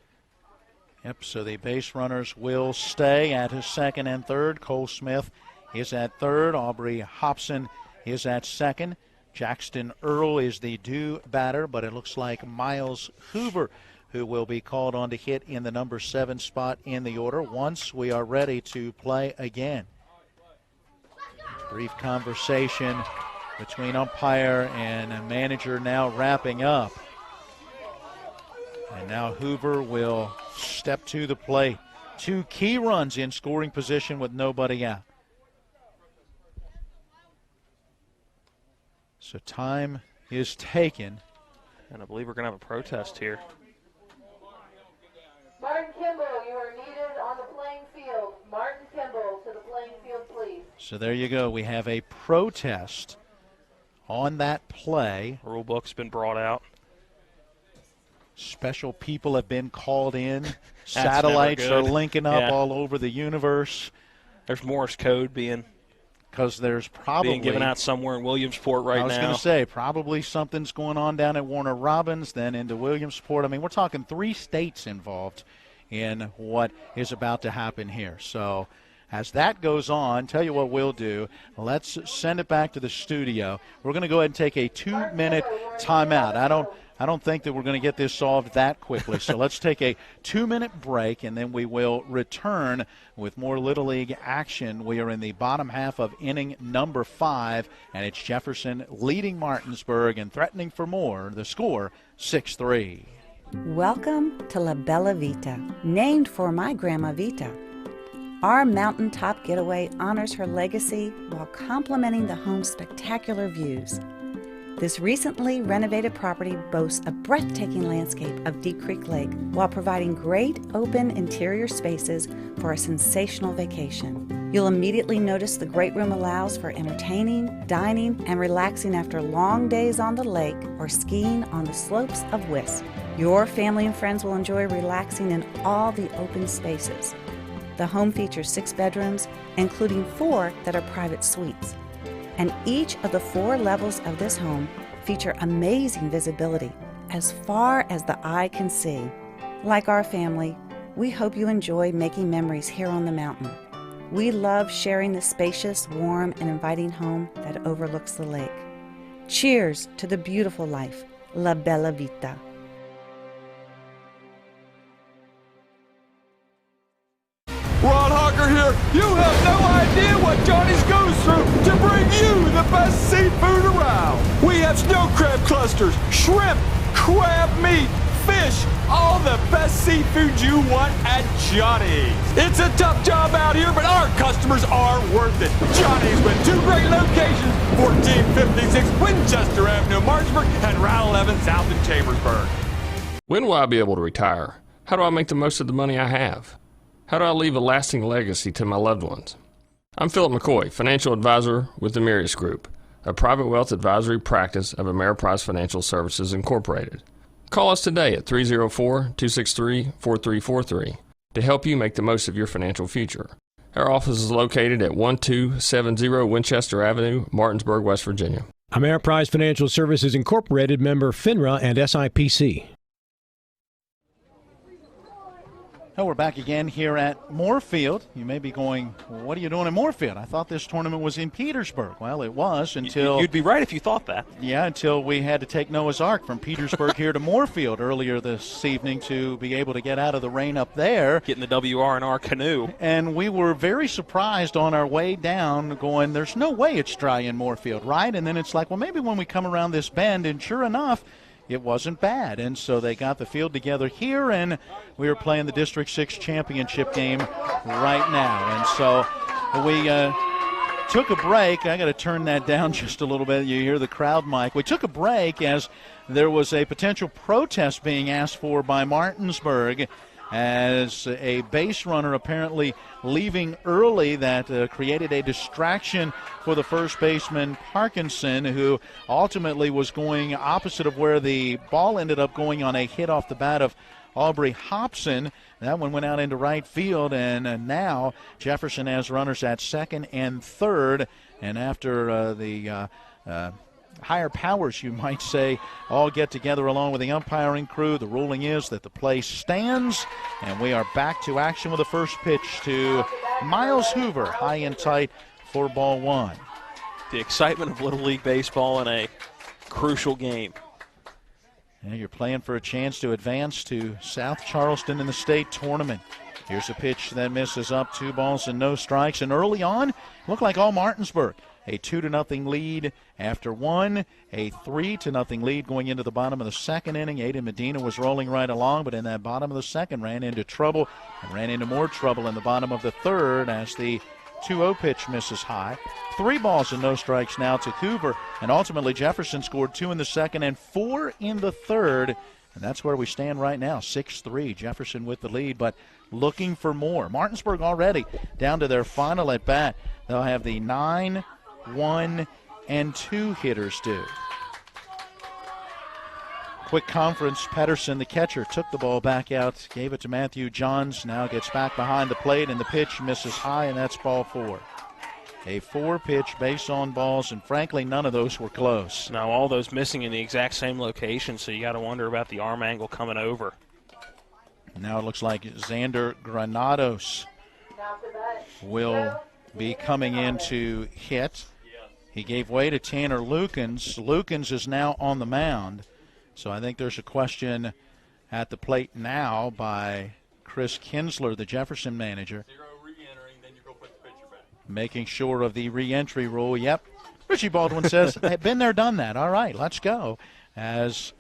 Yep, so the base runners will stay at his second and third. Cole Smith is at third. Aubrey Hobson is at second. Jackson Earl is the due batter, but it looks like Miles Hoover who will be called on to hit in the number 7 spot in the order once we are ready to play again. Brief conversation between umpire and manager now wrapping up. And now Hoover will step to the plate. 2 key runs in scoring position with nobody out. So time is taken. And I believe we're going to have a protest here. Martin Kimball, you are needed on the playing field. Martin Kimball to the playing field, please. So there you go. We have a protest on that play. Rule book's been brought out. Special people have been called in. Satellites are linking up all over the universe. There's Morse code being given out somewhere in Williamsport right now. I was going to say, probably something's going on down at Warner Robins, then into Williamsport. I mean, we're talking 3 states involved in what is about to happen here. So as that goes on, tell you what we'll do. Let's send it back to the studio. We're going to go ahead and take a 2-minute timeout. I don't think that we're going to get this solved that quickly. So let's take a 2-minute break, and then we will return with more Little League action. We are in the bottom half of inning number 5, and it's Jefferson leading Martinsburg and threatening for more. The score, 6-3. Welcome to La Bella Vita, named for my Grandma Vita. Our mountaintop getaway honors her legacy while complementing the home's spectacular views. This recently renovated property boasts a breathtaking landscape of Deep Creek Lake while providing great open interior spaces for a sensational vacation. You'll immediately notice the great room allows for entertaining, dining, and relaxing after long days on the lake or skiing on the slopes of Whist. Your family and friends will enjoy relaxing in all the open spaces. The home features 6 bedrooms, including 4 that are private suites. And each of the 4 levels of this home feature amazing visibility as far as the eye can see. Like our family, we hope you enjoy making memories here on the mountain. We love sharing the spacious, warm, and inviting home that overlooks the lake. Cheers to the beautiful life, La Bella Vita. Ron Hawker here. You have no idea what Johnny's goes through to bring you the best seafood around. We have snow crab clusters, shrimp, crab meat, fish, all the best seafood you want at Johnny's. It's a tough job out here, but our customers are worth it. Johnny's with 2 great locations, 1456 Winchester Avenue, Martinsburg, and Route 11 south in Chambersburg. When will I be able to retire? How do I make the most of the money I have? How do I leave a lasting legacy to my loved ones? I'm Philip McCoy, financial advisor with the Mirius Group, a private wealth advisory practice of Ameriprise Financial Services Incorporated. Call us today at 304-263-4343 to help you make the most of your financial future. Our office is located at 1270 Winchester Avenue, Martinsburg, West Virginia. Ameriprise Financial Services Incorporated, member FINRA and SIPC. Well, we're back again here at Moorfield. You may be going, well, what are you doing in Moorfield? I thought this tournament was in Petersburg. Well, it was until... You'd be right if you thought that. Yeah, until we had to take Noah's Ark from Petersburg here to Moorfield earlier this evening to be able to get out of the rain up there. Getting the WRNR canoe. And we were very surprised on our way down going, there's no way it's dry in Moorfield, right? And then it's like, well, maybe when we come around this bend, and sure enough, it wasn't bad. And so they got the field together here, and we are playing the District 6 championship game right now. And so we took a break. I got to turn that down just a little bit. You hear the crowd mic. We took a break as there was a potential protest being asked for by Martinsburg as a base runner apparently leaving early that created a distraction for the first baseman Parkinson, who ultimately was going opposite of where the ball ended up going on a hit off the bat of Aubrey Hobson. That one went out into right field, and now Jefferson has runners at second and third. And after the higher powers, you might say, all get together along with the umpiring crew, the ruling is that the play stands, and we are back to action with the first pitch to Miles Hoover, high and tight for ball 1. the excitement of Little League baseball in a crucial game. And you're playing for a chance to advance to South Charleston in the state tournament. Here's a pitch that misses up, 2 balls and no strikes. And early on, looked like all Martinsburg. A 2-0 lead after 1, a 3-0 lead going into the bottom of the second inning. Aiden Medina was rolling right along, but in that bottom of the second ran into trouble and ran into more trouble in the bottom of the third as the 2-0 pitch misses high. 3 balls and no strikes now to Hoover, and ultimately Jefferson scored 2 in the second and 4 in the third, and that's where we stand right now, 6-3. Jefferson with the lead, but looking for more. Martinsburg already down to their final at bat. They'll have the 9, 1, and 2 hitters due. Quick conference, Pedersen, the catcher, took the ball back out, gave it to Matthew Johns, now gets back behind the plate, and the pitch misses high, and that's ball 4. A 4-pitch base on balls, and frankly, none of those were close. Now, all those missing in the exact same location, so you got to wonder about the arm angle coming over. Now it looks like Xander Granados will be coming in to hit. He gave way to Tanner Lukens. Lukens is now on the mound. So I think there's a question at the plate now by Chris Kinsler, the Jefferson manager. Making sure of the re-entry rule. Yep. Richie Baldwin says, hey, been there, done that. All right, let's go. As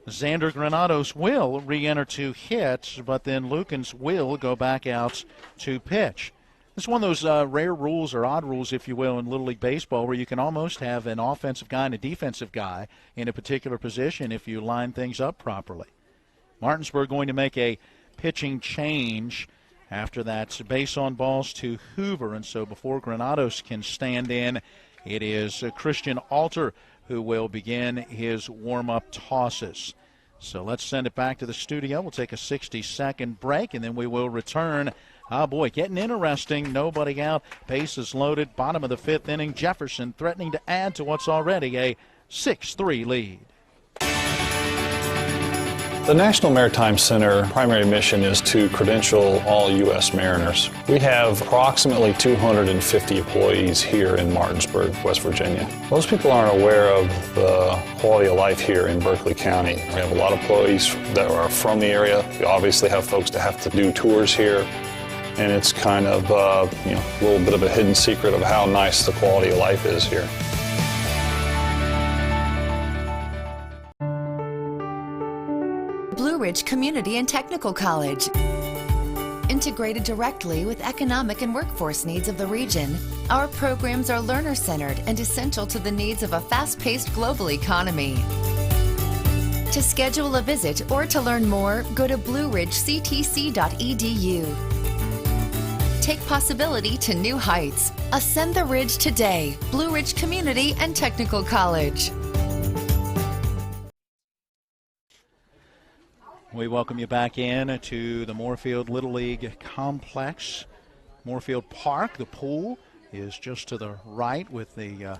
Xander Granados will re-enter to hit, but then Lukens will go back out to pitch. It's one of those rare rules or odd rules, if you will, in Little League Baseball where you can almost have an offensive guy and a defensive guy in a particular position if you line things up properly. Martinsburg going to make a pitching change after that base on balls to Hoover, and so before Granados can stand in, it is Christian Alter who will begin his warm-up tosses. So let's send it back to the studio. We'll take a 60-second break, and then we will return. Oh, boy, getting interesting. Nobody out. Bases loaded. Bottom of the 5th inning. Jefferson threatening to add to what's already a 6-3 lead. The National Maritime Center primary mission is to credential all U.S. mariners. We have approximately 250 employees here in Martinsburg, West Virginia. Most people aren't aware of the quality of life here in Berkeley County. We have a lot of employees that are from the area. We obviously have folks that have to do tours here. And it's kind of a little bit of a hidden secret of how nice the quality of life is here. Blue Ridge Community and Technical College. Integrated directly with economic and workforce needs of the region, our programs are learner-centered and essential to the needs of a fast-paced global economy. To schedule a visit or to learn more, go to blueridgectc.edu. Take possibility to new heights. Ascend the ridge today. Blue Ridge Community and Technical College. We welcome you back in to the Moorfield Little League Complex. Moorfield Park, the pool, is just to the right with the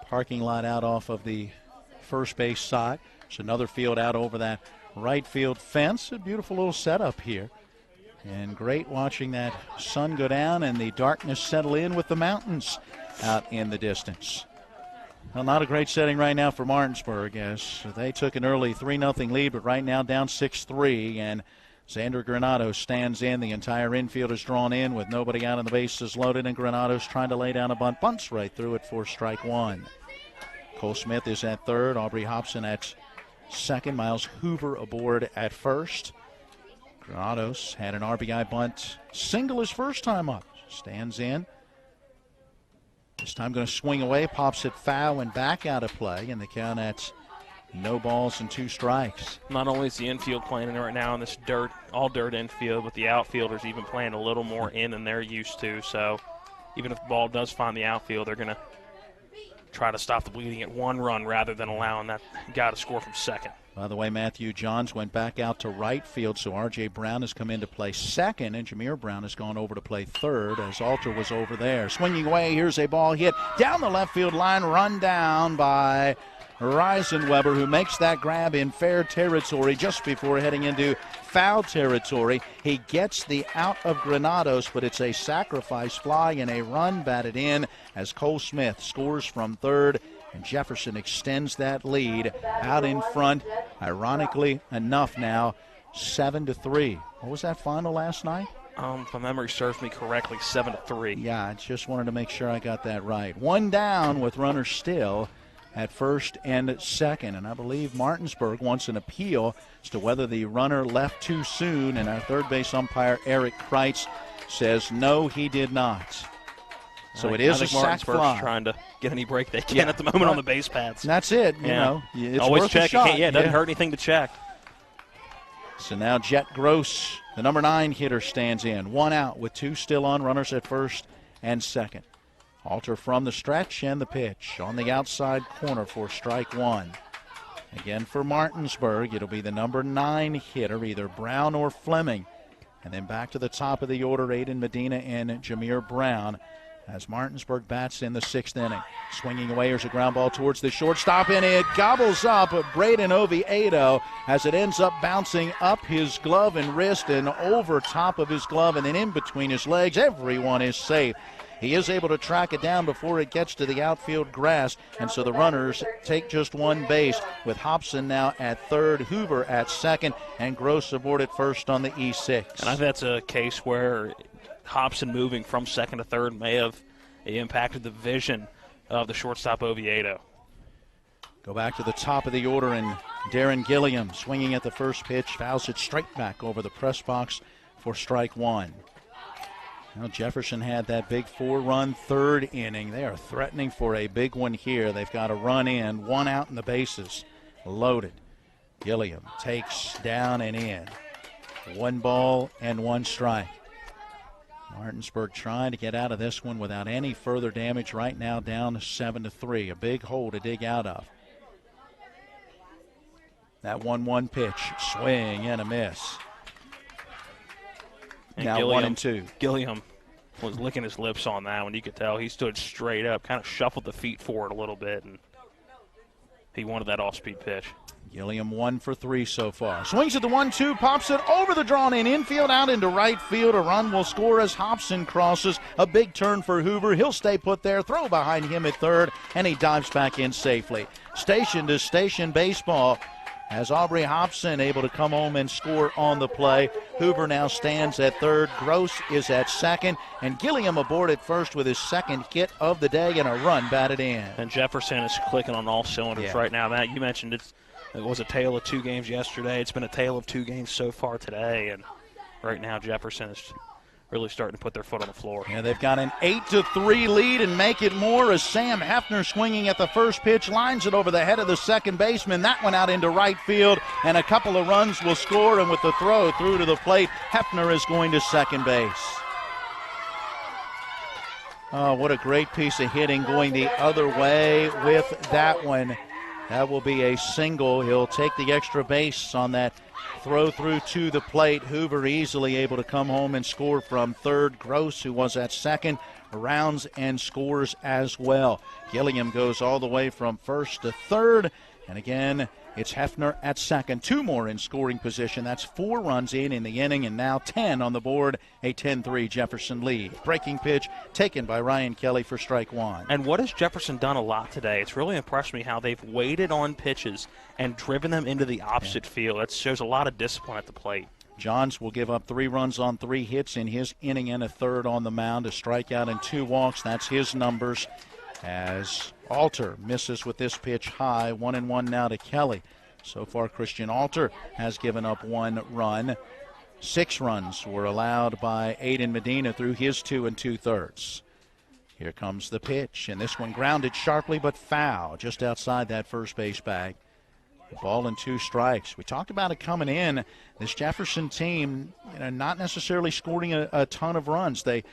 parking lot out off of the first base side. There's another field out over that right field fence. A beautiful little setup here. And great watching that sun go down and the darkness settle in with the mountains out in the distance. Well, not a great setting right now for Martinsburg as they took an early 3-0 lead, but right now down 6-3. And Xander Granados stands in. The entire infield is drawn in with nobody out on the bases loaded, and Granados trying to lay down a bunt. Bunts right through it for strike 1. Cole Smith is at third. Aubrey Hobson at second. Miles Hoover aboard at first. Granados had an RBI bunt single his first time up. Stands in. This time going to swing away, pops it foul and back out of play, and the count at no balls and 2 strikes. Not only is the infield playing right now in this all dirt infield, but the outfielders even playing a little more in than they're used to. So even if the ball does find the outfield, they're going to try to stop the bleeding at 1 run rather than allowing that guy to score from second. By the way, Matthew Johns went back out to right field, so R.J. Brown has come in to play second, and Jameer Brown has gone over to play third as Alter was over there. Swinging away, here's a ball hit down the left field line, run down by Reisenweber, who makes that grab in fair territory just before heading into foul territory. He gets the out of Granados, but it's a sacrifice fly and a run batted in as Cole Smith scores from third, and Jefferson extends that lead out in front. Ironically enough now, 7-3. What was that final last night? If my memory serves me correctly, 7-3. Yeah, I just wanted to make sure I got that right. One down with runners still at first and second. And I believe Martinsburg wants an appeal as to whether the runner left too soon. And our third base umpire, Eric Kreitz, says no, he did not. So it is a sac fly. Trying to get any break they can at the moment on the base pads. And that's it. You know, it's always worth check. a shot. It doesn't hurt anything to check. So now Jet Gross, the number 9 hitter, stands in. One out with two still on, runners at first and second. Alter from the stretch and the pitch on the outside corner for strike one. Again for Martinsburg, it'll be the number 9 hitter, either Brown or Fleming. And then back to the top of the order, Aiden Medina and Jameer Brown, as Martinsburg bats in the 6th inning. Swinging away, here's a ground ball towards the shortstop, and it gobbles up Braden Oviedo as it ends up bouncing up his glove and wrist and over top of his glove and then in between his legs. Everyone is safe. He is able to track it down before it gets to the outfield grass, and so the runners take just one base with Hobson now at third, Hoover at second, and Gross aboard at first on the E6. And I think that's a case where Hobson moving from second to third may have impacted the vision of the shortstop Oviedo. Go back to the top of the order, and Darren Gilliam swinging at the first pitch, fouls it straight back over the press box for strike one. Now Jefferson had that big 4-run third inning. They are threatening for a big one here. They've got a run in, one out in the bases, loaded. Gilliam takes down and in. 1 ball and 1 strike. Martinsburg trying to get out of this one without any further damage. Right now down 7-3. A big hole to dig out of. That 1-1 pitch. Swing and a miss. And now Gilliam, 1-2. Gilliam was licking his lips on that one. You could tell he stood straight up, kind of shuffled the feet forward a little bit, and he wanted that off-speed pitch. Gilliam 1 for 3 so far. Swings at the 1-2, pops it over the drawn-in infield, out into right field. A run will score as Hobson crosses. A big turn for Hoover. He'll stay put there, throw behind him at third, and he dives back in safely. Station to station baseball as Aubrey Hobson able to come home and score on the play. Hoover now stands at third. Gross is at second, and Gilliam aboard at first with his second hit of the day and a run batted in. And Jefferson is clicking on all cylinders right now. Matt, you mentioned it was a tale of 2 games yesterday. It's been a tale of 2 games so far today, and right now Jefferson is really starting to put their foot on the floor. Yeah, they've got an 8-3 lead and make it more as Sam Hefner swinging at the first pitch, lines it over the head of the second baseman. That one out into right field, and a couple of runs will score, and with the throw through to the plate, Hefner is going to second base. Oh, what a great piece of hitting going the other way with that one. That will be a single. He'll take the extra base on that throw through to the plate. Hoover easily able to come home and score from third. Gross, who was at second, rounds and scores as well. Gilliam goes all the way from first to third. And again, it's Hefner at second. 2 more in scoring position. That's 4 runs in the inning, and now 10 on the board. A 10-3 Jefferson lead. Breaking pitch taken by Ryan Kelly for strike one. And what has Jefferson done a lot today? It's really impressed me how they've waited on pitches and driven them into the opposite field. That shows a lot of discipline at the plate. Johns will give up 3 runs on 3 hits in his inning and a third on the mound. A strikeout and 2 walks. That's his numbers. As Alter misses with this pitch high. 1-1 now to Kelly. So far, Christian Alter has given up 1 run. 6 runs were allowed by Aiden Medina through his 2 2/3. Here comes the pitch, and this one grounded sharply but foul just outside that first base bag. Ball and 2 strikes. We talked about it coming in. This Jefferson team, not necessarily scoring a ton of runs. They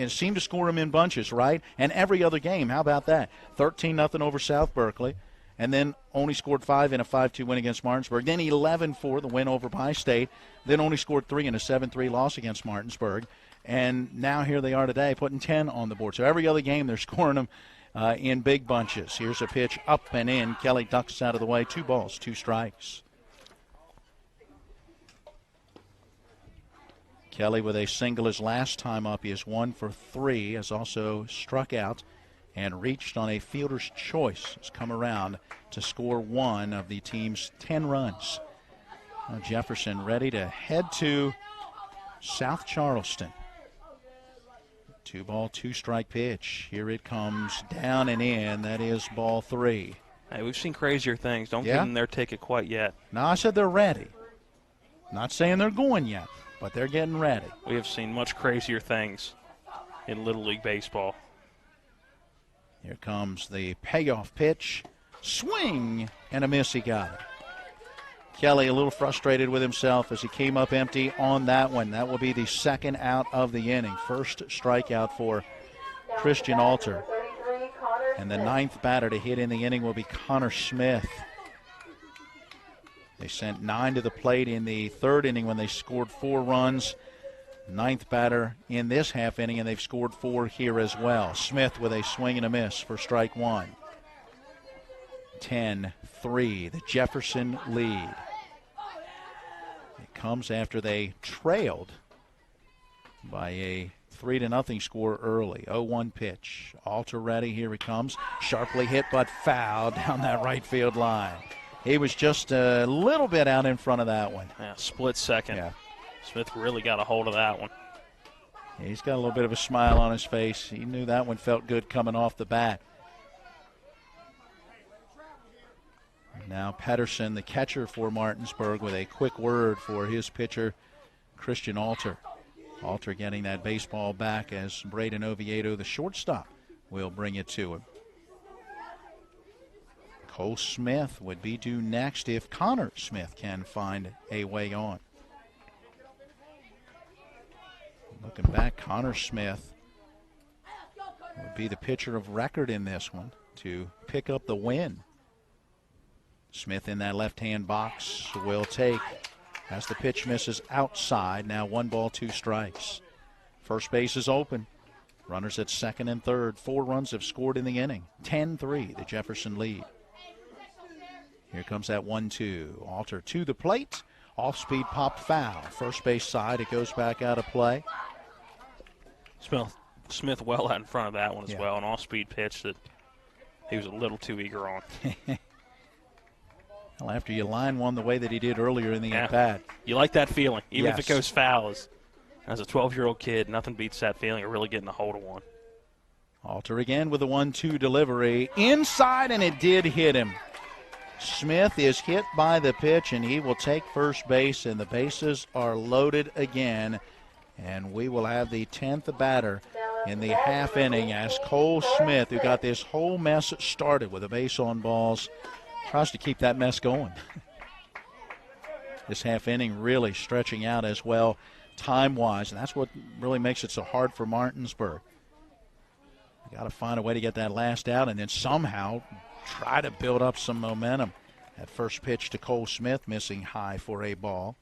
seem to score them in bunches, right? And every other game, how about that? 13-0 over South Berkeley, and then only scored 5 in a 5-2 win against Martinsburg. Then 11-4, the win over Pie State. Then only scored 3 in a 7-3 loss against Martinsburg. And now here they are today, putting 10 on the board. So every other game they're scoring them in big bunches. Here's a pitch up and in. Kelly ducks out of the way. 2 balls, 2 strikes. Kelly with a single his last time up. He is 1 for 3, has also struck out and reached on a fielder's choice. Has come around to score 1 of the team's 10 runs. Now Jefferson ready to head to South Charleston. 2 ball, 2 strike pitch. Here it comes, down and in. That is ball 3. Hey, we've seen crazier things. Don't give them their ticket quite yet. No, I said they're ready. Not saying they're going yet, but they're getting ready. We have seen much crazier things in Little League Baseball. Here comes the payoff pitch. Swing and a miss. He got it. Kelly a little frustrated with himself as he came up empty on that one. That will be the 2nd out of the inning. First strikeout for Christian Alter. And the 9th batter to hit in the inning will be Connor Smith. They sent 9 to the plate in the 3rd inning when they scored 4 runs. 9th batter in this half inning, and they've scored 4 here as well. Smith with a swing and a miss for strike 1. 10-3, the Jefferson lead. It comes after they trailed by a 3-0 score early. 0-1 pitch. Alter ready. Here he comes. Sharply hit, but foul down that right field line. He was just a little bit out in front of that one. Yeah, split second. Yeah. Smith really got a hold of that one. Yeah, he's got a little bit of a smile on his face. He knew that one felt good coming off the bat. Now Pedersen, the catcher for Martinsburg, with a quick word for his pitcher, Christian Alter. Alter getting that baseball back as Braden Oviedo, the shortstop, will bring it to him. Cole Smith would be due next if Connor Smith can find a way on. Looking back, Connor Smith would be the pitcher of record in this one to pick up the win. Smith in that left-hand box will take as the pitch misses outside. Now 1 ball, 2 strikes. First base is open. Runners at 2nd and 3rd. 4 runs have scored in the inning. 10-3, the Jefferson lead. Here comes that 1-2. Alter to the plate. Off-speed popped foul. First base side, it goes back out of play. Smith well out in front of that one as well. An off-speed pitch that he was a little too eager on. Well, after you line one the way that he did earlier in the at-bat. You like that feeling, even if it goes foul. As a 12-year-old kid, nothing beats that feeling of really getting a hold of one. Alter again with a 1-2 delivery. Inside, and it did hit him. Smith is hit by the pitch, and he will take first base, and the bases are loaded again. And we will have the 10th batter in the half inning as Cole Smith, who got this whole mess started with a base on balls, tries to keep that mess going. This half inning really stretching out as well time-wise, and that's what really makes it so hard for Martinsburg. You got to find a way to get that last out and then somehow try to build up some momentum. That first pitch to Cole Smith missing high for a ball.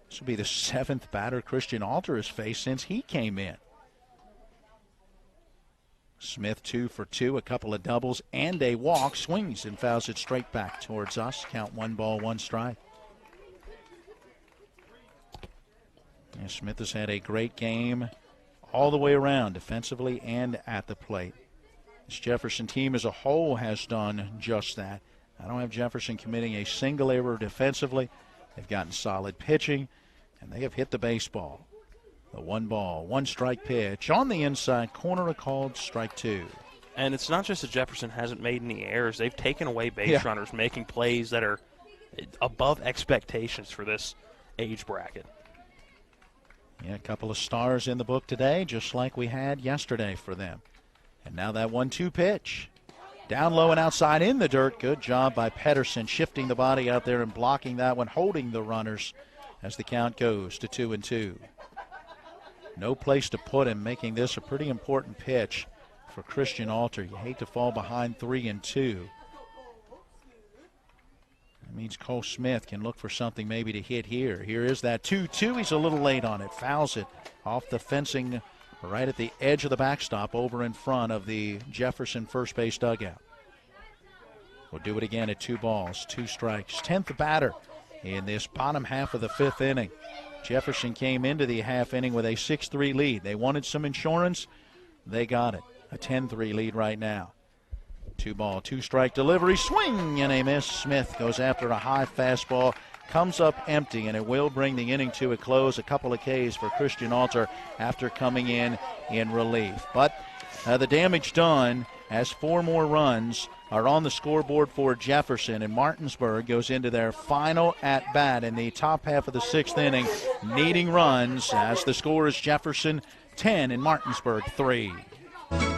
This will be the 7th batter Christian Alter has faced since he came in. Smith 2 for 2, a couple of doubles and a walk. Swings and fouls it straight back towards us. Count 1 ball, 1 strike. And Smith has had a great game all the way around, defensively and at the plate. This Jefferson team as a whole has done just that. I don't have Jefferson committing a single error defensively. They've gotten solid pitching, and they have hit the baseball. The 1 ball, 1 strike pitch on the inside corner, a called strike 2. And it's not just that Jefferson hasn't made any errors. They've taken away base runners, making plays that are above expectations for this age bracket. Yeah, a couple of stars in the book today, just like we had yesterday for them. And now that 1-2 pitch. Down low and outside in the dirt. Good job by Pedersen, shifting the body out there and blocking that one, holding the runners as the count goes to 2-2. No place to put him, making this a pretty important pitch for Christian Alter. You hate to fall behind 3-2. That means Cole Smith can look for something maybe to hit here. Here is that 2-2. He's a little late on it. Fouls it off the fencing right at the edge of the backstop over in front of the Jefferson first base dugout. We'll do it again at 2 balls, 2 strikes. 10th batter in this bottom half of the 5th inning. Jefferson came into the half inning with a 6-3 lead. They wanted some insurance. They got it. A 10-3 lead right now. 2 ball, 2 strike delivery. Swing and a miss. Smith goes after a high fastball. Comes up empty, and it will bring the inning to a close. A couple of Ks for Christian Alter after coming in relief. But the damage done as 4 more runs are on the scoreboard for Jefferson, and Martinsburg goes into their final at-bat in the top half of the 6th inning, needing runs as the score is Jefferson 10 and Martinsburg 3.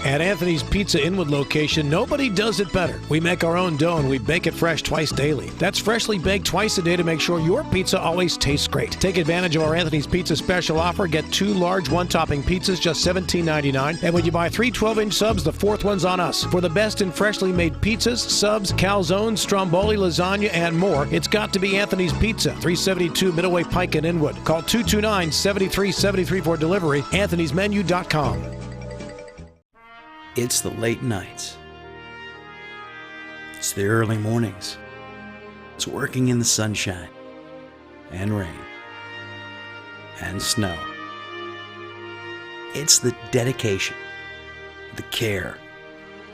At Anthony's Pizza Inwood location, nobody does it better. We make our own dough and we bake it fresh twice daily. That's freshly baked twice a day to make sure your pizza always tastes great. Take advantage of our Anthony's Pizza special offer. Get 2 large 1-topping pizzas, just $17.99. And when you buy 3 12-inch subs, the 4th one's on us. For the best in freshly made pizzas, subs, calzones, stromboli, lasagna, and more, it's got to be Anthony's Pizza, 372 Middleway Pike in Inwood. Call 229-7373 for delivery. Anthony'sMenu.com. It's the late nights. It's the early mornings. It's working in the sunshine and rain and snow. It's the dedication, the care,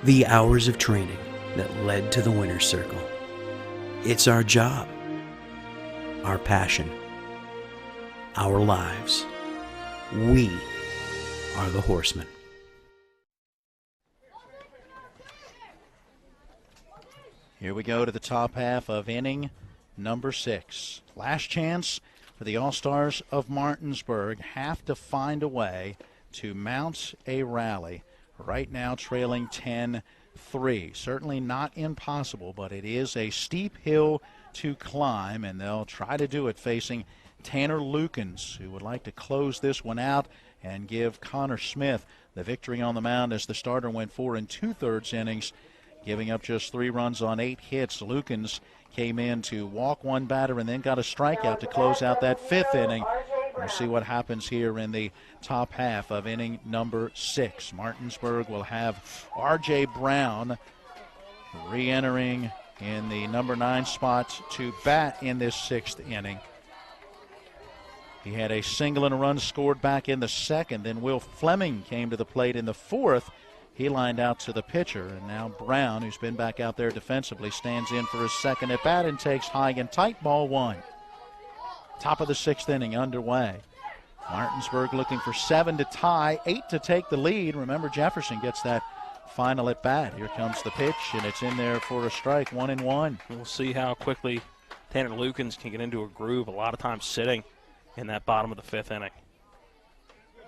the hours of training that led to the winner's circle. It's our job, our passion, our lives. We are the horsemen. Here we go to the top half of inning number 6. Last chance for the All-Stars of Martinsburg. Have to find a way to mount a rally. Right now trailing 10-3. Certainly not impossible, but it is a steep hill to climb, and they'll try to do it facing Tanner Lukens, who would like to close this one out and give Connor Smith the victory on the mound as the starter went 4 2/3 innings, giving up just 3 runs on 8 hits. Lukens came in to walk 1 batter and then got a strikeout to close out that 5th inning. We'll see what happens here in the top half of inning number 6. Martinsburg will have R.J. Brown re-entering in the number 9 spot to bat in this 6th inning. He had a single and a run scored back in the 2nd. Then Will Fleming came to the plate in the 4th. He lined out to the pitcher, and now Brown, who's been back out there defensively, stands in for his 2nd at bat and takes high and tight, ball 1. Top of the 6th inning underway. Martinsburg looking for 7 to tie, 8 to take the lead. Remember, Jefferson gets that final at bat. Here comes the pitch, and it's in there for a strike, 1-1. We'll see how quickly Tanner Lukens can get into a groove, a lot of times sitting in that bottom of the 5th inning.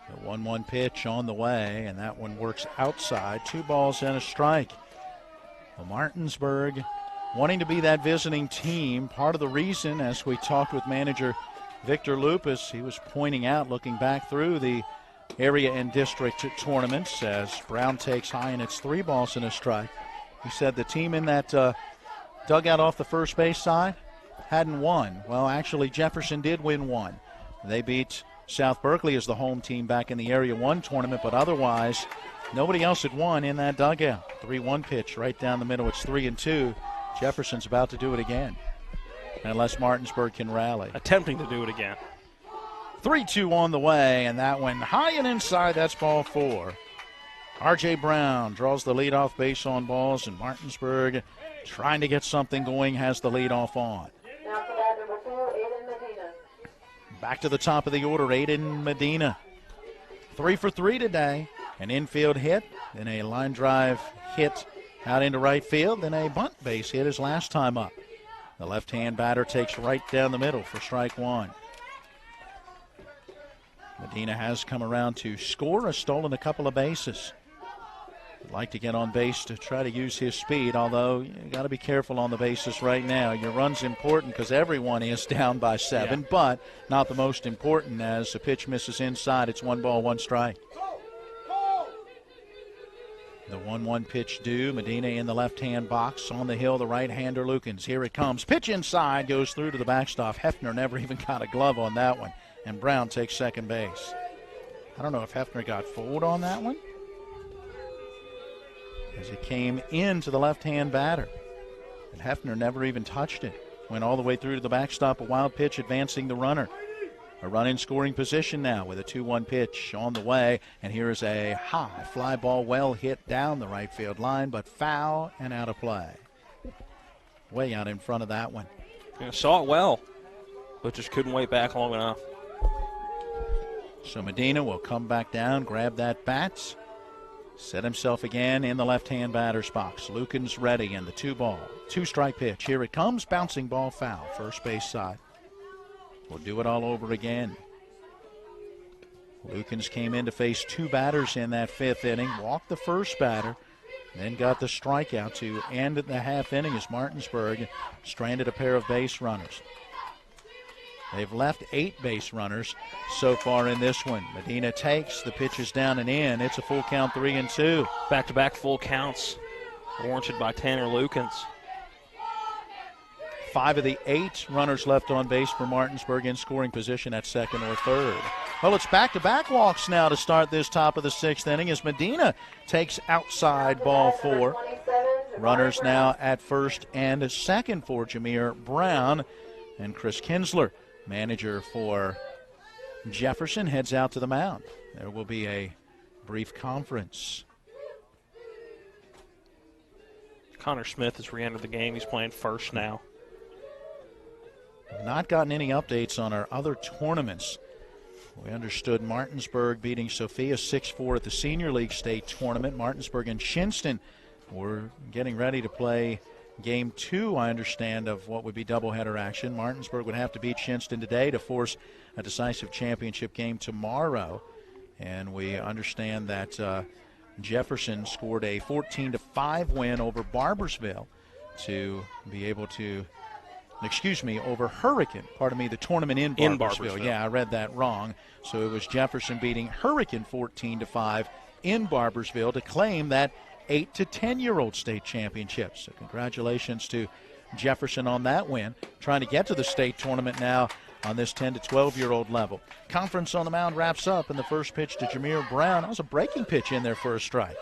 The 1-1 pitch on the way, and that one works outside. 2 balls and a strike. Well, Martinsburg wanting to be that visiting team. Part of the reason, as we talked with manager Victor Lupus, he was pointing out, looking back through the area and district tournaments, as Brown takes high and it's 3 balls and a strike. He said the team in that dugout off the first base side hadn't won. Well, actually, Jefferson did win 1. They beat South Berkeley as the home team back in the Area 1 tournament, but otherwise nobody else had won in that dugout. 3-1 pitch right down the middle. It's 3-2. Jefferson's about to do it again, unless Martinsburg can rally. Attempting to do it again. 3-2 on the way, and that one high and inside. That's ball 4. R.J. Brown draws the leadoff base on balls, and Martinsburg trying to get something going, has the leadoff on. Back to the top of the order, Aiden Medina. 3 for 3 today. An infield hit, then a line drive hit out into right field, then a bunt base hit his last time up. The left-hand batter takes right down the middle for strike 1. Medina has come around to score, has stolen a couple of bases. Would like to get on base to try to use his speed, although you got to be careful on the bases right now. Your run's important because everyone is down by 7, but not the most important as the pitch misses inside. It's 1 ball, 1 strike. The 1-1 pitch due. Medina in the left-hand box. On the hill, the right-hander Lukens. Here it comes. Pitch inside, goes through to the backstop. Hefner never even got a glove on that one, and Brown takes second base. I don't know if Hefner got fooled on that one, as it came into the left-hand batter. And Hefner never even touched it. Went all the way through to the backstop, a wild pitch advancing the runner. A run in scoring position now with a 2-1 pitch on the way. And here is a high fly ball, well hit down the right field line, but foul and out of play. Way out in front of that one. Yeah, saw it well, but just couldn't wait back long enough. So Medina will come back down, grab that bat, set himself again in the left-hand batter's box. Lukens ready, and the 2-ball, 2-strike pitch. Here it comes, bouncing ball foul, first base side. We'll do it all over again. Lukens came in to face 2 batters in that 5th inning, walked the first batter, then got the strikeout to end the half inning as Martinsburg stranded a pair of base runners. They've left 8 base runners so far in this one. Medina takes, the pitch is down and in. It's a full count, 3-2. Back-to-back full counts warranted by Tanner Lukens. 5 of the 8 runners left on base for Martinsburg in scoring position at second or third. Well, it's back-to-back walks now to start this top of the 6th inning as Medina takes outside ball 4. Runners now at first and second for Jameer Brown. And Chris Kinsler, manager for Jefferson, heads out to the mound. There will be a brief conference. Connor Smith has re-entered the game. He's playing first now. Not gotten any updates on our other tournaments. We understood Martinsburg beating Sophia 6-4 at the Senior League State Tournament. Martinsburg and Shinston were getting ready to play Game 2, I understand, of what would be doubleheader action. Martinsburg would have to beat Shinston today to force a decisive championship game tomorrow. And we understand that Jefferson scored a 14-5 win over Barbersville to be able to, over Hurricane. The tournament in Barbersville. Yeah, I read that wrong. So it was Jefferson beating Hurricane 14-5 in Barbersville to claim that 8 to 10-year-old state championship. So congratulations to Jefferson on that win. Trying to get to the state tournament now on this 10 to 12-year-old level. Conference on the mound wraps up, and the first pitch to Jameer Brown. That was a breaking pitch in there for a strike.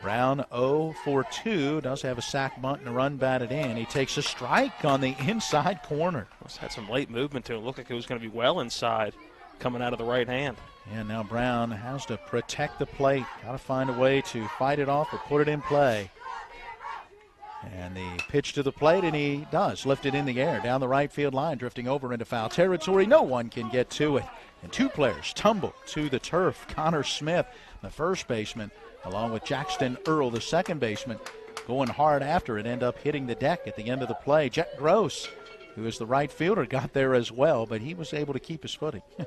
Brown 0 for 2, does have a sac bunt and a run batted in. He takes a strike on the inside corner. Must have had some late movement to it. Looked like it was going to be well inside coming out of the right hand. And now Brown has to protect the plate. Got to find a way to fight it off or put it in play. And the pitch to the plate, and he does lift it in the air down the right field line, drifting over into foul territory. No one can get to it. And 2 players tumble to the turf. Connor Smith, the first baseman, along with Jackson Earl, the second baseman, going hard after it, end up hitting the deck at the end of the play. Jet Gross, who is the right fielder, got there as well, but he was able to keep his footing. A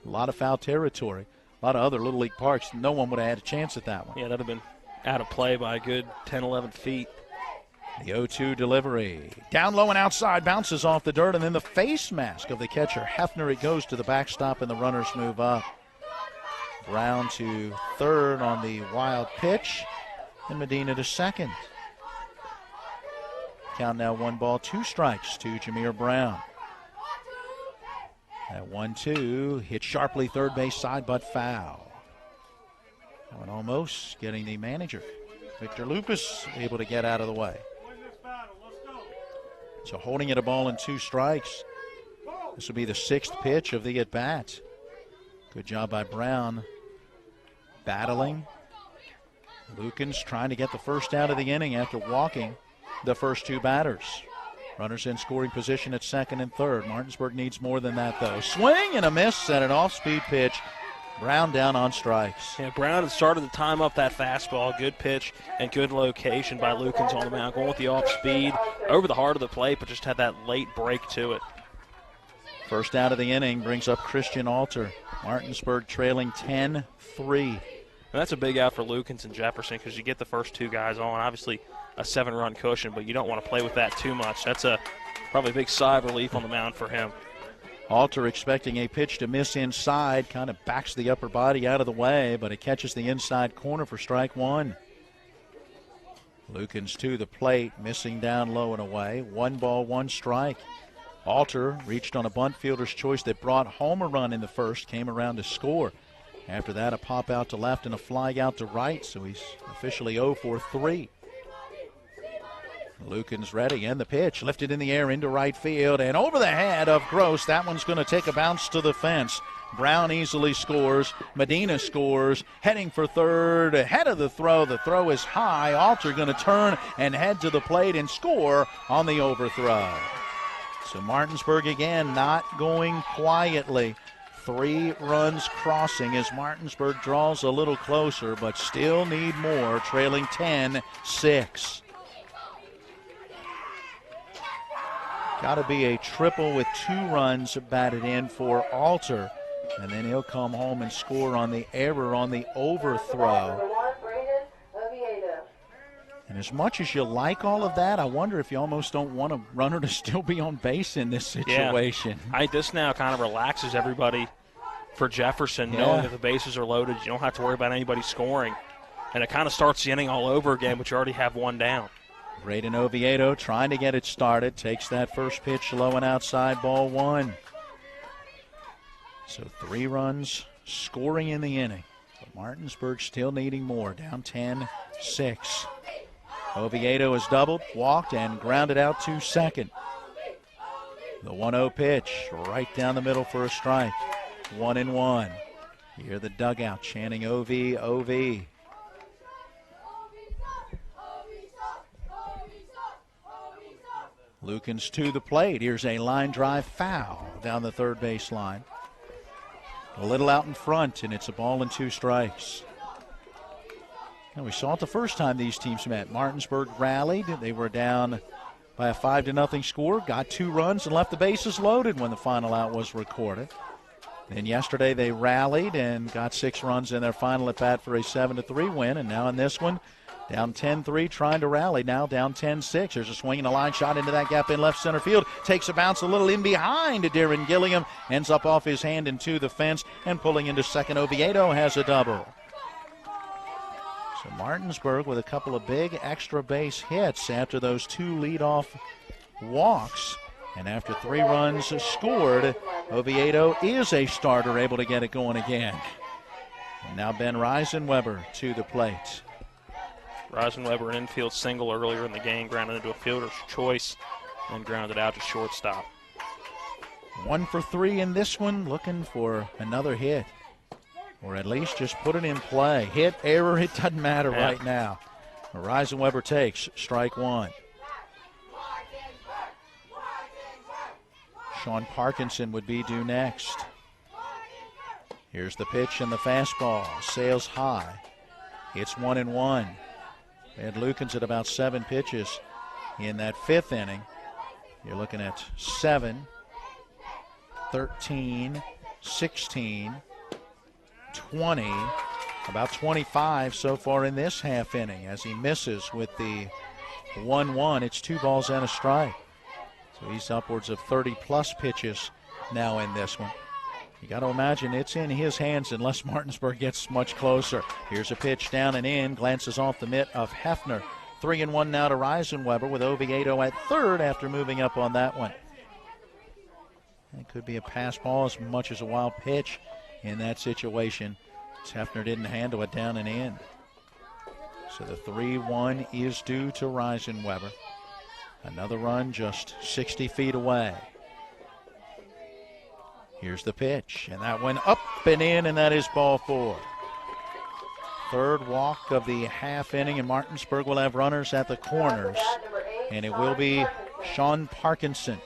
lot of foul territory. A lot of other Little League parks. No one would have had a chance at that one. Yeah, that would have been out of play by a good 10, 11 feet. The 0-2 delivery. Down low and outside, bounces off the dirt, and then the face mask of the catcher, Hefner. It goes to the backstop, and the runners move up. Brown to third on the wild pitch, and Medina to second. Count now 1 ball, 2 strikes to Jameer Brown. That 1-2 hit sharply third base side, but foul. And almost getting the manager, Victor Lupus, able to get out of the way. So holding it a ball and 2 strikes. This will be the 6th pitch of the at-bat. Good job by Brown. Battling. Lukens trying to get the first out of the inning after walking the first 2 batters. Runners in scoring position at second and third. Martinsburg needs more than that, though. Swing and a miss at an off-speed pitch. Brown down on strikes. Yeah, Brown had started to time up that fastball. Good pitch and good location by Lukens on the mound. Going with the off-speed over the heart of the plate, but just had that late break to it. First out of the inning brings up Christian Alter. Martinsburg trailing 10-3. And that's a big out for Lukens and Jefferson because you get the first 2 guys on. Obviously a 7-run cushion, but you don't want to play with that too much. That's probably a big sigh of relief on the mound for him. Alter expecting a pitch to miss inside, kind of backs the upper body out of the way, but it catches the inside corner for strike 1. Lukens to the plate, missing down low and away. 1 ball, 1 strike. Alter reached on a bunt fielder's choice that brought home a run in the first, came around to score. After that, a pop out to left and a fly out to right, so he's officially 0 for 3. Lucan's ready, and the pitch lifted in the air into right field and over the head of Gross. That one's going to take a bounce to the fence. Brown easily scores. Medina scores. Heading for third. Ahead of the throw. The throw is high. Alter going to turn and head to the plate and score on the overthrow. So Martinsburg again not going quietly. 3 runs crossing as Martinsburg draws a little closer, but still need more, trailing 10-6. Got to be a triple with 2 runs batted in for Alter. And then he'll come home and score on the error on the overthrow. And as much as you like all of that, I wonder if you almost don't want a runner to still be on base in this situation. Yeah. This now kind of relaxes everybody for Jefferson, knowing that the bases are loaded. You don't have to worry about anybody scoring. And it kind of starts the inning all over again, but you already have 1 down. Braden Oviedo trying to get it started. Takes that first pitch low and outside, ball 1. So 3 runs scoring in the inning. But Martinsburg still needing more, down 10-6. Oviedo has doubled, walked, and grounded out to second. The 1-0 pitch right down the middle for a strike. 1-1. You hear the dugout chanting O-V, O-V. Lukens to the plate. Here's a line drive foul down the third base line. A little out in front, and it's a ball and 2 strikes. And we saw it the first time these teams met. Martinsburg rallied. They were down by a 5-0 score, got 2 runs, and left the bases loaded when the final out was recorded. Then yesterday they rallied and got 6 runs in their final at bat for a 7-3 win, and now in this one, down 10-3, trying to rally, now down 10-6. There's a swing and a line shot into that gap in left center field. Takes a bounce a little in behind to Darren Gilliam. Ends up off his hand into the fence, and pulling into second, Oviedo has a double. So Martinsburg with a couple of big extra base hits after those 2 leadoff walks. And after 3 runs scored, Oviedo is a starter, able to get it going again. And now Ben Reisenweber to the plate. Reisenweber, an infield single earlier in the game, grounded into a fielder's choice and grounded out to shortstop. 1 for 3 in this one, looking for another hit. Or at least just put it in play. Hit, error, it doesn't matter right now. Reisenweber takes strike 1. Sean Parkinson would be due next. Here's the pitch and the fastball. Sails high. It's 1-1. Ed Lukens at about 7 pitches in that 5th inning. You're looking at 7, 13, 16, 20, about 25 so far in this half inning as he misses with the 1-1. It's 2 balls and a strike. So he's upwards of 30-plus pitches now in this one. You got to imagine it's in his hands unless Martinsburg gets much closer. Here's a pitch down and in, glances off the mitt of Hefner. 3-1 now to Reisenweber with Oviedo at third after moving up on that one. It could be a pass ball as much as a wild pitch in that situation. Hefner didn't handle it down and in. So the 3-1 is due to Reisenweber. Another run just 60 feet away. Here's the pitch, and that went up and in, and that is ball 4. Third walk of the half inning, and Martinsburg will have runners at the corners, and it will be Sean Parkinson.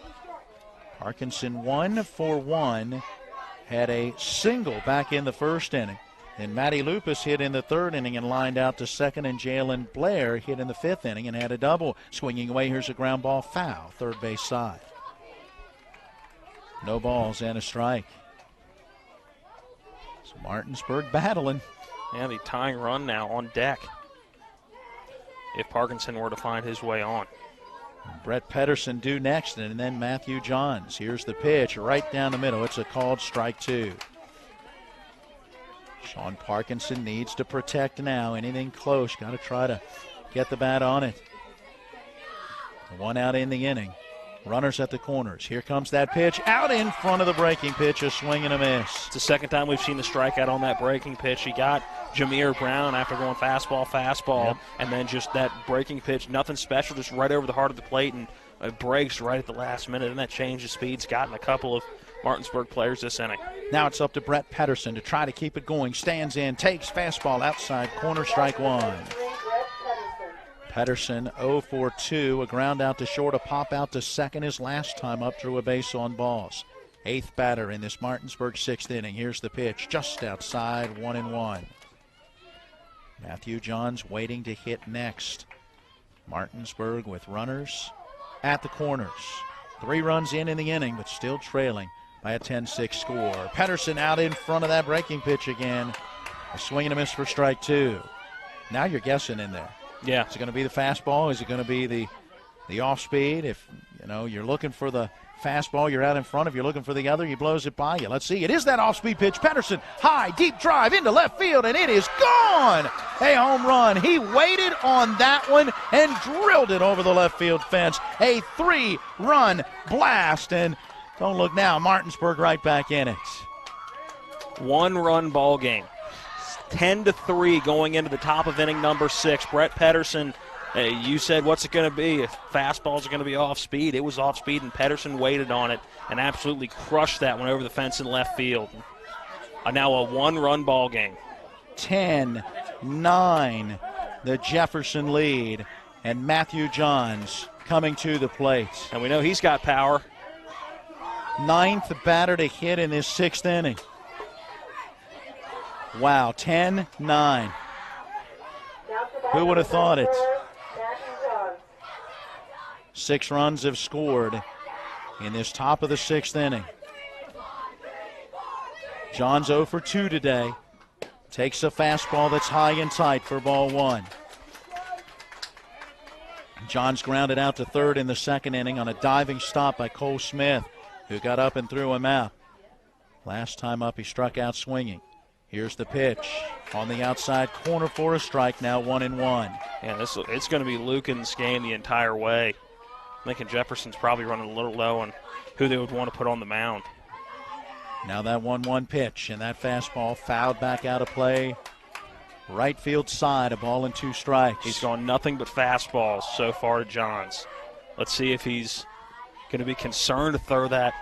Parkinson 1 for 1, had a single back in the first inning. Then Matty Lupus hit in the 3rd inning and lined out to second, and Jalen Blair hit in the 5th inning and had a double. Swinging away, here's a ground ball foul, third base side. No balls and a strike. So Martinsburg battling. Yeah, the tying run now on deck if Parkinson were to find his way on. Brett Pedersen due next, and then Matthew Johns. Here's the pitch right down the middle. It's a called strike 2. Sean Parkinson needs to protect now. Anything close, got to try to get the bat on it. 1 out in the inning. Runners at the corners. Here comes that pitch out in front of the breaking pitch, a swing and a miss. It's the second time we've seen the strikeout on that breaking pitch. He got Jameer Brown after going fastball, and then just that breaking pitch, nothing special, just right over the heart of the plate, and it breaks right at the last minute, and that change of speed's gotten a couple of Martinsburg players this inning. Now it's up to Brett Pedersen to try to keep it going. Stands in, takes fastball outside corner, strike one. Pedersen 0 for 2, a ground out to short, a pop out to second his last time up, drew a base on balls. Eighth batter in this Martinsburg sixth inning. Here's the pitch, just outside, 1-1. Matthew Johns waiting to hit next. Martinsburg with runners at the corners. 3 runs in the inning, but still trailing by a 10-6 score. Pedersen out in front of that breaking pitch again. A swing and a miss for strike 2. Now you're guessing in there. Yeah. Is it going to be the fastball? Is it going to be the off speed? If you're looking for the fastball, you're out in front. If you're looking for the other, he blows it by you. Let's see. It is that off speed pitch. Pedersen, high, deep drive into left field, and it is gone. A home run. He waited on that one and drilled it over the left field fence. A 3-run blast, and don't look now. Martinsburg right back in it. 1-run ball game. 10-3 going into the top of inning number 6. Brett Pedersen, you said, what's it going to be? If fastballs are going to be off speed. It was off speed, and Pedersen waited on it and absolutely crushed that one over the fence in left field. Now a 1-run ball game. 10-9, the Jefferson lead, and Matthew Johns coming to the plate. And we know he's got power. 9th batter to hit in this 6th inning. Wow, 10-9. Who would have thought it? 6 runs have scored in this top of the 6th inning. Johns 0 for 2 today. Takes a fastball that's high and tight for ball 1. Johns grounded out to third in the 2nd inning on a diving stop by Cole Smith, who got up and threw him out. Last time up, he struck out swinging. Here's the pitch on the outside corner for a strike, now 1-1. Yeah, it's going to be Lucan's game the entire way. I'm thinking Jefferson's probably running a little low on who they would want to put on the mound. Now that 1-1 pitch, and that fastball fouled back out of play. Right field side, a ball and 2 strikes. He's gone nothing but fastballs so far to Johns. Let's see if he's going to be concerned to throw that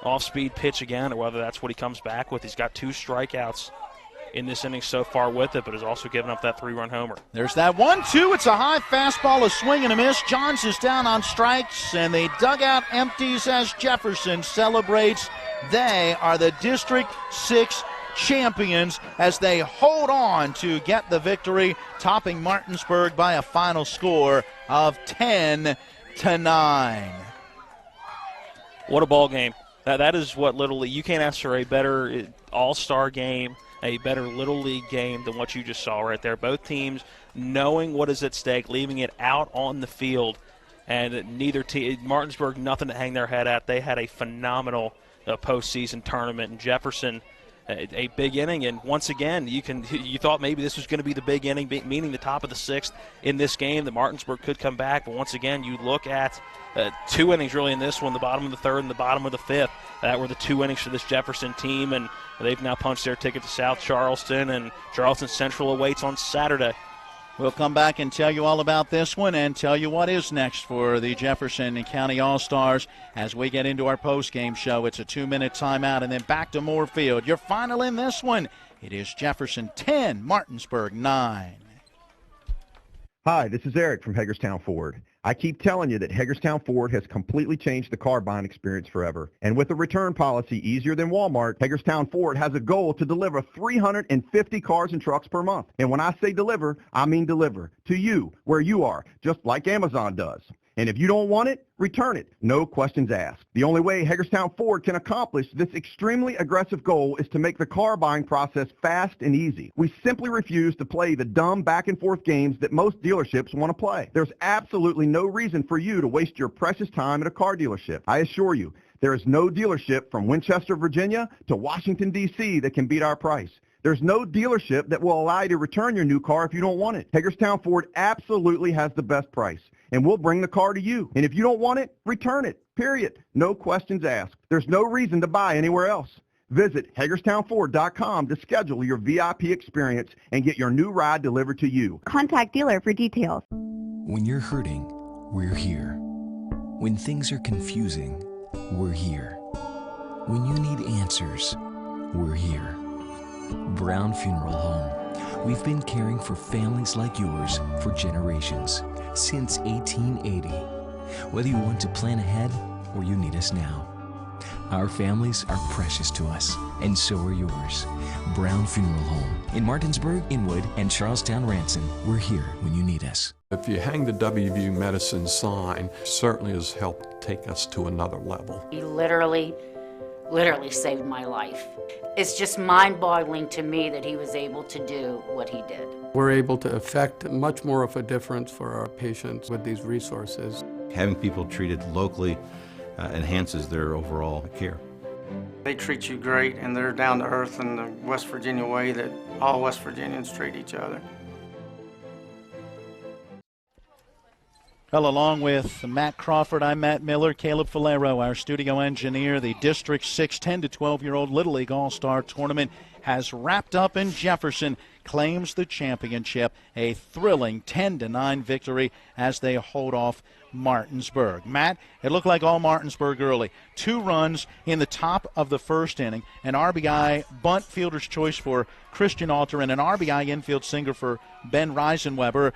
off-speed pitch again, or whether that's what he comes back with. He's got 2 strikeouts in this inning so far with it, but has also given up that 3-run homer. There's that 1-2. It's a high fastball, a swing and a miss. Johns is down on strikes, and the dugout empties as Jefferson celebrates. They are the District 6 champions as they hold on to get the victory, topping Martinsburg by a final score of 10-9. What a ball game. That is what Little League, you can't ask for a better all-star game, a better Little League game than what you just saw right there. Both teams knowing what is at stake, leaving it out on the field, and neither team, Martinsburg, nothing to hang their head at. They had a phenomenal postseason tournament, and Jefferson, a big inning, and once again, you thought maybe this was going to be the big inning, meaning the top of the 6th in this game, that Martinsburg could come back, but once again, you look at 2 innings really in this one, the bottom of the 3rd and the bottom of the 5th. That were the 2 innings for this Jefferson team, and they've now punched their ticket to South Charleston, and Charleston Central awaits on Saturday. We'll come back and tell you all about this one and tell you what is next for the Jefferson County All-Stars as we get into our post-game show. It's a 2-minute timeout and then back to Moorefield. Your final in this one, it is Jefferson 10, Martinsburg 9. Hi, this is Eric from Hagerstown Ford. I keep telling you that Hagerstown Ford has completely changed the car buying experience forever. And with a return policy easier than Walmart, Hagerstown Ford has a goal to deliver 350 cars and trucks per month. And when I say deliver, I mean deliver to you, where you are, just like Amazon does. And if you don't want it, return it. No questions asked. The only way Hagerstown Ford can accomplish this extremely aggressive goal is to make the car buying process fast and easy. We simply refuse to play the dumb back and forth games that most dealerships want to play. There's absolutely no reason for you to waste your precious time at a car dealership. I assure you, there is no dealership from Winchester, Virginia to Washington, D.C. that can beat our price. There's no dealership that will allow you to return your new car if you don't want it. Hagerstown Ford absolutely has the best price, and we'll bring the car to you. And if you don't want it, return it, period. No questions asked. There's no reason to buy anywhere else. Visit HagerstownFord.com to schedule your VIP experience and get your new ride delivered to you. Contact dealer for details. When you're hurting, we're here. When things are confusing, we're here. When you need answers, we're here. Brown Funeral Home. We've been caring for families like yours for generations, since 1880. Whether you want to plan ahead or you need us now. Our families are precious to us, and so are yours. Brown Funeral Home in Martinsburg, Inwood, and Charlestown Ranson. We're here when you need us. If you hang the WVU Medicine sign, certainly has helped take us to another level. He literally saved my life. It's just mind-boggling to me that he was able to do what he did. We're able to affect much more of a difference for our patients with these resources. Having people treated locally enhances their overall care. They treat you great, and they're down to earth in the West Virginia way that all West Virginians treat each other. Well, along with Matt Crawford, I'm Matt Miller, Caleb Falero, our studio engineer. The District 6 10 to 12-year-old Little League All-Star Tournament has wrapped up, and Jefferson claims the championship. A thrilling 10-9 victory as they hold off Martinsburg. Matt, it looked like all Martinsburg early. 2 runs in the top of the first inning, an RBI bunt fielder's choice for Christian Alter, and an RBI infield single for Ben Reisenweber.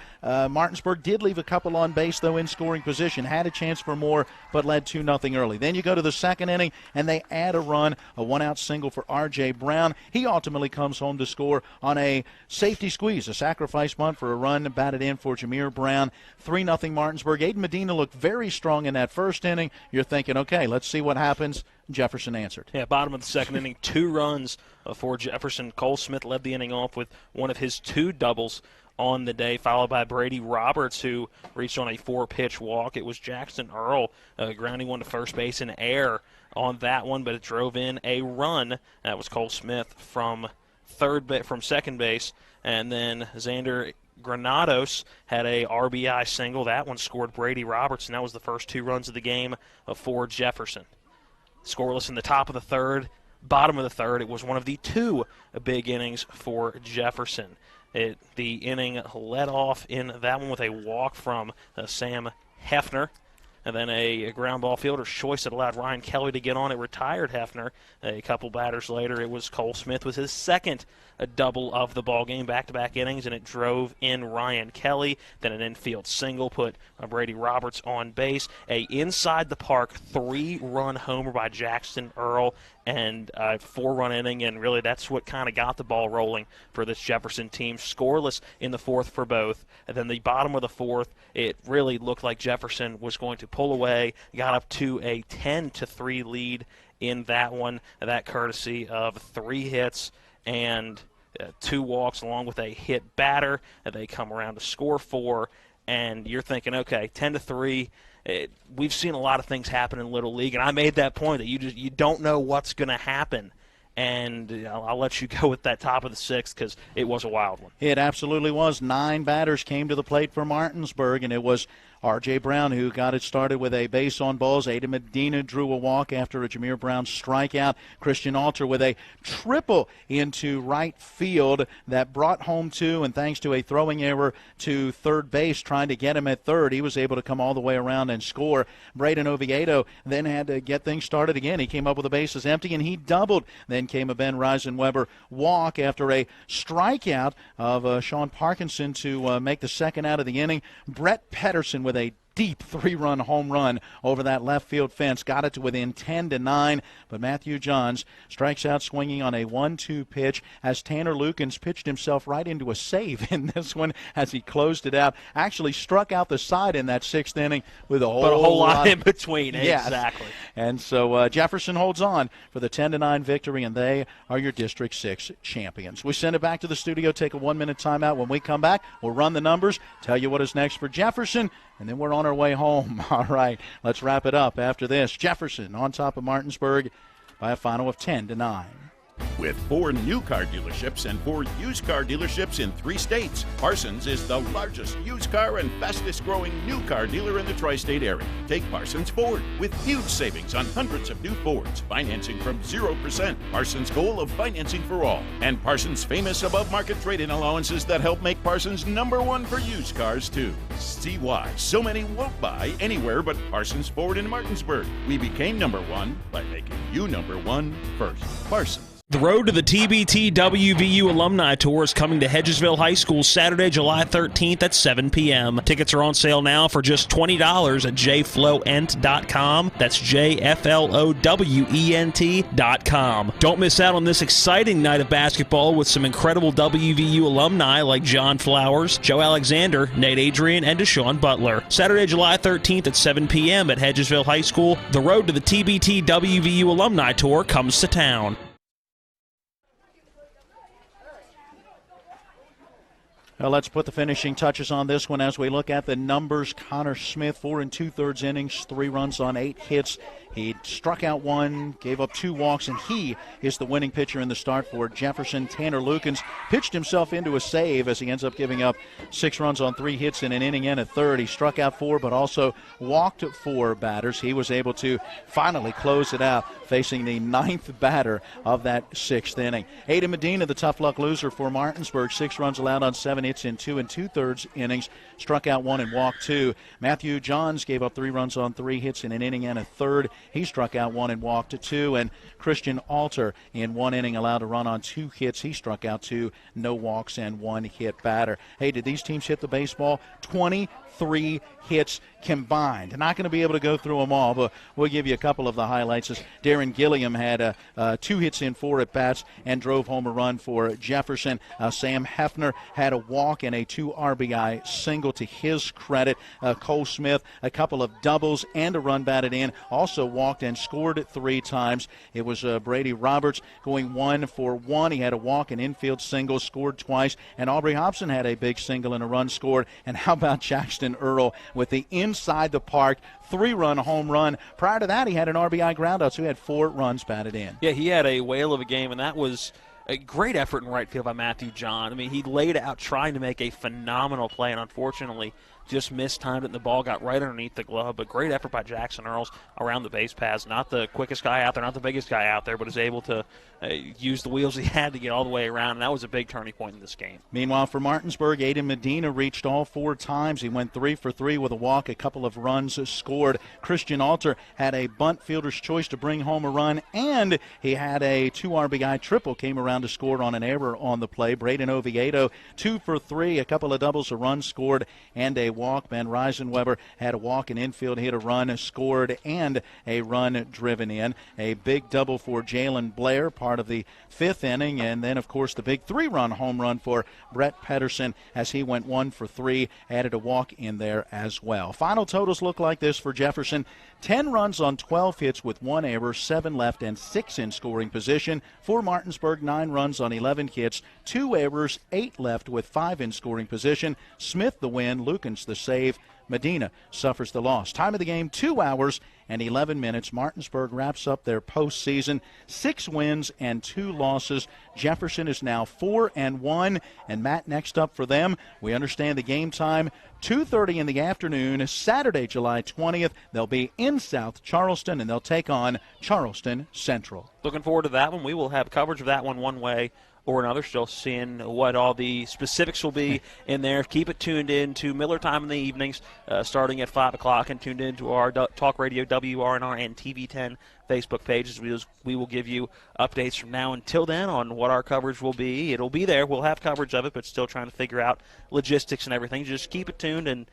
Martinsburg did leave a couple on base, though, in scoring position. Had a chance for more, but led 2-0 early. Then you go to the second inning, and they add a run, a one-out single for R.J. Brown. He ultimately comes home to score on a safety squeeze, a sacrifice bunt for a run batted in for Jameer Brown. 3-0 Martinsburg. Aiden Medina looked very strong in that first inning. You're thinking, okay, let's see what happens. Jefferson answered. Yeah, bottom of the second inning, 2 runs for Jefferson. Cole Smith led the inning off with one of his 2 doubles on the day, followed by Brady Roberts, who reached on a 4-pitch walk. It was Jackson Earl grounding one to first base in air on that one, but it drove in a run. That was Cole Smith from second base, and then Xander Granados had a RBI single. That one scored Brady Roberts, and that was the first 2 runs of the game for Jefferson. Scoreless in the top of the third, bottom of the third. It was one of the 2 big innings for Jefferson. The inning led off in that one with a walk from Sam Hefner, and then a ground ball fielder's choice that allowed Ryan Kelly to get on. It retired Hefner. A couple batters later, it was Cole Smith with his second double of the ball game, back-to-back innings, and it drove in Ryan Kelly. Then an infield single put Brady Roberts on base. A inside-the-park 3-run homer by Jackson Earl, and a 4-run inning, and really that's what kind of got the ball rolling for this Jefferson team. Scoreless in the fourth for both. And then the bottom of the fourth, it really looked like Jefferson was going to pull away, got up to a 10-3 lead in that one, that courtesy of 3 hits and 2 walks along with a hit batter. And they come around to score 4, and you're thinking, okay, 10-3. We've seen a lot of things happen in Little League, and I made that point that you don't know what's going to happen. And I'll let you go with that top of the 6th because it was a wild one. It absolutely was. 9 batters came to the plate for Martinsburg, and it was R.J. Brown who got it started with a base on balls. Aiden Medina drew a walk after a Jameer Brown strikeout. Christian Alter with a triple into right field that brought home 2, and thanks to a throwing error to third base trying to get him at third, he was able to come all the way around and score. Braden Oviedo then had to get things started again. He came up with the bases empty, and he doubled. Then came a Ben Reisenweber walk after a strikeout of Sean Parkinson to make the second out of the inning. Brett Pedersen with a deep 3-run home run over that left field fence, got it to within 10-9, but Matthew Johns strikes out swinging on a 1-2 pitch as Tanner Lukens pitched himself right into a save in this one as he closed it out. Actually struck out the side in that 6th inning with a whole lot in between. Yes. Exactly. And so Jefferson holds on for the 10-9 victory, and they are your District 6 champions. We send it back to the studio, take a 1-minute timeout. When we come back, we'll run the numbers, tell you what is next for Jefferson, and then we're on our way home. All right, let's wrap it up after this. Jefferson on top of Martinsburg by a final of 10-9. With 4 new car dealerships and 4 used car dealerships in 3 states, Parsons is the largest used car and fastest growing new car dealer in the tri-state area. Take Parsons Ford with huge savings on hundreds of new Fords, financing from 0%. Parsons' goal of financing for all. And Parsons' famous above-market trade-in allowances that help make Parsons #1 for used cars, too. See why so many won't buy anywhere but Parsons Ford in Martinsburg. We became #1 by making you #1 first. Parsons. The road to the TBT WVU Alumni Tour is coming to Hedgesville High School Saturday, July 13th at 7 p.m. Tickets are on sale now for just $20 at jflowent.com. That's jflowent.com. Don't miss out on this exciting night of basketball with some incredible WVU alumni like John Flowers, Joe Alexander, Nate Adrian, and Deshaun Butler. Saturday, July 13th at 7 p.m. at Hedgesville High School. The road to the TBT WVU Alumni Tour comes to town. Well, let's put the finishing touches on this one as we look at the numbers. Connor Smith, 4 2/3 innings, 3 runs on 8 hits. He struck out 1, gave up 2 walks, and he is the winning pitcher in the start for Jefferson. Tanner Lukens pitched himself into a save as he ends up giving up 6 runs on 3 hits in an inning and a third. He struck out 4 but also walked 4 batters. He was able to finally close it out, facing the 9th batter of that 6th inning. Aiden Medina, the tough luck loser for Martinsburg, 6 runs allowed on 7 hits in 2 2/3 innings, struck out 1 and walked 2. Matthew Johns gave up 3 runs on 3 hits in an inning and a third. He struck out 1 and walked 2. And Christian Alter in 1 inning allowed a run on 2 hits. He struck out 2, no walks and 1 hit batter. Hey, did these teams hit the baseball? 23 hits combined. Not going to be able to go through them all, but we'll give you a couple of the highlights. As Darren Gilliam had 2 hits in 4 at-bats and drove home a run for Jefferson. Sam Hefner had a walk and a 2 RBI single to his credit. Cole Smith, a couple of doubles and a run batted in, also walked and scored 3 times. It was Brady Roberts going 1 for 1. He had a walk and infield single, scored twice, and Aubrey Hobson had a big single and a run scored. And how about Jackson Earl with the inside the park 3-run home run. Prior to that, he had an RBI groundout, so he had 4 runs batted in. Yeah, he had a whale of a game, and that was a great effort in right field by Matthew John. I mean, he laid out trying to make a phenomenal play, and unfortunately just mistimed it, and the ball got right underneath the glove. But great effort by Jackson Earls around the base paths. Not the quickest guy out there, not the biggest guy out there, but is able to use the wheels he had to get all the way around, and that was a big turning point in this game. Meanwhile, for Martinsburg, Aiden Medina reached all 4 times. He went 3 for 3 with a walk, a couple of runs scored. Christian Alter had a bunt fielder's choice to bring home a run, and he had a 2 RBI triple, came around to score on an error on the play. Braden Oviedo, 2 for 3, a couple of doubles, a run scored, and a walk. Ben Reisenweber had a walk, an infield hit, a run scored, and a run driven in. A big double for Jalen Blair, part of the 5th inning, and then, of course, the big 3-run home run for Brett Pedersen as he went 1 for 3, added a walk in there as well. Final totals look like this for Jefferson: 10 runs on 12 hits with 1 error, 7 left and 6 in scoring position. For Martinsburg, 9 runs on 11 hits, 2 errors, 8 left with 5 in scoring position. Smith the win, Lukens the save. Medina suffers the loss. Time of the game, 2 hours and 11 minutes. Martinsburg wraps up their postseason, 6 wins and 2 losses. Jefferson is now 4-1. And Matt, next up for them, we understand the game time, 2:30 in the afternoon, Saturday, July 20th. They'll be in South Charleston, and they'll take on Charleston Central. Looking forward to that one. We will have coverage of that one way or another, still seeing what all the specifics will be in there. Keep it tuned in to Miller Time in the evenings, starting at 5 o'clock, and tuned in to our Talk Radio WRNR and TV10 Facebook pages. We will give you updates from now until then on what our coverage will be. It'll be there. We'll have coverage of it, but still trying to figure out logistics and everything. Just keep it tuned, and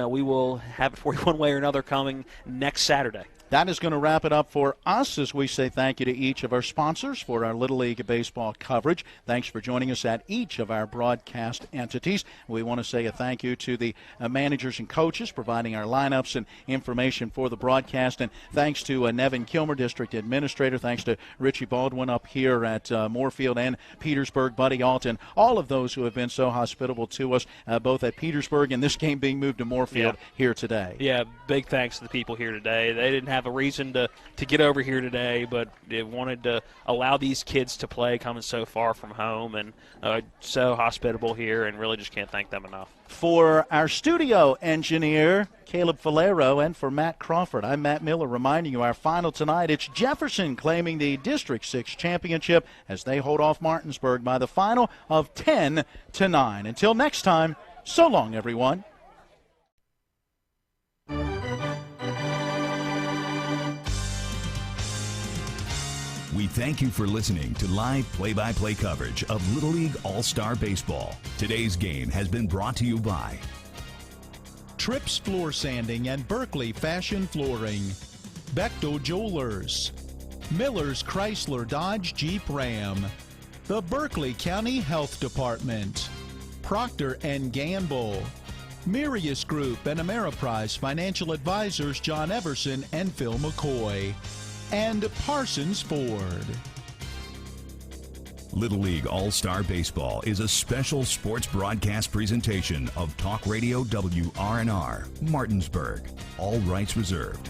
we will have it for you one way or another coming next Saturday. That is going to wrap it up for us as we say thank you to each of our sponsors for our Little League baseball coverage. Thanks for joining us at each of our broadcast entities. We want to say a thank you to the managers and coaches providing our lineups and information for the broadcast. And thanks to Nevin Kilmer, District Administrator. Thanks to Richie Baldwin up here at Moorfield and Petersburg, Buddy Alton, all of those who have been so hospitable to us, both at Petersburg and this game being moved to Moorfield here today. Yeah, big thanks to the people here today. They didn't have have a reason to get over here today, but it wanted to allow these kids to play coming so far from home, and so hospitable here, and really just can't thank them enough. For our studio engineer, Caleb Falero, and for Matt Crawford, I'm Matt Miller reminding you our final tonight. It's Jefferson claiming the District 6 championship as they hold off Martinsburg by the final of 10-9. Until next time, so long, everyone. We thank you for listening to live play-by-play coverage of Little League All-Star Baseball. Today's game has been brought to you by Trips Floor Sanding and Berkeley Fashion Flooring, Bechtel Jewelers, Miller's Chrysler Dodge Jeep Ram, the Berkeley County Health Department, Procter & Gamble, Mirius Group and Ameriprise Financial Advisors John Everson and Phil McCoy, and Parsons Ford. Little League All-Star Baseball is a special sports broadcast presentation of Talk Radio WRNR, Martinsburg. All rights reserved.